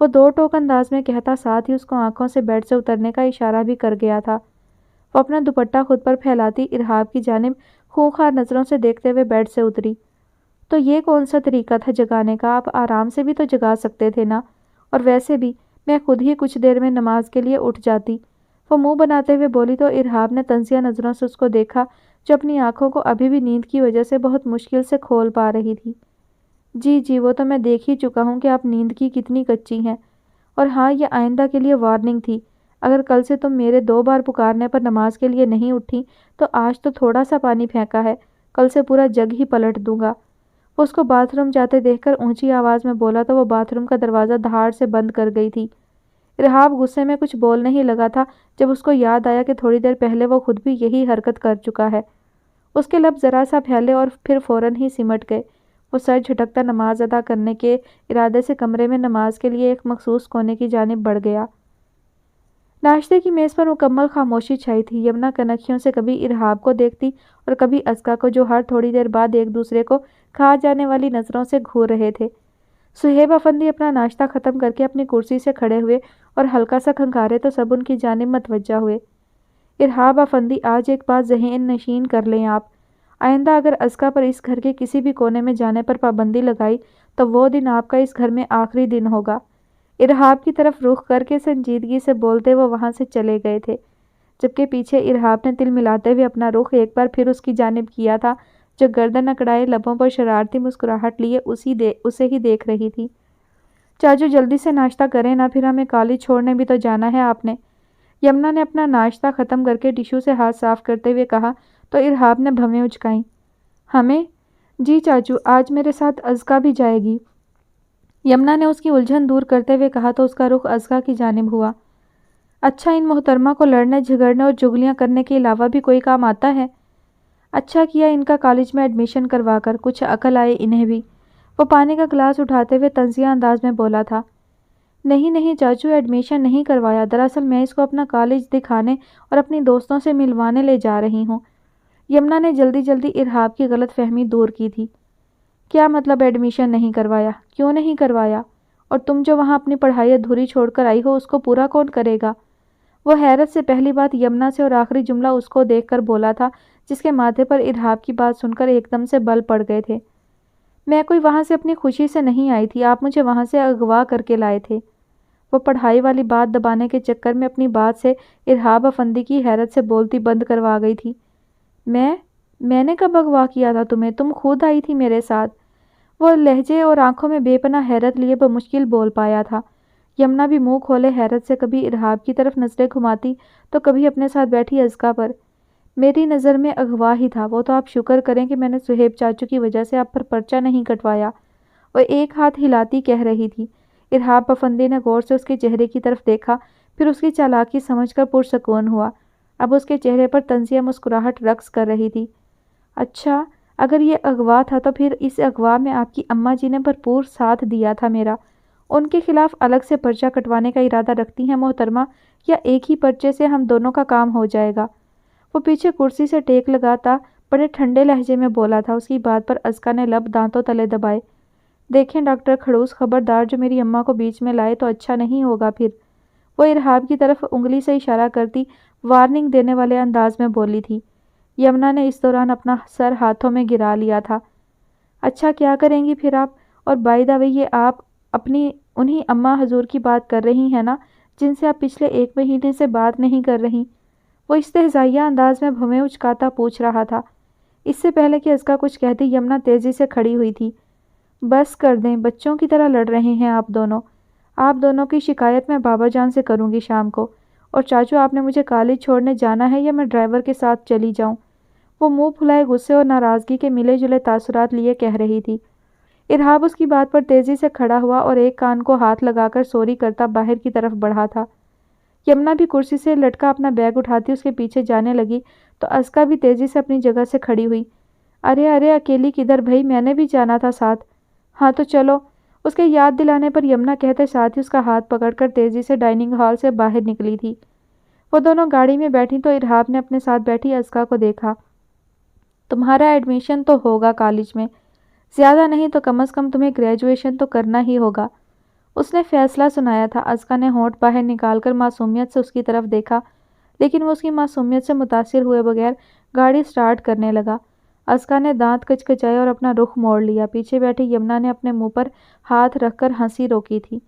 وہ دو ٹوک انداز میں کہتا ساتھ ہی اس کو آنکھوں سے بیڈ سے اترنے کا اشارہ بھی کر گیا تھا۔ وہ اپنا دوپٹہ خود پر پھیلاتی ارحاب کی جانب خونخوار نظروں سے دیکھتے ہوئے بیڈ سے اتری۔ تو یہ کون سا طریقہ تھا جگانے کا؟ آپ آرام سے بھی تو جگا سکتے تھے نا، اور ویسے بھی میں خود ہی کچھ دیر میں نماز کے لیے اٹھ جاتی۔ وہ منہ بناتے ہوئے بولی تو ارحاب نے طنزیہ نظروں سے اس کو دیکھا جو اپنی آنکھوں کو ابھی بھی نیند کی وجہ سے بہت مشکل سے کھول پا رہی تھی۔ جی وہ تو میں دیکھ ہی چکا ہوں کہ آپ نیند کی کتنی کچی ہیں، اور ہاں یہ آئندہ کے لیے وارننگ تھی، اگر کل سے تم میرے 2 بار پکارنے پر نماز کے لیے نہیں اٹھی تو آج تو تھوڑا سا پانی پھینکا ہے، کل سے پورا جگ ہی پلٹ دوں گا۔ وہ اس کو باتھ روم جاتے دیکھ کر اونچی آواز میں بولا تو وہ باتھ روم کا دروازہ دھاڑ سے بند کر گئی تھی۔ ارحاب غصے میں کچھ بولنے ہی لگا تھا جب اس کو یاد آیا کہ تھوڑی دیر پہلے وہ خود بھی یہی حرکت کر چکا ہے۔ اس کے لب ذرا سا پھیلے اور پھر فوراً ہی سمٹ گئے۔ وہ سر جھٹکتا نماز ادا کرنے کے ارادے سے کمرے میں نماز کے لیے ایک مخصوص کونے کی جانب بڑھ گیا۔ ناشتے کی میز پر مکمل خاموشی چھائی تھی۔ یمنا کنکھیوں سے کبھی ارحاب کو دیکھتی اور کبھی ازکا کو، جو ہر تھوڑی دیر بعد ایک دوسرے کو کھا جانے والی نظروں سے گھور رہے تھے۔ صہیب افندی اپنا ناشتہ ختم کر کے اپنی کرسی سے کھڑے ہوئے اور ہلکا سا کھنکھارے تو سب ان کی جانب متوجہ ہوئے۔ ارحاب افندی، آج ایک بات ذہن نشین کر لیں آپ، آئندہ اگر ازکا پر اس گھر کے کسی بھی کونے میں جانے پر پابندی لگائی تو وہ دن آپ کا اس گھر میں آخری دن ہوگا۔ ارحاب کی طرف رخ کر کے سنجیدگی سے بولتے وہ وہاں سے چلے گئے تھے، جبکہ پیچھے ارحاب نے تل ملاتے ہوئے اپنا رخ ایک بار پھر اس کی جانب کیا تھا جو گردن اکڑائے لبوں پر شرارتی مسکراہٹ لیے اسے ہی دیکھ رہی تھی۔ چاچو جلدی سے ناشتہ کریں نا، پھر ہمیں کالج چھوڑنے بھی تو جانا ہے آپ نے۔ یمنا نے اپنا ناشتہ ختم کر کے ٹیشو سے ہاتھ صاف کرتے ہوئے کہا تو ارحاب نے بھویں اچکائیں۔ ہمیں؟ جی چاچو، آج میرے ساتھ ازکا بھی جائے گی۔ یمنا نے اس کی الجھن دور کرتے ہوئے کہا تو اس کا رخ ازکا کی جانب ہوا۔ اچھا، ان محترمہ کو لڑنے جھگڑنے اور چغلیاں کرنے کے علاوہ بھی کوئی کام آتا ہے؟ اچھا کیا ان کا کالج میں ایڈمیشن کروا کر، کچھ عقل آئے انہیں بھی۔ وہ پانی کا گلاس اٹھاتے ہوئے طنزیہ انداز میں بولا تھا۔ نہیں چاچو، ایڈمیشن نہیں کروایا، دراصل میں اس کو اپنا کالج دکھانے اور اپنی دوستوں سے ملوانے لے جا رہی ہوں۔ یمنا نے جلدی ارحاب کی غلط فہمی دور کی تھی۔ کیا مطلب ایڈمیشن نہیں کروایا؟ کیوں نہیں کروایا؟ اور تم جو وہاں اپنی پڑھائی ادھوری چھوڑ کر آئی ہو اس کو پورا کون کرے گا؟ وہ حیرت سے پہلی بات یمنا سے اور آخری جملہ اس کو دیکھ کر بولا تھا، جس کے ماتھے پر ارحاب کی بات سن کر ایک دم سے بل پڑ گئے تھے۔ میں کوئی وہاں سے اپنی خوشی سے نہیں آئی تھی، آپ مجھے وہاں سے اغوا کر کے لائے تھے۔ وہ پڑھائی والی بات دبانے کے چکر میں اپنی بات سے ارحاب افندی کی حیرت سے بولتی بند کروا گئی تھی۔ میں نے کب اغوا کیا تھا تمہیں؟ تم خود آئی تھی میرے ساتھ۔ وہ لہجے اور آنکھوں میں بے پناہ حیرت لیے بمشکل بول پایا تھا۔ یمنا بھی منہ کھولے حیرت سے کبھی ارحاب کی طرف نظریں گھماتی تو کبھی اپنے ساتھ بیٹھی ازکا پر۔ میری نظر میں اغوا ہی تھا وہ تو، آپ شکر کریں کہ میں نے صہیب چاچو کی وجہ سے آپ پر پرچہ نہیں کٹوایا، وہ ایک ہاتھ ہلاتی کہہ رہی تھی۔ ارحاب افندی نے غور سے اس کے چہرے کی طرف دیکھا، پھر اس کی چالاکی سمجھ کر پرسکون ہوا۔ اب اس کے چہرے پر طنزیہ مسکراہٹ رقص کر رہی تھی۔ اچھا، اگر یہ اغوا تھا تو پھر اس اغوا میں آپ کی اماں جی نے بھرپور ساتھ دیا تھا میرا۔ ان کے خلاف الگ سے پرچہ کٹوانے کا ارادہ رکھتی ہیں محترمہ، یا ایک ہی پرچے سے ہم دونوں کا کام ہو جائے گا؟ وہ پیچھے کرسی سے ٹیک لگاتا بڑے ٹھنڈے لہجے میں بولا تھا۔ اس کی بات پر ازکا نے لب دانتوں تلے دبائے۔ دیکھیں ڈاکٹر کھڑوس، خبردار جو میری اماں کو بیچ میں لائے تو اچھا نہیں ہوگا پھر۔ وہ ارحاب کی طرف انگلی سے اشارہ کرتی وارننگ دینے والے انداز میں بولی تھی۔ یمنا نے اس دوران اپنا سر ہاتھوں میں گرا لیا تھا۔ اچھا کیا کریں گی پھر آپ؟ اور بائی دا وے، یہ آپ اپنی انہی اماں حضور کی بات کر رہی ہیں نا جن سے آپ پچھلے 1 مہینے سے بات نہیں کر رہی؟ وہ استہزائیہ انداز میں بھویں اچکاتا پوچھ رہا تھا۔ اس سے پہلے کہ ازکا کچھ کہتی یمنا تیزی سے کھڑی ہوئی تھی۔ بس کر دیں، بچوں کی طرح لڑ رہے ہیں آپ دونوں۔ آپ دونوں کی شکایت میں بابا جان سے کروں گی شام کو۔ اور چاچو، آپ نے مجھے کالج چھوڑنے جانا ہے یا میں ڈرائیور کے ساتھ چلی جاؤں؟ وہ منہ پھلائے غصے اور ناراضگی کے ملے جلے تاثرات لیے کہہ رہی تھی۔ ارحاب اس کی بات پر تیزی سے کھڑا ہوا اور ایک کان کو ہاتھ لگا کر سوری کرتا باہر کی طرف بڑھا تھا۔ یمنا بھی کرسی سے لٹکا اپنا بیگ اٹھاتی اس کے پیچھے جانے لگی تو اسکا بھی تیزی سے اپنی جگہ سے کھڑی ہوئی۔ ارے اکیلی کدھر بھئی، میں نے بھی جانا تھا ساتھ۔ ہاں تو چلو، اس کے یاد دلانے پر یمنا کہتے ساتھ ہی اس کا ہاتھ پکڑ کر تیزی سے ڈائننگ ہال سے باہر نکلی تھی۔ وہ دونوں گاڑی میں بیٹھی تو ارحاب نے اپنے ساتھ بیٹھی اسکا کو دیکھا۔ تمہارا ایڈمیشن تو ہوگا کالج میں، زیادہ نہیں تو کم از کم تمہیں گریجویشن تو کرنا ہی ہوگا، اس نے فیصلہ سنایا تھا۔ اسکا نے ہونٹ باہر نکال کر معصومیت سے اس کی طرف دیکھا، لیکن وہ اس کی معصومیت سے متاثر ہوئے بغیر گاڑی سٹارٹ کرنے لگا۔ اسکا نے دانت کچکچائے اور اپنا رخ موڑ لیا۔ پیچھے بیٹھی یمنا نے اپنے منہ پر ہاتھ رکھ کر ہنسی روکی تھی۔